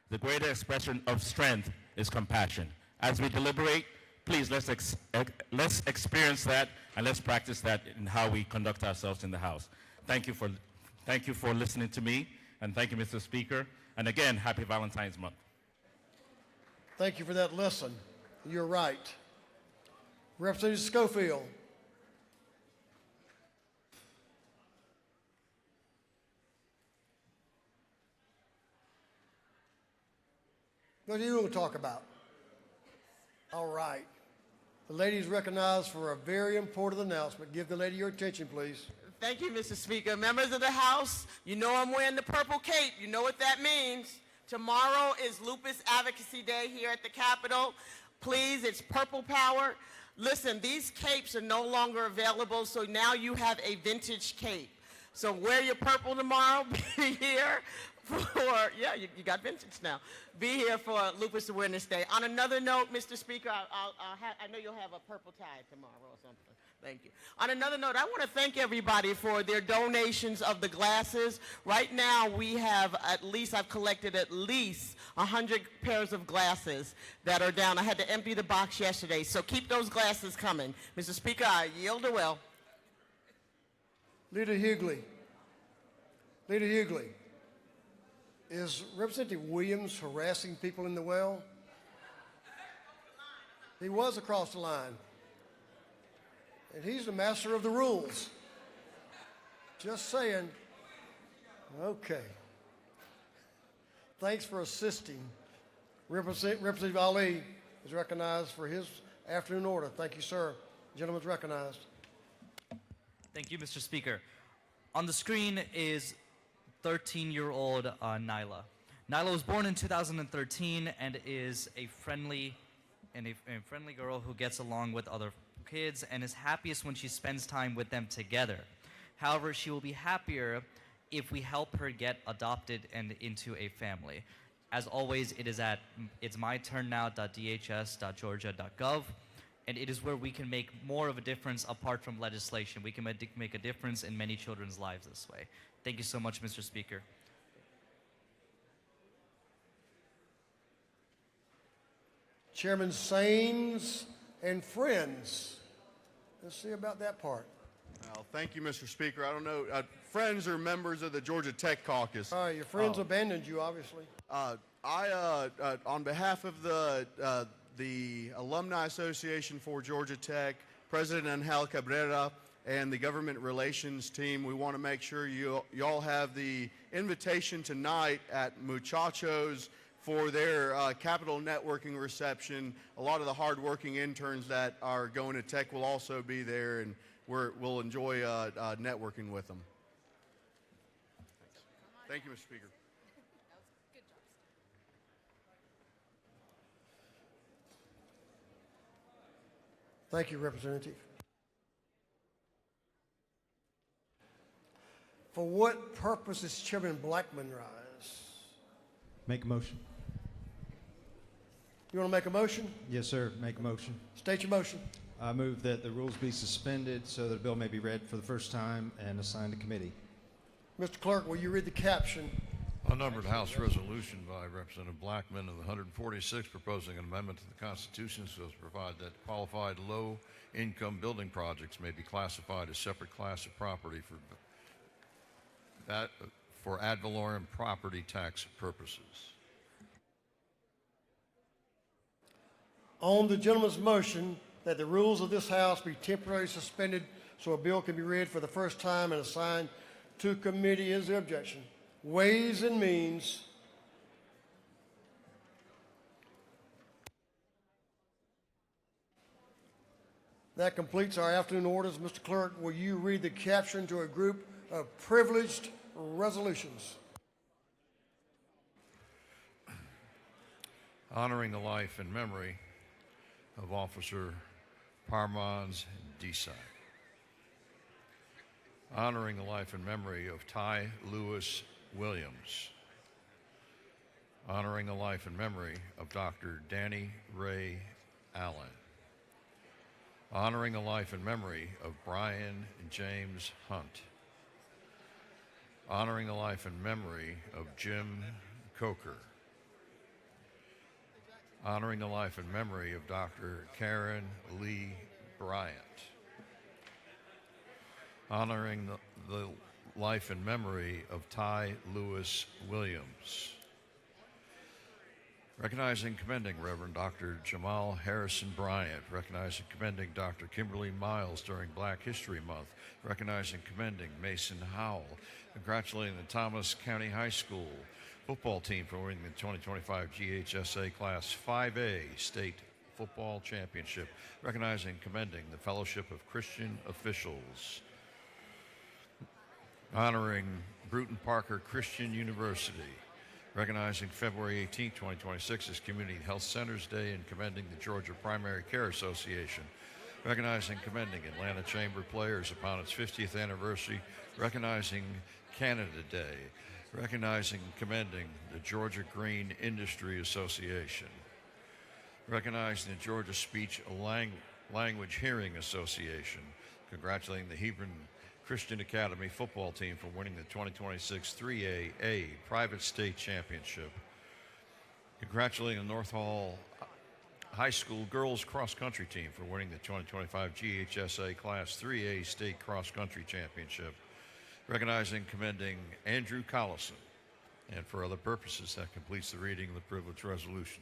Speaker 20: The greatest expression of strength is compassion. As we deliberate, please let's experience that and let's practice that in how we conduct ourselves in the House. Thank you for listening to me, and thank you, Mr. Speaker. And again, happy Valentine's Month.
Speaker 1: Thank you for that lesson. You're right. Representative Schofield. What do you want to talk about? All right. The lady is recognized for a very important announcement. Give the lady your attention, please.
Speaker 21: Thank you, Mr. Speaker. Members of the House, you know I'm wearing the purple cape. You know what that means. Tomorrow is Lupus Advocacy Day here at the Capitol. Please, it's purple power. Listen, these capes are no longer available, so now you have a vintage cape. So wear your purple tomorrow. Be here for, yeah, you got vintage now. Be here for Lupus Awareness Day. On another note, Mr. Speaker, I know you'll have a purple tie tomorrow or something. Thank you. On another note, I want to thank everybody for their donations of the glasses. Right now, we have I've collected at least 100 pairs of glasses that are down. I had to empty the box yesterday, so keep those glasses coming. Mr. Speaker, I yield the well.
Speaker 1: Leader Hughley. Leader Hughley. Is Representative Williams harassing people in the well? He was across the line. And he's the master of the rules. Just saying. Okay. Thanks for assisting. Representative Ali is recognized for his Afternoon order. Thank you, sir. Gentleman's recognized.
Speaker 7: Thank you, Mr. Speaker. On the screen is 13-year-old Nyla. Nyla was born in 2013 and is a friendly girl who gets along with other kids and is happiest when she spends time with them together. However, she will be happier if we help her get adopted and into a family. As always, it is at itsmyturnnow.dhs.georgia.gov, and it is where we can make more of a difference apart from legislation. We can make a difference in many children's lives this way. Thank you so much, Mr. Speaker.
Speaker 1: Chairman Saines and friends. Let's see about that part.
Speaker 18: Well, thank you, Mr. Speaker. I don't know, friends are members of the Georgia Tech Caucus.
Speaker 1: All right, your friends abandoned you, obviously.
Speaker 18: On behalf of the Alumni Association for Georgia Tech, President Angel Cabrera, and the government relations team, we want to make sure y'all have the invitation tonight at Muchachos for their Capital Networking reception. A lot of the hardworking interns that are going to Tech will also be there, and we'll enjoy networking with them. Thank you, Mr. Speaker.
Speaker 1: Thank you, Representative. For what purpose does Chairman Blackman rise?
Speaker 22: Make a motion.
Speaker 1: You want to make a motion?
Speaker 22: Yes, sir. Make a motion.
Speaker 1: State your motion.
Speaker 22: I move that the rules be suspended so that the bill may be read for the first time and assigned to committee.
Speaker 1: Mr. Clerk, will you read the caption?
Speaker 5: A numbered House resolution by Representative Blackman of the 146 proposing an amendment to the Constitution so as to provide that qualified low-income building projects may be classified as separate class of property for ad valorem property tax purposes.
Speaker 1: On the gentleman's motion that the rules of this House be temporarily suspended so a bill can be read for the first time and assigned to committee, is there objection? Ways and Means. That completes our afternoon orders. Mr. Clerk, will you read the caption to a group of privileged resolutions?
Speaker 5: Honoring the life and memory of Officer Parmaz Desai. Honoring the life and memory of Ty Lewis Williams. Honoring the life and memory of Dr. Danny Ray Allen. Honoring the life and memory of Brian James Hunt. Honoring the life and memory of Jim Coker. Honoring the life and memory of Dr. Karen Lee Bryant. Honoring the life and memory of Ty Lewis Williams. Recognizing and commending Reverend Dr. Jamal Harrison Bryant. Recognizing and commending Dr. Kimberly Miles during Black History Month. Recognizing and commending Mason Howell. Congratulating the Thomas County High School football team for winning the 2025 GHSA Class 5A State Football Championship. Recognizing and commending the Fellowship of Christian Officials. Honoring Bruton Parker Christian University. Recognizing February 18, 2026 as Community Health Centers Day and commending the Georgia Primary Care Association. Recognizing and commending Atlanta Chamber Players upon its 50th anniversary. Recognizing Canada Day. Recognizing and commending the Georgia Green Industry Association. Recognizing the Georgia Speech Language Hearing Association. Congratulating the Hebron Christian Academy football team for winning the 2026 3AA Private State Championship. Congratulating the North Hall High School girls cross country team for winning the 2025 GHSA Class 3A State Cross Country Championship. Recognizing and commending Andrew Collison. And for other purposes, that completes the reading of the privilege resolutions.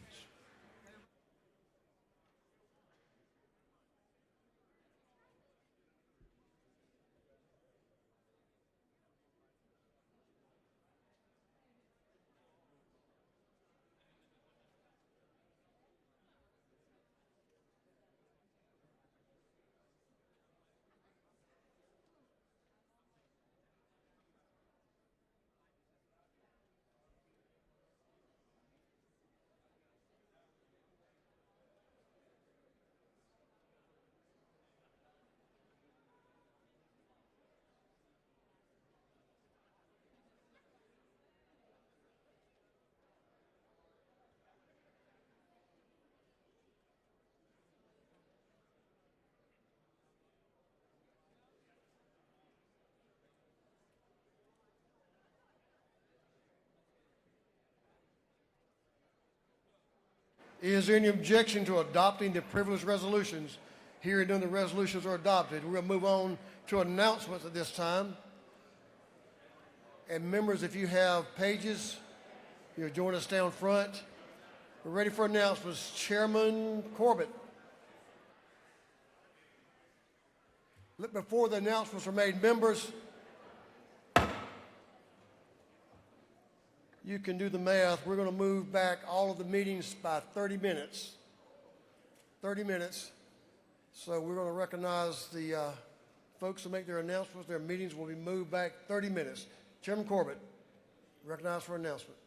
Speaker 1: Is there any objection to adopting the privileged resolutions? Hearing none, the resolutions are adopted. We'll move on to announcements at this time. And members, if you have pages, you'll join us down front. We're ready for announcements. Chairman Corbett. Before the announcements are made, members, you can do the math. We're going to move back all of the meetings by 30 minutes. 30 minutes. So we're going to recognize the folks who make their announcements. Their meetings will be moved back 30 minutes. Chairman Corbett, recognized for announcement.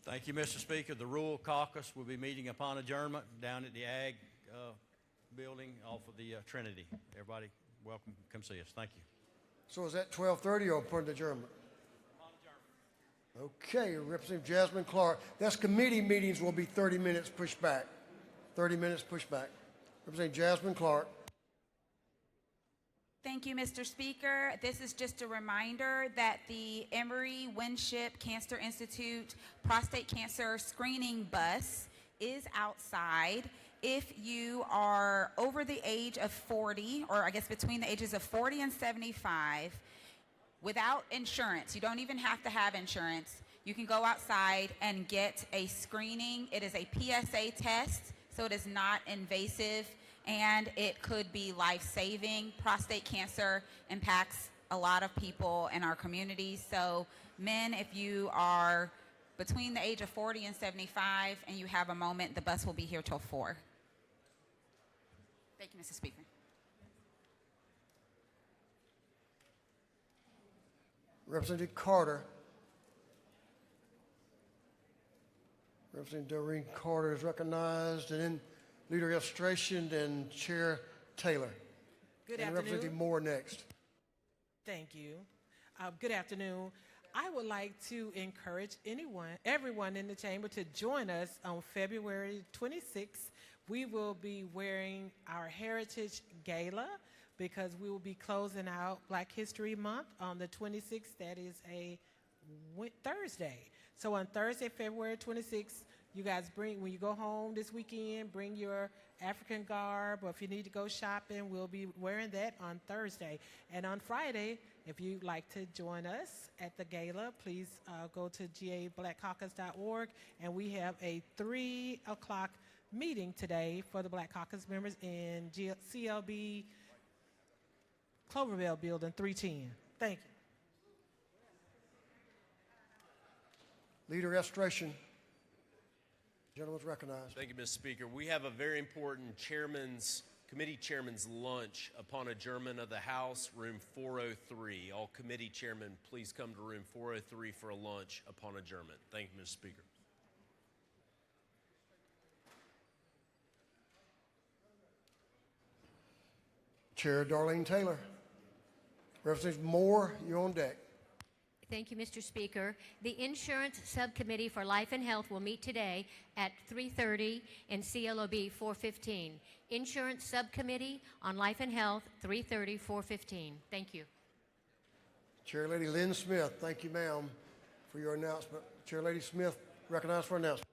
Speaker 8: Thank you, Mr. Speaker. The Rural Caucus will be meeting upon adjournment down at the Ag building off of the Trinity. Everybody, welcome. Come see us. Thank you.
Speaker 1: So is that 12:30 or upon adjournment? Okay, Representative Jasmine Clark. That's committee meetings will be 30 minutes pushed back. 30 minutes pushed back. Representative Jasmine Clark.
Speaker 6: Thank you, Mr. Speaker. This is just a reminder that the Emory Winship Cancer Institute prostate cancer screening bus is outside. If you are over the age of 40, or I guess between the ages of 40 and 75, without insurance, you don't even have to have insurance, you can go outside and get a screening. It is a PSA test, so it is not invasive, and it could be life-saving. Prostate cancer impacts a lot of people in our community. So men, if you are between the age of 40 and 75 and you have a moment, the bus will be here till 4. Thank you, Mr. Speaker.
Speaker 1: Representative Carter. Representative Doreen Carter is recognized, and then Leader Illustration and Chair Taylor.
Speaker 9: Good
Speaker 1: and
Speaker 9: afternoon.
Speaker 1: Representative Moore next.
Speaker 9: Thank you. Good afternoon. I would like to encourage everyone in the chamber to join us on February 26th. We will be wearing our Heritage Gala because we will be closing out Black History Month on the 26th. That is a Thursday. So on Thursday, February 26th, you guys when you go home this weekend, bring your African garb, or if you need to go shopping, we'll be wearing that on Thursday. And on Friday, if you'd like to join us at the gala, please go to gablackcaucus.org, and we have a 3 o'clock meeting today for the Black Caucus members in CLB Cloverville Building 310. Thank you.
Speaker 1: Leader Illustration. Gentleman's recognized.
Speaker 11: Thank you, Mr. Speaker. We have a very important committee chairman's lunch upon adjournment of the House, room 403. All committee chairmen, please come to room 403 for a lunch upon adjournment. Thank you, Mr. Speaker.
Speaker 1: Chair Darlene Taylor. Representative Moore, you're on deck.
Speaker 23: Thank you, Mr. Speaker. The Insurance Subcommittee for Life and Health will meet today at 3:30 in CLOB 415. Insurance Subcommittee on Life and Health, 3:30, 415. Thank you.
Speaker 1: Chair Lady Lynn Smith, thank you, ma'am, for your announcement. Chair Lady Smith, recognized for announcement.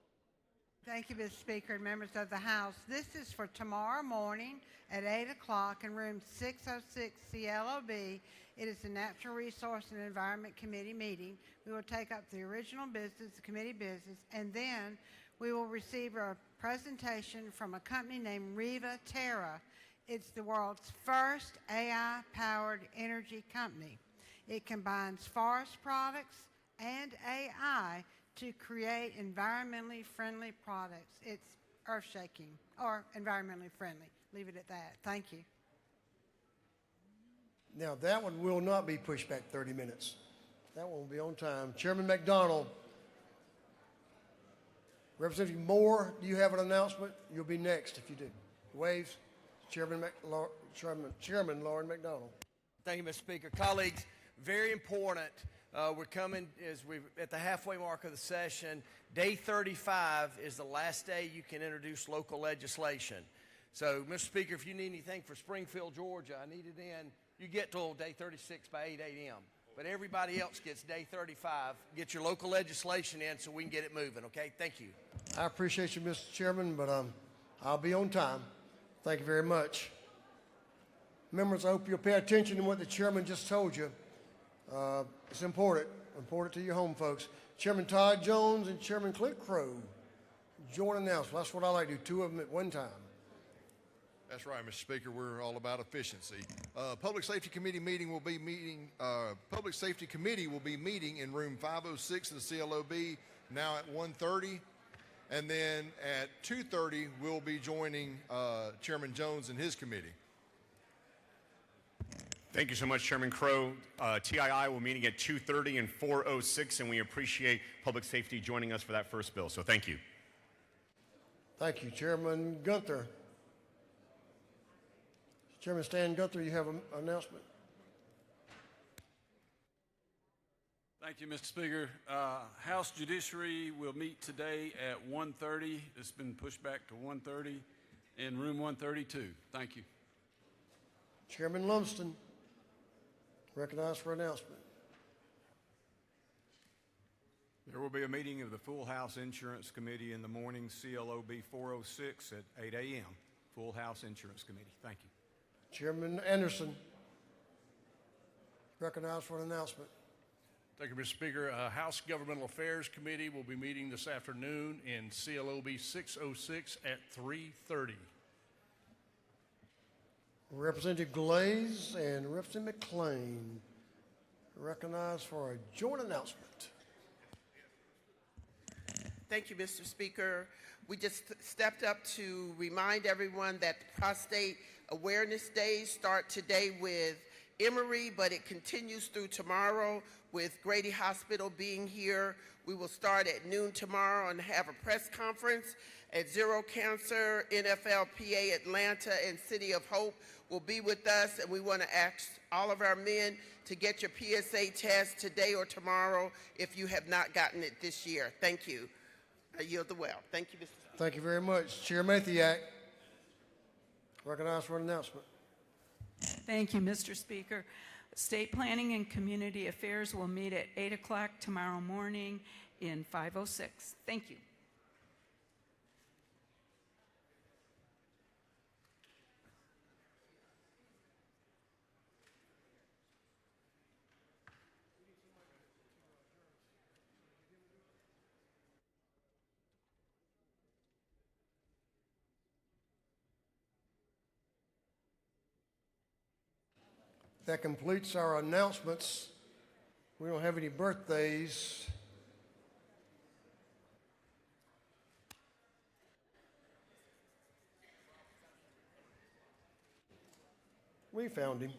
Speaker 25: Thank you, Mr. Speaker and members of the House. This is for tomorrow morning at 8 o'clock in room 606 CLOB. It is the Natural Resource and Environment Committee meeting. We will take up the original business, the committee business, and then we will receive a presentation from a company named Riva Terra. It's the world's first AI-powered energy company. It combines forest products and AI to create environmentally friendly products. It's earth-shaking, or environmentally friendly. Leave it at that. Thank you.
Speaker 1: Now, that one will not be pushed back 30 minutes. That one will be on time. Chairman McDonald. Representative Moore, do you have an announcement? You'll be next if you do. Waves. Chairman Lauren McDonald.
Speaker 26: Thank you, Mr. Speaker. Colleagues, very important. We're coming at the halfway mark of the session. Day 35 is the last day you can introduce local legislation. So, Mr. Speaker, if you need anything for Springfield, Georgia, I need it in. You get till day 36 by 8 a.m. but everybody else gets day 35. Get your local legislation in so we can get it moving, okay? Thank you.
Speaker 1: I appreciate you, Mr. Chairman, but I'll be on time. Thank you very much. Members, I hope you'll pay attention to what the chairman just told you. It's important to your home folks. Chairman Todd Jones and Chairman Clint Crow, joint announcement. That's what I like to do, two of them at one time.
Speaker 5: That's right, Mr. Speaker. We're all about efficiency. Public Safety Committee will be meeting in room 506 of the CLOB now at 1:30, and then at 2:30 we'll be joining Chairman Jones and his committee.
Speaker 4: Thank you so much, Chairman Crow. TII will be meeting at 2:30 and 4:06, and we appreciate Public Safety joining us for that first bill. So thank you.
Speaker 1: Thank you, Chairman Gunther. Chairman Stan Gunther, you have an announcement.
Speaker 10: Thank you, Mr. Speaker. House Judiciary will meet today at 1:30. It's been pushed back to 1:30 in room 132. Thank you.
Speaker 1: Chairman Lumsden, recognized for announcement.
Speaker 12: There will be a meeting of the Full House Insurance Committee in the morning, CLOB 406 at 8 a.m. Full House Insurance Committee. Thank you.
Speaker 1: Chairman Anderson, recognized for an announcement.
Speaker 14: Thank you, Mr. Speaker. House Governmental Affairs Committee will be meeting this afternoon in CLOB 606 at 3:30.
Speaker 1: Representative Glaze and Representative McLean, recognized for a joint announcement.
Speaker 21: Thank you, Mr. Speaker. We just stepped up to remind everyone that Prostate Awareness Days start today with Emory, but it continues through tomorrow with Grady Hospital being here. We will start at noon tomorrow and have a press conference at Zero Cancer, NFLPA Atlanta, and City of Hope will be with us, and we want to ask all of our men to get your PSA test today or tomorrow if you have not gotten it this year. Thank you. I yield the well. Thank you, Mr. Speaker.
Speaker 1: Thank you very much. Chair Mathiak, recognized for an announcement.
Speaker 15: Thank you, Mr. Speaker. State Planning and Community Affairs will meet at 8 o'clock tomorrow morning in 506. Thank you.
Speaker 1: That completes our announcements. We don't have any birthdays. We found him.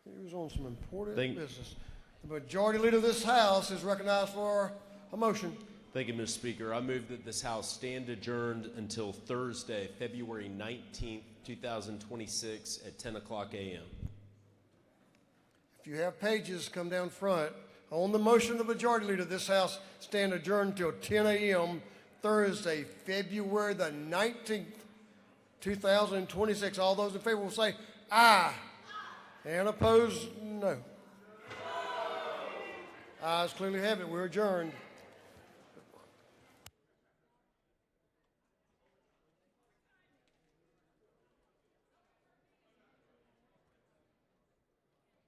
Speaker 1: He was on some important business. The majority leader of this House is recognized for a motion.
Speaker 11: Thank you, Mr. Speaker. I move that this House stand adjourned until Thursday, February 19th, 2026 at 10 o'clock a.m.
Speaker 1: If you have pages, come down front. On the motion of the majority leader, this House stand adjourned until 10 a.m. Thursday, February the 19th, 2026. All those in favor will say aye. And opposed, no. Ayes clearly have it. We're adjourned.